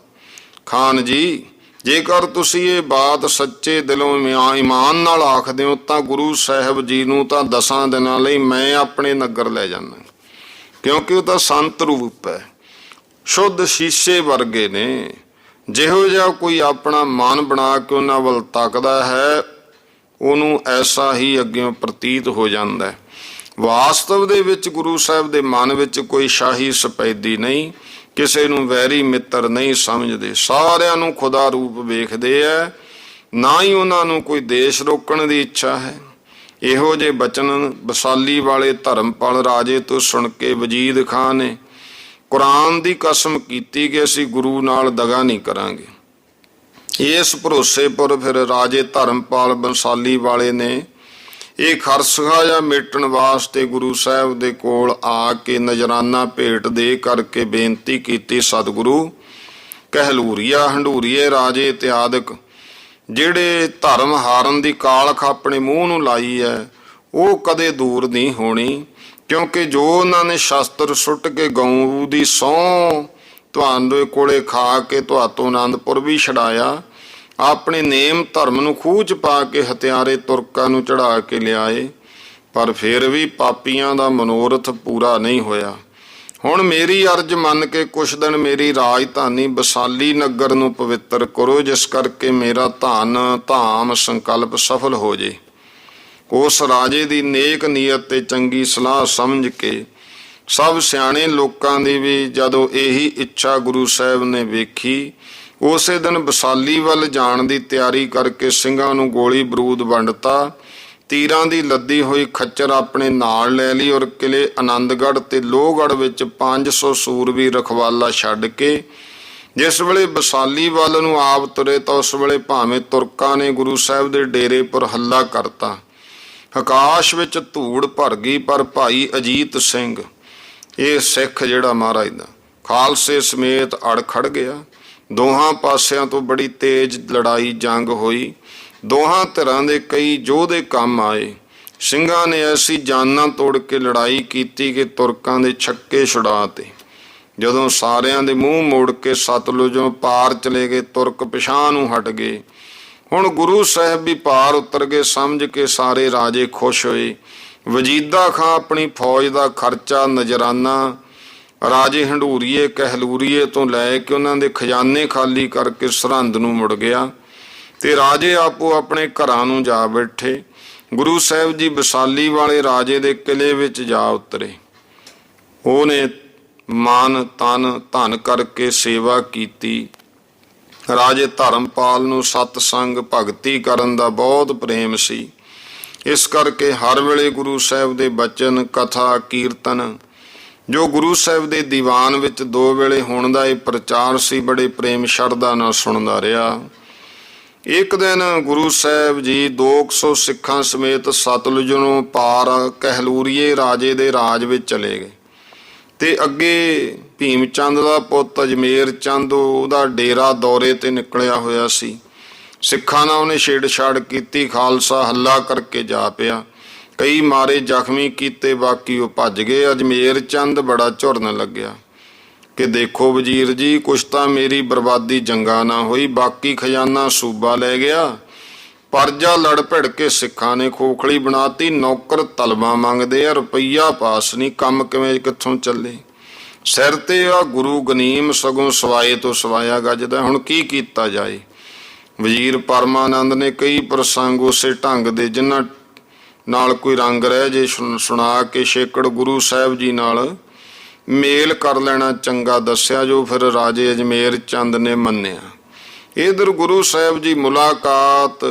ਖਾਨ ਜੀ, ਜੇਕਰ ਤੁਸੀਂ ਇਹ ਬਾਤ ਸੱਚੇ ਦਿਲੋਂ ਈਮਾਨ ਨਾਲ ਆਖਦੇ ਹੋ ਤਾਂ ਗੁਰੂ ਸਾਹਿਬ ਜੀ ਨੂੰ ਤਾਂ 10 ਦਿਨਾਂ ਲਈ ਮੈਂ ਆਪਣੇ ਨਗਰ ਲੈ ਜਾਣਾ, ਕਿਉਂਕਿ ਉਹ ਤਾਂ ਸੰਤ ਰੂਪ ਹੈ, ਸ਼ੁੱਧ ਸ਼ੀਸ਼ੇ ਵਰਗੇ ਨੇ। ਜਿਹੋ ਜਿਹਾ ਕੋਈ ਆਪਣਾ ਮਨ ਬਣਾ ਕੇ ਉਹਨਾਂ ਵੱਲ ਤੱਕਦਾ ਹੈ, ਉਹਨੂੰ ਐਸਾ ਹੀ ਅੱਗਿਓਂ ਪ੍ਰਤੀਤ ਹੋ ਜਾਂਦਾ ਹੈ। ਵਾਸਤਵ ਦੇ ਵਿੱਚ ਗੁਰੂ ਸਾਹਿਬ ਦੇ ਮਨ ਵਿੱਚ ਕੋਈ ਸ਼ਾਹੀ ਸਪੈਦੀ ਨਹੀਂ, ਕਿਸੇ ਨੂੰ ਵੈਰੀ ਮਿੱਤਰ ਨਹੀਂ ਸਮਝਦੇ, ਸਾਰਿਆਂ ਨੂੰ ਖੁਦਾ ਰੂਪ ਵੇਖਦੇ ਹੈ, ਨਾ ਹੀ ਉਹਨਾਂ ਨੂੰ ਕੋਈ ਦੇਸ਼ ਰੋਕਣ ਦੀ ਇੱਛਾ ਹੈ। ਇਹੋ ਜਿਹੇ ਬਚਨ ਬਸਾਲੀ ਵਾਲੇ ਧਰਮਪਾਲ ਰਾਜੇ ਤੋਂ ਸੁਣ ਕੇ ਵਜੀਦ ਖਾਨ ਨੇ ਕੁਰਾਨ ਦੀ ਕਸਮ ਕੀਤੀ ਕਿ ਅਸੀਂ ਗੁਰੂ ਨਾਲ ਦਗਾ ਨਹੀਂ ਕਰਾਂਗੇ। ਇਸ ਭਰੋਸੇ ਪਰ ਫਿਰ ਰਾਜੇ ਧਰਮਪਾਲ ਬੰਸਾਲੀ ਵਾਲੇ ਨੇ ਇਹ ਖਰਸਖਾ ਜਾਂ ਮੇਟਣ ਵਾਸਤੇ ਗੁਰੂ ਸਾਹਿਬ ਦੇ ਕੋਲ ਆ ਕੇ ਨਜ਼ਰਾਨਾ ਭੇਟ ਦੇ ਕਰਕੇ ਬੇਨਤੀ ਕੀਤੀ, ਸਤਿਗੁਰੂ, ਕਹਿਲੂਰੀਆ ਹੰਡੂਰੀਏ ਰਾਜੇ ਇਤਿਆਦਿਕ ਜਿਹੜੇ ਧਰਮ ਹਾਰਨ ਦੀ ਕਾਲਖ ਆਪਣੇ ਮੂੰਹ ਨੂੰ ਲਾਈ ਹੈ, ਉਹ ਕਦੇ ਦੂਰ ਨਹੀਂ ਹੋਣੀ, ਕਿਉਂਕਿ ਜੋ ਉਹਨਾਂ ਨੇ ਸ਼ਸਤਰ ਸੁੱਟ ਕੇ ਗਊ ਦੀ ਸਹੁੰ ਤੁਹਾਡੇ ਕੋਲੇ ਖਾ ਕੇ ਤੁਹਾਤੋਂ ਆਨੰਦਪੁਰ ਵੀ ਛਡਾਇਆ, ਆਪਣੇ ਨੇਮ ਧਰਮ ਨੂੰ ਖੂਹ 'ਚ ਪਾ ਕੇ ਹਥਿਆਰੇ ਤੁਰਕਾਂ ਨੂੰ ਚੜਾ ਕੇ ਲਿਆਏ, ਪਰ ਫਿਰ ਵੀ ਪਾਪੀਆਂ ਦਾ ਮਨੋਰਥ ਪੂਰਾ ਨਹੀਂ ਹੋਇਆ। ਹੁਣ ਮੇਰੀ ਅਰਜ਼ ਮੰਨ ਕੇ ਕੁਛ ਦਿਨ ਮੇਰੀ ਰਾਜਧਾਨੀ ਬਸਾਲੀ ਨਗਰ ਨੂੰ ਪਵਿੱਤਰ ਕਰੋ, ਜਿਸ ਕਰਕੇ ਮੇਰਾ ਧਾਮ ਸੰਕਲਪ ਸਫਲ ਹੋ ਜੇ। ਉਸ ਰਾਜੇ ਦੀ ਨੇਕ ਨੀਅਤ ਤੇ ਚੰਗੀ ਸਲਾਹ ਸਮਝ ਕੇ ਸਭ ਸਿਆਣੇ ਲੋਕਾਂ ਦੀ ਵੀ ਜਦੋਂ ਇਹੀ ਇੱਛਾ ਗੁਰੂ ਸਾਹਿਬ ਨੇ ਵੇਖੀ, ਉਸੇ ਦਿਨ ਬਸਾਲੀ ਵੱਲ ਜਾਣ ਦੀ ਤਿਆਰੀ ਕਰਕੇ ਸਿੰਘਾਂ ਨੂੰ ਗੋਲੀ ਬਰੂਦ ਵੰਡਤਾ, ਤੀਰਾਂ ਦੀ ਲੱਦੀ ਹੋਈ ਖੱਚਰ ਆਪਣੇ ਨਾਲ ਲੈ ਲਈ ਔਰ ਕਿਲੇ ਆਨੰਦਗੜ੍ਹ ਤੇ ਲੋਹਗੜ੍ਹ ਵਿੱਚ 500 ਸੂਰਬੀਰ ਰਖਵਾਲਾ ਛੱਡ ਕੇ ਜਿਸ ਵੇਲੇ ਬਸਾਲੀ ਵੱਲ ਨੂੰ ਆਪ ਤੁਰੇ ਤਾਂ ਉਸ ਵੇਲੇ ਭਾਵੇਂ ਤੁਰਕਾਂ ਨੇ ਗੁਰੂ ਸਾਹਿਬ ਦੇ ਡੇਰੇ ਪਰ ਹੱਲਾ ਕਰਤਾ। ਆਕਾਸ਼ ਵਿੱਚ ਧੂੜ ਭਰ ਗਈ, ਪਰ ਭਾਈ ਅਜੀਤ ਸਿੰਘ, ਇਹ ਸਿੱਖ ਜਿਹੜਾ ਮਹਾਰਾਜ ਦਾ, ਖਾਲਸੇ ਸਮੇਤ ਅੜ ਖੜ ਗਿਆ। ਦੋਹਾਂ ਪਾਸਿਆਂ ਤੋਂ ਬੜੀ ਤੇਜ਼ ਲੜਾਈ ਜੰਗ ਹੋਈ, ਦੋਹਾਂ ਧਿਰਾਂ ਦੇ ਕਈ ਯੋਧੇ ਕੰਮ ਆਏ। ਸਿੰਘਾਂ ਨੇ ਐਸੀ ਜਾਨਾਂ ਤੋੜ ਕੇ ਲੜਾਈ ਕੀਤੀ ਕਿ ਤੁਰਕਾਂ ਦੇ ਛੱਕੇ ਛੁਡਾਤੇ। ਜਦੋਂ ਸਾਰਿਆਂ ਦੇ ਮੂੰਹ ਮੋੜ ਕੇ ਸਤਲੁਜੋਂ ਪਾਰ ਚਲੇ ਗਏ, ਤੁਰਕ ਪਿਛਾਂਹ ਨੂੰ ਹਟ ਗਏ। ਹੁਣ ਗੁਰੂ ਸਾਹਿਬ ਵੀ ਪਾਰ ਉਤਰ ਗਏ ਸਮਝ ਕੇ ਸਾਰੇ ਰਾਜੇ ਖੁਸ਼ ਹੋਏ। ਵਜੀਦਾ ਖਾਂ ਆਪਣੀ ਫੌਜ ਦਾ ਖਰਚਾ ਨਜ਼ਰਾਨਾ ਰਾਜੇ ਹੰਡੂਰੀਏ ਕਹਿਲੂਰੀਏ ਤੋਂ ਲੈ ਕੇ ਉਹਨਾਂ ਦੇ ਖਜ਼ਾਨੇ ਖਾਲੀ ਕਰਕੇ ਸਰਹੰਦ ਨੂੰ ਮੁੜ ਗਿਆ ਤੇ ਰਾਜੇ ਆਪੋ ਆਪਣੇ ਘਰਾਂ ਨੂੰ ਜਾ ਬੈਠੇ। ਗੁਰੂ ਸਾਹਿਬ ਜੀ ਬਸਾਲੀ ਵਾਲੇ ਰਾਜੇ ਦੇ ਕਿਲੇ ਵਿੱਚ ਜਾ ਉਤਰੇ। ਉਹਨੇ ਮਨ ਤਨ ਧਨ ਕਰਕੇ ਸੇਵਾ ਕੀਤੀ। ਰਾਜੇ ਧਰਮਪਾਲ ਨੂੰ ਸਤਸੰਗ ਭਗਤੀ ਕਰਨ ਦਾ ਬਹੁਤ ਪ੍ਰੇਮ ਸੀ, ਇਸ ਕਰਕੇ ਹਰ ਵੇਲੇ ਗੁਰੂ ਸਾਹਿਬ ਦੇ ਬਚਨ ਕਥਾ ਕੀਰਤਨ ਜੋ ਗੁਰੂ ਸਾਹਿਬ ਦੇ ਦੀਵਾਨ ਵਿੱਚ 2 ਵੇਲੇ ਹੋਣ ਦਾ ਇਹ ਪ੍ਰਚਾਰ ਸੀ, ਬੜੇ ਪ੍ਰੇਮ ਸ਼ਰਧਾ ਨਾਲ ਸੁਣਦਾ ਰਿਹਾ। ਇੱਕ ਦਿਨ ਗੁਰੂ ਸਾਹਿਬ ਜੀ 200 ਸਿੱਖਾਂ ਸਮੇਤ ਸਤਲੁਜ ਨੂੰ ਪਾਰ ਕਹਿਲੂਰੀਏ ਰਾਜੇ ਦੇ ਰਾਜ ਵਿੱਚ ਚਲੇ ਗਏ ਤੇ ਅੱਗੇ ਭੀਮ ਚੰਦ ਦਾ ਪੁੱਤ ਅਜਮੇਰ ਚੰਦ ਉਹਦਾ ਡੇਰਾ ਦੌਰੇ ਤੇ ਨਿਕਲਿਆ ਹੋਇਆ ਸੀ। ਸਿੱਖਾਂ ਨਾਲ ਉਹਨੇ ਛੇੜਛਾੜ ਕੀਤੀ, ਖਾਲਸਾ ਹੱਲਾ ਕਰਕੇ ਜਾ ਪਿਆ, ਕਈ ਮਾਰੇ ਜ਼ਖਮੀ ਕੀਤੇ, ਬਾਕੀ ਉਹ ਭੱਜ ਗਏ। ਅਜਮੇਰ ਚੰਦ ਬੜਾ ਝੁਰਨ ਲੱਗਿਆ ਕਿ ਦੇਖੋ ਵਜ਼ੀਰ ਜੀ, ਕੁਛ ਤਾਂ ਮੇਰੀ ਬਰਬਾਦੀ ਜੰਗਾਂ ਨਾ ਹੋਈ, ਬਾਕੀ ਖਜ਼ਾਨਾ ਸੂਬਾ ਲੈ ਗਿਆ। ਪਰਜਾ ਲੜ ਭਿੜ ਕੇ ਸਿੱਖਾਂ ਨੇ ਖੋਖਲੀ ਬਣਾਤੀ, ਨੌਕਰ ਤਲਬਾਂ ਮੰਗਦੇ ਆ, ਰੁਪਈਆ ਪਾਸ ਨਹੀਂ, ਕੰਮ ਕਿੱਥੋਂ ਚੱਲੇ। ਸਿਰ ਤੇ ਆ ਗੁਰੂ ਗਨੀਮ ਸਗੋਂ ਸਵਾਏ ਤੋਂ ਸਵਾਇਆ ਗੱਜਦਾ, ਹੁਣ ਕੀ ਕੀਤਾ ਜਾਏ। ਵਜ਼ੀਰ ਪਰਮਾਨੰਦ ਨੇ ਕਈ ਪ੍ਰਸੰਗ ਉਸੇ ਢੰਗ ਦੇ ਜਿਨ੍ਹਾਂ ਨਾਲ ਕੋਈ ਰੰਗ ਰਹਿ ਜੇ ਸੁਣਾ ਕੇ ਛੇਕੜ ਗੁਰੂ ਸਾਹਿਬ ਜੀ ਨਾਲ ਮੇਲ ਕਰ ਲੈਣਾ ਚੰਗਾ ਦੱਸਿਆ, ਜੋ ਫਿਰ ਰਾਜੇ ਅਜਮੇਰ ਚੰਦ ਨੇ ਮੰਨਿਆ। ਇਧਰ ਗੁਰੂ ਸਾਹਿਬ ਜੀ ਮੁਲਾਕਾਤ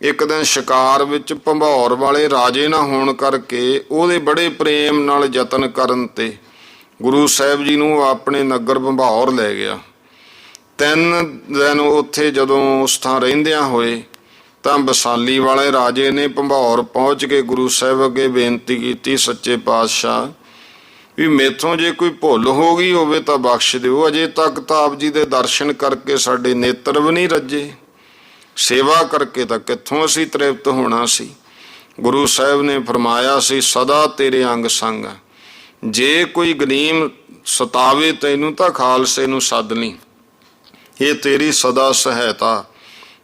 ਇੱਕ ਦਿਨ ਸ਼ਿਕਾਰ ਵਿੱਚ ਭੰਬੌਰ ਵਾਲੇ ਰਾਜੇ ਨਾ ਹੋਣ ਕਰਕੇ ਉਹਦੇ ਬੜੇ ਪ੍ਰੇਮ ਨਾਲ ਯਤਨ ਕਰਨ ਤੇ ਗੁਰੂ ਸਾਹਿਬ ਜੀ ਨੂੰ ਆਪਣੇ ਨਗਰ ਭੰਬੌਰ ਲੈ ਗਿਆ। 3 ਦਿਨ ਉੱਥੇ ਜਦੋਂ ਉਸ ਥਾਂ ਰਹਿੰਦਿਆਂ ਹੋਏ ਤਾਂ ਵਿਸਾਲੀ ਵਾਲੇ ਰਾਜੇ ਨੇ ਭੰਬੌਰ ਪਹੁੰਚ ਕੇ ਗੁਰੂ ਸਾਹਿਬ ਅੱਗੇ ਬੇਨਤੀ ਕੀਤੀ, ਸੱਚੇ ਪਾਤਸ਼ਾਹ ਵੀ ਮੇਥੋਂ ਜੇ ਕੋਈ ਭੁੱਲ ਹੋ ਗਈ ਹੋਵੇ ਤਾਂ ਬਖਸ਼ ਦਿਓ। ਅਜੇ ਤੱਕ ਤਾਂ ਆਪ ਜੀ ਦੇ ਦਰਸ਼ਨ ਕਰਕੇ ਸਾਡੇ ਨੇਤਰ ਵੀ ਨਹੀਂ ਰੱਜੇ, ਸੇਵਾ ਕਰਕੇ ਤਾਂ ਕਿੱਥੋਂ ਅਸੀਂ ਤ੍ਰਿਪਤ ਹੋਣਾ ਸੀ। ਗੁਰੂ ਸਾਹਿਬ ਨੇ ਫਰਮਾਇਆ ਸੀ, ਸਦਾ ਤੇਰੇ ਅੰਗ ਸੰਗ ਆ, ਜੇ ਕੋਈ ਗਨੀਮ ਸਤਾਵੇ ਤੈਨੂੰ ਤਾਂ ਖਾਲਸੇ ਨੂੰ ਸੱਦ ਲਈ, ਇਹ ਤੇਰੀ ਸਦਾ ਸਹਾਇਤਾ।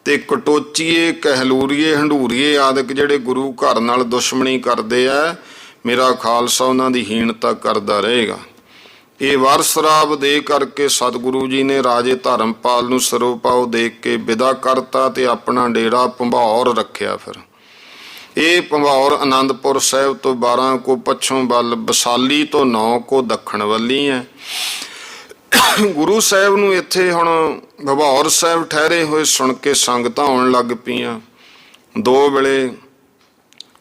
ਤੇ ਕਟੋਚੀਏ, ਕਹਿਲੂਰੀਏ, ਹੰਡੂਰੀਏ ਆਦਿਕ ਜਿਹੜੇ ਗੁਰੂ ਘਰ ਨਾਲ ਦੁਸ਼ਮਣੀ ਕਰਦੇ ਆ, ਮੇਰਾ ਖਾਲਸਾ ਉਹਨਾਂ ਦੀ ਹੀਣਤਾ ਕਰਦਾ ਰਹੇਗਾ। ਇਹ ਵਰ ਸ਼ਰਾਬ ਦੇ ਕਰਕੇ ਸਤਿਗੁਰੂ ਜੀ ਨੇ ਰਾਜੇ ਧਰਮਪਾਲ ਨੂੰ ਸਰੋਪਾਓ ਦੇ ਕੇ ਵਿਦਾ ਕਰਤਾ ਤੇ ਆਪਣਾ ਡੇਰਾ ਭੰਬੌਰ ਰੱਖਿਆ। ਫਿਰ ਇਹ ਭੰਬੌਰ ਆਨੰਦਪੁਰ ਸਾਹਿਬ ਤੋਂ 12 ਕੋ ਪੱਛੋਂ ਵੱਲ, ਵਿਸਾਲੀ ਤੋਂ 9 ਕੋ ਦੱਖਣ ਵੱਲੀ ਹੈ। ਗੁਰੂ ਸਾਹਿਬ ਨੂੰ ਇੱਥੇ ਹੁਣ ਭੰਬੌਰ ਸਾਹਿਬ ਠਹਿਰੇ ਹੋਏ ਸੁਣ ਕੇ ਸੰਗਤਾਂ ਆਉਣ ਲੱਗ ਪਈਆਂ। 2 ਵੇਲੇ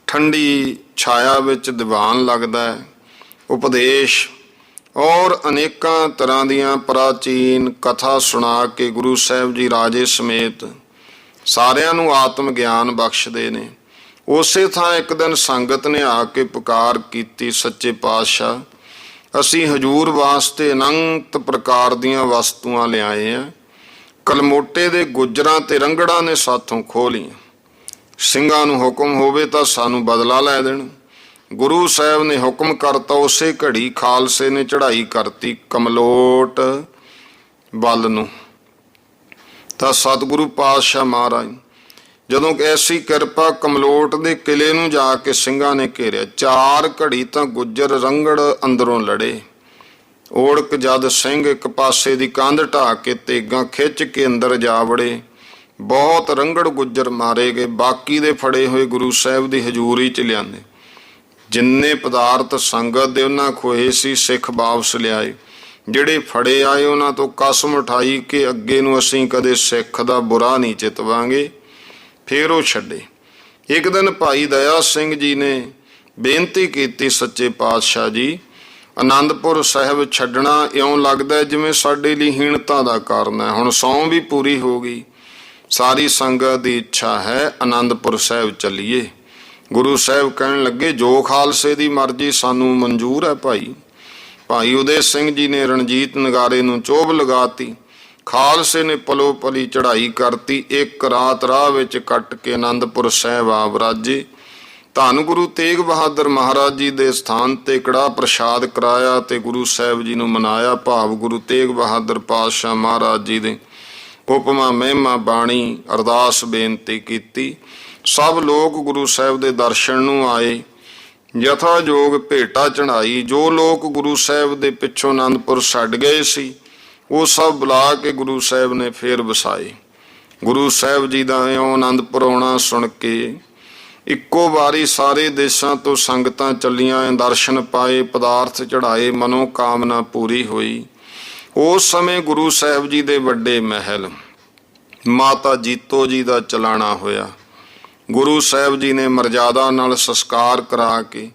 ਠੰਡੀ ਛਾਇਆ ਵਿੱਚ ਦੀਵਾਨ ਲੱਗਦਾ ਹੈ, ਉਪਦੇਸ਼ ਔਰ ਅਨੇਕਾਂ ਤਰ੍ਹਾਂ ਦੀਆਂ ਪ੍ਰਾਚੀਨ ਕਥਾ ਸੁਣਾ ਕੇ ਗੁਰੂ ਸਾਹਿਬ ਜੀ ਰਾਜੇ ਸਮੇਤ ਸਾਰਿਆਂ ਨੂੰ ਆਤਮ ਗਿਆਨ ਬਖਸ਼ਦੇ ਨੇ। ਉਸੇ ਥਾਂ ਇੱਕ ਦਿਨ ਸੰਗਤ ਨੇ ਆ ਕੇ ਪੁਕਾਰ ਕੀਤੀ, ਸੱਚੇ ਪਾਤਸ਼ਾਹ ਅਸੀਂ ਹਜੂਰ ਵਾਸਤੇ ਅਨੰਤ ਪ੍ਰਕਾਰ ਦੀਆਂ ਵਸਤੂਆਂ ਲਿਆਏ ਆ, ਕਲਮੋਟੇ ਦੇ ਗੁੱਜਰਾਂ ਤੇ ਰੰਗੜਾਂ ਨੇ ਸਾਥੋਂ ਖੋਹ ਲਈਆਂ, ਸਿੰਘਾਂ ਨੂੰ ਹੁਕਮ ਹੋਵੇ ਤਾਂ ਸਾਨੂੰ ਬਦਲਾ ਲੈ ਦੇਣ। ਗੁਰੂ ਸਾਹਿਬ ਨੇ ਹੁਕਮ ਕਰਤਾ, ਉਸੇ ਘੜੀ ਖਾਲਸੇ ਨੇ ਚੜ੍ਹਾਈ ਕਰਤੀ ਕਮਲੋਟ ਵੱਲ ਨੂੰ। ਤਾਂ ਸਤਿਗੁਰੂ ਪਾਤਸ਼ਾਹ ਮਹਾਰਾਜ ਜਦੋਂ ਐਸੀ ਕਿਰਪਾ, ਕਮਲੋਟ ਦੇ ਕਿਲੇ ਨੂੰ ਜਾ ਕੇ ਸਿੰਘਾਂ ਨੇ ਘੇਰਿਆ। 4 ਘੜੀ ਤਾਂ ਗੁੱਜਰ ਰੰਗੜ ਅੰਦਰੋਂ ਲੜੇ। ਓੜਕ ਜਦ ਸਿੰਘ ਇੱਕ ਪਾਸੇ ਦੀ ਕੰਧ ਢਾਹ ਕੇ ਤੇਗਾਂ ਖਿੱਚ ਕੇ ਅੰਦਰ ਜਾ ਵੜੇ, ਬਹੁਤ ਰੰਗੜ ਗੁੱਜਰ ਮਾਰੇ ਗਏ। ਬਾਕੀ ਦੇ ਫੜੇ ਹੋਏ ਗੁਰੂ ਸਾਹਿਬ ਦੀ ਹਜ਼ੂਰੀ 'ਚ ਲਿਆਂਦੇ। ਜਿੰਨੇ ਪਦਾਰਥ ਸੰਗਤ ਦੇ ਉਹਨਾਂ ਖੋਏ ਸੀ ਸਿੱਖ ਵਾਪਸ ਲਿਆਏ। ਜਿਹੜੇ ਫੜੇ ਆਏ ਉਹਨਾਂ ਤੋਂ ਕਸਮ ਉਠਾਈ ਕਿ ਅੱਗੇ ਨੂੰ ਅਸੀਂ ਕਦੇ ਸਿੱਖ ਦਾ ਬੁਰਾ ਨਹੀਂ ਚਿਤਵਾਂਗੇ। ਫਿਰ ਉਹ ਛੱਡੇ। ਇੱਕ ਦਿਨ ਭਾਈ ਦਇਆ ਸਿੰਘ ਜੀ ਨੇ ਬੇਨਤੀ ਕੀਤੀ, ਸੱਚੇ ਪਾਤਸ਼ਾਹ ਜੀ ਆਨੰਦਪੁਰ ਸਾਹਿਬ ਛੱਡਣਾ ਇਉਂ ਲੱਗਦਾ ਜਿਵੇਂ ਸਾਡੇ ਲਈ ਹੀਣਤਾ ਦਾ ਕਾਰਨ ਹੈ। ਹੁਣ ਸਹੁੰ ਵੀ ਪੂਰੀ ਹੋ ਗਈ, ਸਾਰੀ ਸੰਗਤ ਦੀ ਇੱਛਾ ਹੈ ਆਨੰਦਪੁਰ ਸਾਹਿਬ ਚੱਲੀਏ। ਗੁਰੂ ਸਾਹਿਬ ਕਹਿਣ ਲੱਗੇ, ਜੋ ਖਾਲਸੇ ਦੀ ਮਰਜ਼ੀ ਸਾਨੂੰ ਮਨਜ਼ੂਰ ਹੈ ਭਾਈ। ਭਾਈ ਉਦੇ ਸਿੰਘ ਜੀ ਨੇ ਰਣਜੀਤ ਨਗਾਰੇ ਨੂੰ ਚੋਭ ਲਗਾਤੀ। ਖਾਲਸੇ ਨੇ ਪਲੋ ਪਲੀ ਚੜ੍ਹਾਈ ਕਰਤੀ। ਇੱਕ ਰਾਤ ਰਾਹ ਵਿੱਚ ਕੱਟ ਕੇ ਆਨੰਦਪੁਰ ਸਾਹਿਬ ਆ ਵਰਾਜੇ। ਧੰਨ ਗੁਰੂ ਤੇਗ ਬਹਾਦਰ ਮਹਾਰਾਜ ਜੀ ਦੇ ਸਥਾਨ ਤੇ ਕੜਾਹ ਪ੍ਰਸ਼ਾਦ ਕਰਾਇਆ ਤੇ ਗੁਰੂ ਸਾਹਿਬ ਜੀ ਨੂੰ ਮਨਾਇਆ। ਭਾਵ ਗੁਰੂ ਤੇਗ ਬਹਾਦਰ ਪਾਤਸ਼ਾਹ ਮਹਾਰਾਜ ਜੀ ਦੇ ਉਪਮਾ ਮਹਿਮਾ ਬਾਣੀ ਅਰਦਾਸ ਬੇਨਤੀ ਕੀਤੀ। ਸਭ ਲੋਕ ਗੁਰੂ ਸਾਹਿਬ ਦੇ ਦਰਸ਼ਨ ਨੂੰ ਆਏ। ਯਥਾ ਜੋਗ ਭੇਟਾ ਚੜ੍ਹਾਈ। ਜੋ ਲੋਕ ਗੁਰੂ ਸਾਹਿਬ ਦੇ ਪਿੱਛੋਂ ਆਨੰਦਪੁਰ ਛੱਡ ਗਏ ਸੀ ਉਹ ਸਭ ਬੁਲਾ ਕੇ ਗੁਰੂ ਸਾਹਿਬ ਨੇ ਫੇਰ ਵਸਾਏ। ਗੁਰੂ ਸਾਹਿਬ ਜੀ ਦਾ ਇਉਂ ਆਨੰਦਪੁਰ ਆਉਣਾ ਸੁਣ ਕੇ ਇੱਕੋ ਵਾਰੀ ਸਾਰੇ ਦੇਸ਼ਾਂ ਤੋਂ ਸੰਗਤਾਂ ਚੱਲੀਆਂ, ਦਰਸ਼ਨ ਪਾਏ, ਪਦਾਰਥ ਚੜ੍ਹਾਏ, ਮਨੋ ਕਾਮਨਾ ਪੂਰੀ ਹੋਈ। ਉਸ ਸਮੇਂ ਗੁਰੂ ਸਾਹਿਬ ਜੀ ਦੇ ਵੱਡੇ ਮਹਿਲ ਮਾਤਾ ਜੀਤੋ ਜੀ ਦਾ ਚਲਾਣਾ ਹੋਇਆ। ਗੁਰੂ ਸਾਹਿਬ ਜੀ ਨੇ ਮਰਜ਼ਾਦਾ ਨਾਲ ਸੰਸਕਾਰ ਕਰਾ ਕੇ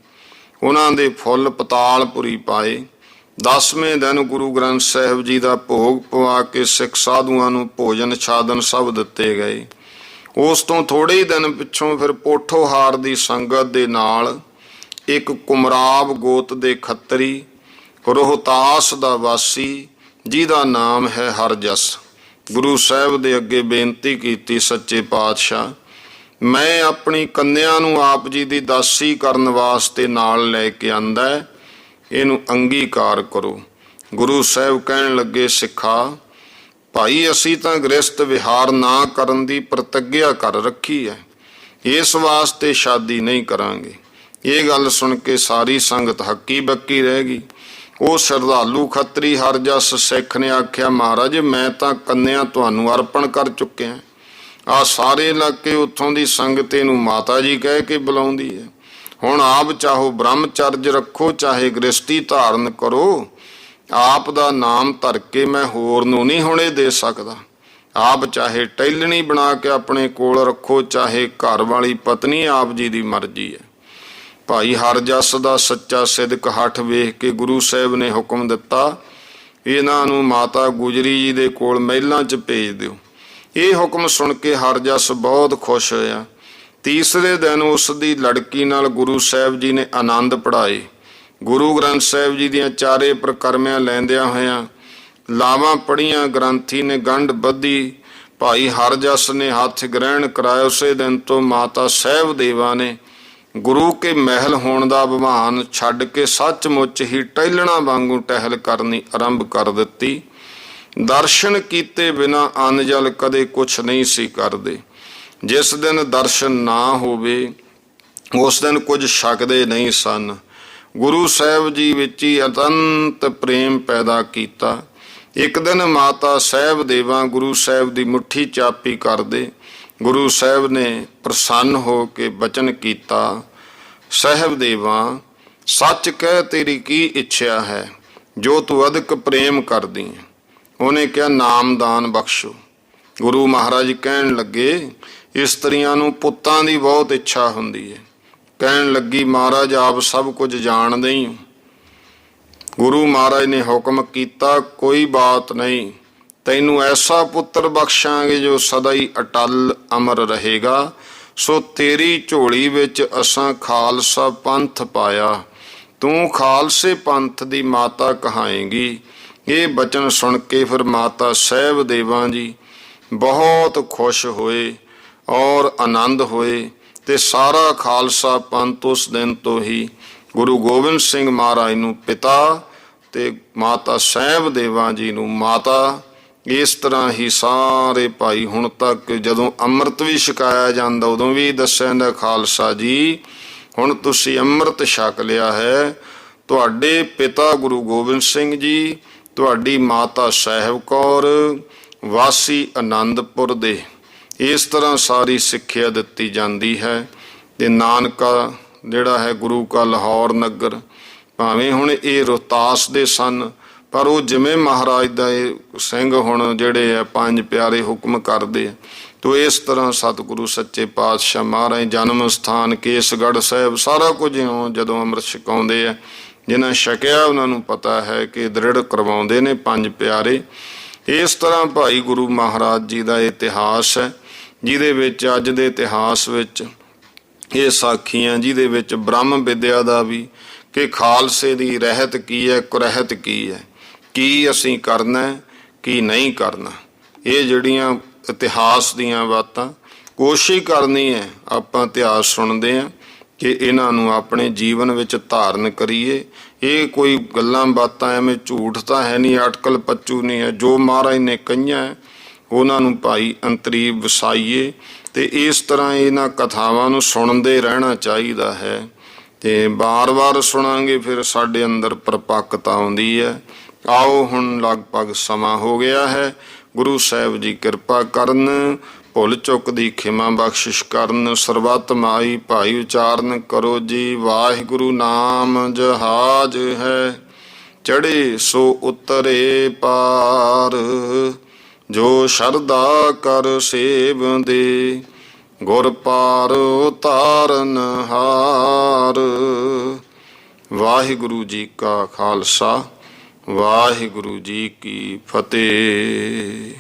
ਉਹਨਾਂ ਦੇ ਫੁੱਲ ਪਤਾਲਪੁਰੀ ਪਾਏ। 10ਵੇਂ ਦਿਨ ਗੁਰੂ ਗ੍ਰੰਥ ਸਾਹਿਬ ਜੀ ਦਾ ਭੋਗ ਪਵਾ ਕੇ ਸਿੱਖ ਸਾਧੂਆਂ ਨੂੰ ਭੋਜਨ ਛਾਦਨ ਸਭ ਦਿੱਤੇ ਗਏ। ਉਸ ਤੋਂ ਥੋੜ੍ਹੇ ਹੀ ਦਿਨ ਪਿੱਛੋਂ ਫਿਰ ਪੋਠੋਹਾਰ ਦੀ ਸੰਗਤ ਦੇ ਨਾਲ ਇੱਕ ਕੁਮਰਾਬ ਗੋਤ ਦੇ ਖੱਤਰੀ ਰੋਹਤਾਸ ਦਾ ਵਾਸੀ ਜਿਹਦਾ ਨਾਮ ਹੈ ਹਰਜਸ, ਗੁਰੂ ਸਾਹਿਬ ਦੇ ਅੱਗੇ ਬੇਨਤੀ ਕੀਤੀ, ਸੱਚੇ ਪਾਤਸ਼ਾਹ ਮੈਂ ਆਪਣੀ ਕੰਨਿਆ ਨੂੰ ਆਪ ਜੀ ਦੀ ਦਾਸੀ ਕਰਨ ਵਾਸਤੇ ਨਾਲ ਲੈ ਕੇ ਆਂਦਾ, ਇਹਨੂੰ ਅੰਗੀਕਾਰ ਕਰੋ। ਗੁਰੂ ਸਾਹਿਬ ਕਹਿਣ ਲੱਗੇ, ਸਿੱਖਾ ਭਾਈ ਅਸੀਂ ਤਾਂ ਗ੍ਰਸਤ ਵਿਹਾਰ ਨਾ ਕਰਨ ਦੀ ਪ੍ਰਤਿੱਗਿਆ ਕਰ ਰੱਖੀ ਹੈ, ਇਸ ਵਾਸਤੇ ਸ਼ਾਦੀ ਨਹੀਂ ਕਰਾਂਗੇ। ਇਹ ਗੱਲ ਸੁਣ ਕੇ ਸਾਰੀ ਸੰਗਤ ਹੱਕੀ ਬੱਕੀ ਰਹਿ ਗਈ। ਉਹ ਸ਼ਰਧਾਲੂ ਖੱਤਰੀ ਹਰਜਸ ਸਿੱਖ ਨੇ ਆਖਿਆ, ਮਹਾਰਾਜ ਮੈਂ ਤਾਂ ਕੰਨਿਆ ਤੁਹਾਨੂੰ ਅਰਪਣ ਕਰ ਚੁੱਕਿਆ। ਆ ਸਾਰੇ ਇਲਾਕੇ ਉੱਥੋਂ ਦੀ ਸੰਗਤ ਨੂੰ ਮਾਤਾ ਜੀ ਕਹਿ ਕੇ ਬੁਲਾਉਂਦੀ ਹੈ। ਹੁਣ ਆਪ ਚਾਹੋ ਬ੍ਰਹਮਚਰਜ ਰੱਖੋ ਚਾਹੇ ਗ੍ਰਸਤੀ ਧਾਰਨ ਕਰੋ, ਆਪ ਦਾ ਨਾਮ ਧਰ ਕੇ ਮੈਂ ਹੋਰ ਨੂੰ ਨਹੀਂ ਹੁਣੇ ਦੇ ਸਕਦਾ। ਆਪ ਚਾਹੇ ਟਹਿਲਣੀ ਬਣਾ ਕੇ ਆਪਣੇ ਕੋਲ ਰੱਖੋ ਚਾਹੇ ਘਰ ਵਾਲੀ ਪਤਨੀ, ਆਪ ਜੀ ਦੀ ਮਰਜ਼ੀ ਹੈ। ਭਾਈ ਹਰਜਸ ਦਾ ਸੱਚਾ ਸਿਦਕ ਹੱਠ ਵੇਖ ਕੇ ਗੁਰੂ ਸਾਹਿਬ ਨੇ ਹੁਕਮ ਦਿੱਤਾ, ਇਹਨਾਂ ਨੂੰ ਮਾਤਾ ਗੁਜਰੀ ਜੀ ਦੇ ਕੋਲ ਮਹਿਲਾਂ 'ਚ ਭੇਜ ਦਿਓ। ਇਹ ਹੁਕਮ ਸੁਣ ਕੇ ਹਰਜਸ ਬਹੁਤ ਖੁਸ਼ ਹੋਇਆ। ਤੀਸਰੇ ਦਿਨ ਉਸ ਦੀ ਲੜਕੀ ਨਾਲ ਗੁਰੂ ਸਾਹਿਬ ਜੀ ਨੇ ਆਨੰਦ ਪੜ੍ਹਾਏ। ਗੁਰੂ ਗ੍ਰੰਥ ਸਾਹਿਬ ਜੀ ਦੀਆਂ ਚਾਰੇ ਪ੍ਰਕਰਮਿਆਂ ਲੈਂਦਿਆਂ ਹੋਇਆਂ ਲਾਵਾਂ ਪੜ੍ਹੀਆਂ। ਗ੍ਰੰਥੀ ਨੇ ਗੰਢ ਬੱਧੀ। ਭਾਈ ਹਰਜਸ ਨੇ ਹੱਥ ਗ੍ਰਹਿਣ ਕਰਾਇਆ। ਉਸੇ ਦਿਨ ਤੋਂ ਮਾਤਾ ਸਾਹਿਬ ਦੇਵਾ ਨੇ ਗੁਰੂ ਕੇ ਮਹਿਲ ਹੋਣ ਦਾ ਅਭਿਮਾਨ ਛੱਡ ਕੇ ਸੱਚਮੁੱਚ ਹੀ ਟਹਿਲਣਾ ਵਾਂਗੂ ਟਹਿਲ ਕਰਨੀ ਆਰੰਭ ਕਰ ਦਿੱਤੀ। ਦਰਸ਼ਨ ਕੀਤੇ ਬਿਨਾਂ ਅੰਨ ਜਲ ਕਦੇ ਕੁਛ ਨਹੀਂ ਸੀ ਕਰਦੇ। ਜਿਸ ਦਿਨ ਦਰਸ਼ਨ ਨਾ ਹੋਵੇ ਉਸ ਦਿਨ ਕੁਝ ਛਕਦੇ ਨਹੀਂ ਸਨ। ਗੁਰੂ ਸਾਹਿਬ ਜੀ ਵਿੱਚ ਹੀ ਅਤੰਤ ਪ੍ਰੇਮ ਪੈਦਾ ਕੀਤਾ। ਇੱਕ ਦਿਨ ਮਾਤਾ ਸਾਹਿਬ ਦੇਵਾ ਗੁਰੂ ਸਾਹਿਬ ਦੀ ਮੁੱਠੀ ਚਾਪੀ ਕਰਦੇ। ਗੁਰੂ ਸਾਹਿਬ ਨੇ ਪ੍ਰਸੰਨ ਹੋ ਕੇ ਬਚਨ ਕੀਤਾ, ਸਾਹਿਬ ਦੇਵਾ ਸੱਚ ਕਹਿ ਤੇਰੀ ਕੀ ਇੱਛਾ ਹੈ ਜੋ ਤੂੰ ਅਧਿਕ ਪ੍ਰੇਮ ਕਰਦੀ ਹੈ। ਉਹਨੇ ਕਿਹਾ ਨਾਮਦਾਨ ਬਖਸ਼ੋ। ਗੁਰੂ ਮਹਾਰਾਜ ਕਹਿਣ ਲੱਗੇ ਇਸਤਰੀਆਂ ਨੂੰ ਪੁੱਤਾਂ ਦੀ ਬਹੁਤ ਇੱਛਾ ਹੁੰਦੀ ਹੈ। ਕਹਿਣ ਲੱਗੀ ਮਹਾਰਾਜ ਆਪ ਸਭ ਕੁਝ ਜਾਣਦੇ ਹੀ ਹੋ। ਗੁਰੂ ਮਹਾਰਾਜ ਨੇ ਹੁਕਮ ਕੀਤਾ ਕੋਈ ਬਾਤ ਨਹੀਂ, ਤੈਨੂੰ ਐਸਾ ਪੁੱਤਰ ਬਖਸ਼ਾਂਗੇ ਜੋ ਸਦਾ ਹੀ ਅਟਲ ਅਮਰ ਰਹੇਗਾ। ਸੋ ਤੇਰੀ ਝੋਲੀ ਵਿੱਚ ਅਸਾਂ ਖਾਲਸਾ ਪੰਥ ਪਾਇਆ, ਤੂੰ ਖਾਲਸੇ ਪੰਥ ਦੀ ਮਾਤਾ ਕਹਾਏਂਗੀ। ਇਹ ਬਚਨ ਸੁਣ ਕੇ ਫਿਰ ਮਾਤਾ ਸਾਹਿਬ ਦੇਵਾ ਜੀ ਬਹੁਤ ਖੁਸ਼ ਹੋਏ ਔਰ ਆਨੰਦ ਹੋਏ ਤੇ ਸਾਰਾ ਖਾਲਸਾ ਪੰਥ ਉਸ ਦਿਨ ਤੋਂ ਹੀ ਗੁਰੂ ਗੋਬਿੰਦ ਸਿੰਘ ਮਹਾਰਾਜ ਨੂੰ ਪਿਤਾ ਤੇ ਮਾਤਾ ਸਾਹਿਬ ਦੇਵਾ ਜੀ ਨੂੰ ਮਾਤਾ, ਇਸ ਤਰ੍ਹਾਂ ਹੀ ਸਾਰੇ ਭਾਈ ਹੁਣ ਤੱਕ ਜਦੋਂ ਅੰਮ੍ਰਿਤ ਵੀ ਛਕਾਇਆ ਜਾਂਦਾ ਉਦੋਂ ਵੀ ਦੱਸਿਆ ਜਾਂਦਾ ਖਾਲਸਾ ਜੀ ਹੁਣ ਤੁਸੀਂ ਅੰਮ੍ਰਿਤ ਛਕ ਲਿਆ ਹੈ। ਤੁਹਾਡੇ ਪਿਤਾ ਗੁਰੂ ਗੋਬਿੰਦ ਸਿੰਘ ਜੀ, ਤੁਹਾਡੀ ਮਾਤਾ ਸਾਹਿਬ ਕੌਰ ਵਾਸੀ ਆਨੰਦਪੁਰ ਦੇ। ਇਸ ਤਰ੍ਹਾਂ ਸਾਰੀ ਸਿੱਖਿਆ ਦਿੱਤੀ ਜਾਂਦੀ ਹੈ। ਤੇ ਨਾਨਕਾ ਜਿਹੜਾ ਹੈ ਗੁਰੂ ਕਾ ਲਾਹੌਰ ਨਗਰ, ਭਾਵੇਂ ਹੁਣ ਇਹ ਰੋਹਤਾਸ ਦੇ ਸਨ ਪਰ ਉਹ ਜਿਵੇਂ ਮਹਾਰਾਜ ਦਾ ਇਹ ਸਿੰਘ ਹੁਣ ਜਿਹੜੇ ਆ ਪੰਜ ਪਿਆਰੇ ਹੁਕਮ ਕਰਦੇ ਆ। ਤੋ ਇਸ ਤਰ੍ਹਾਂ ਸਤਿਗੁਰੂ ਸੱਚੇ ਪਾਤਸ਼ਾਹ ਮਹਾਰਾਜ ਜਨਮ ਸਥਾਨ ਕੇਸਗੜ੍ਹ ਸਾਹਿਬ ਸਾਰਾ ਕੁਝ ਜਦੋਂ ਅੰਮ੍ਰਿਤ ਛਕਾਉਂਦੇ ਆ, ਜਿਨ੍ਹਾਂ ਛਕਿਆ ਉਹਨਾਂ ਨੂੰ ਪਤਾ ਹੈ ਕਿ ਦ੍ਰਿੜ ਕਰਵਾਉਂਦੇ ਨੇ ਪੰਜ ਪਿਆਰੇ। ਇਸ ਤਰ੍ਹਾਂ ਭਾਈ ਗੁਰੂ ਮਹਾਰਾਜ ਜੀ ਦਾ ਇਤਿਹਾਸ ਹੈ, ਜਿਹਦੇ ਵਿੱਚ ਅੱਜ ਦੇ ਇਤਿਹਾਸ ਵਿੱਚ ਇਹ ਸਾਖੀਆਂ, ਜਿਹਦੇ ਵਿੱਚ ਬ੍ਰਹਮ ਵਿਦਿਆ ਦਾ ਵੀ ਕਿ ਖਾਲਸੇ ਦੀ ਰਹਿਤ ਕੀ ਹੈ, ਕੁਰਹਿਤ ਕੀ ਹੈ, ਕੀ ਅਸੀਂ ਕਰਨਾ ਕੀ ਨਹੀਂ ਕਰਨਾ। ਇਹ ਜਿਹੜੀਆਂ ਇਤਿਹਾਸ ਦੀਆਂ ਬਾਤਾਂ ਕੋਸ਼ਿਸ਼ ਕਰਨੀ ਹੈ ਆਪਾਂ ਇਤਿਹਾਸ ਸੁਣਦੇ ਹਾਂ ਕਿ ਇਹਨਾਂ ਨੂੰ ਆਪਣੇ ਜੀਵਨ ਵਿੱਚ ਧਾਰਨ ਕਰੀਏ। ਇਹ ਕੋਈ ਗੱਲਾਂ ਬਾਤਾਂ ਐਵੇਂ ਝੂਠ ਤਾਂ ਹੈ ਨਹੀਂ, ਅਟਕਲ ਪੱਚੂ ਨਹੀਂ ਹੈ। ਜੋ ਮਹਾਰਾਜ ਨੇ ਕਹੀਆਂ ਉਹਨਾਂ ਨੂੰ ਭਾਈ ਅੰਤਰੀ ਵਸਾਈਏ ਤੇ ਇਸ ਤਰ੍ਹਾਂ ਇਹਨਾਂ ਕਥਾਵਾਂ ਨੂੰ ਸੁਣਦੇ ਰਹਿਣਾ ਚਾਹੀਦਾ ਹੈ। ਤੇ ਵਾਰ-ਵਾਰ ਸੁਣਾਂਗੇ ਫਿਰ ਸਾਡੇ ਅੰਦਰ ਪਰਪੱਕਤਾ ਆਉਂਦੀ ਹੈ। ਆਓ ਹੁਣ ਲਗਭਗ ਸਮਾਂ ਹੋ ਗਿਆ ਹੈ। ਗੁਰੂ ਸਾਹਿਬ ਜੀ ਕਿਰਪਾ ਕਰਨ, ਭੁੱਲ ਚੁੱਕ ਦੀ ਖਿਮਾ ਬਖਸ਼ਿਸ਼ ਕਰਨ। ਸਰਬੱਤ ਮਾਈ ਭਾਈ ਉਚਾਰਨ ਕਰੋ ਜੀ। ਵਾਹਿਗੁਰੂ ਨਾਮ ਜਹਾਜ ਹੈ ਚੜ੍ਹੇ ਸੋ ਉਤਰੇ ਪਾਰ, ਜੋ ਸ਼ਰਧਾ ਕਰ ਸੇਵਦੇ ਗੁਰ ਪਾਰ ਉਤਾਰਨ ਹਾਰ। ਵਾਹਿਗੁਰੂ ਜੀ ਕਾ ਖਾਲਸਾ, ਵਾਹਿਗੁਰੂ ਜੀ ਕੀ ਫਤਿਹ।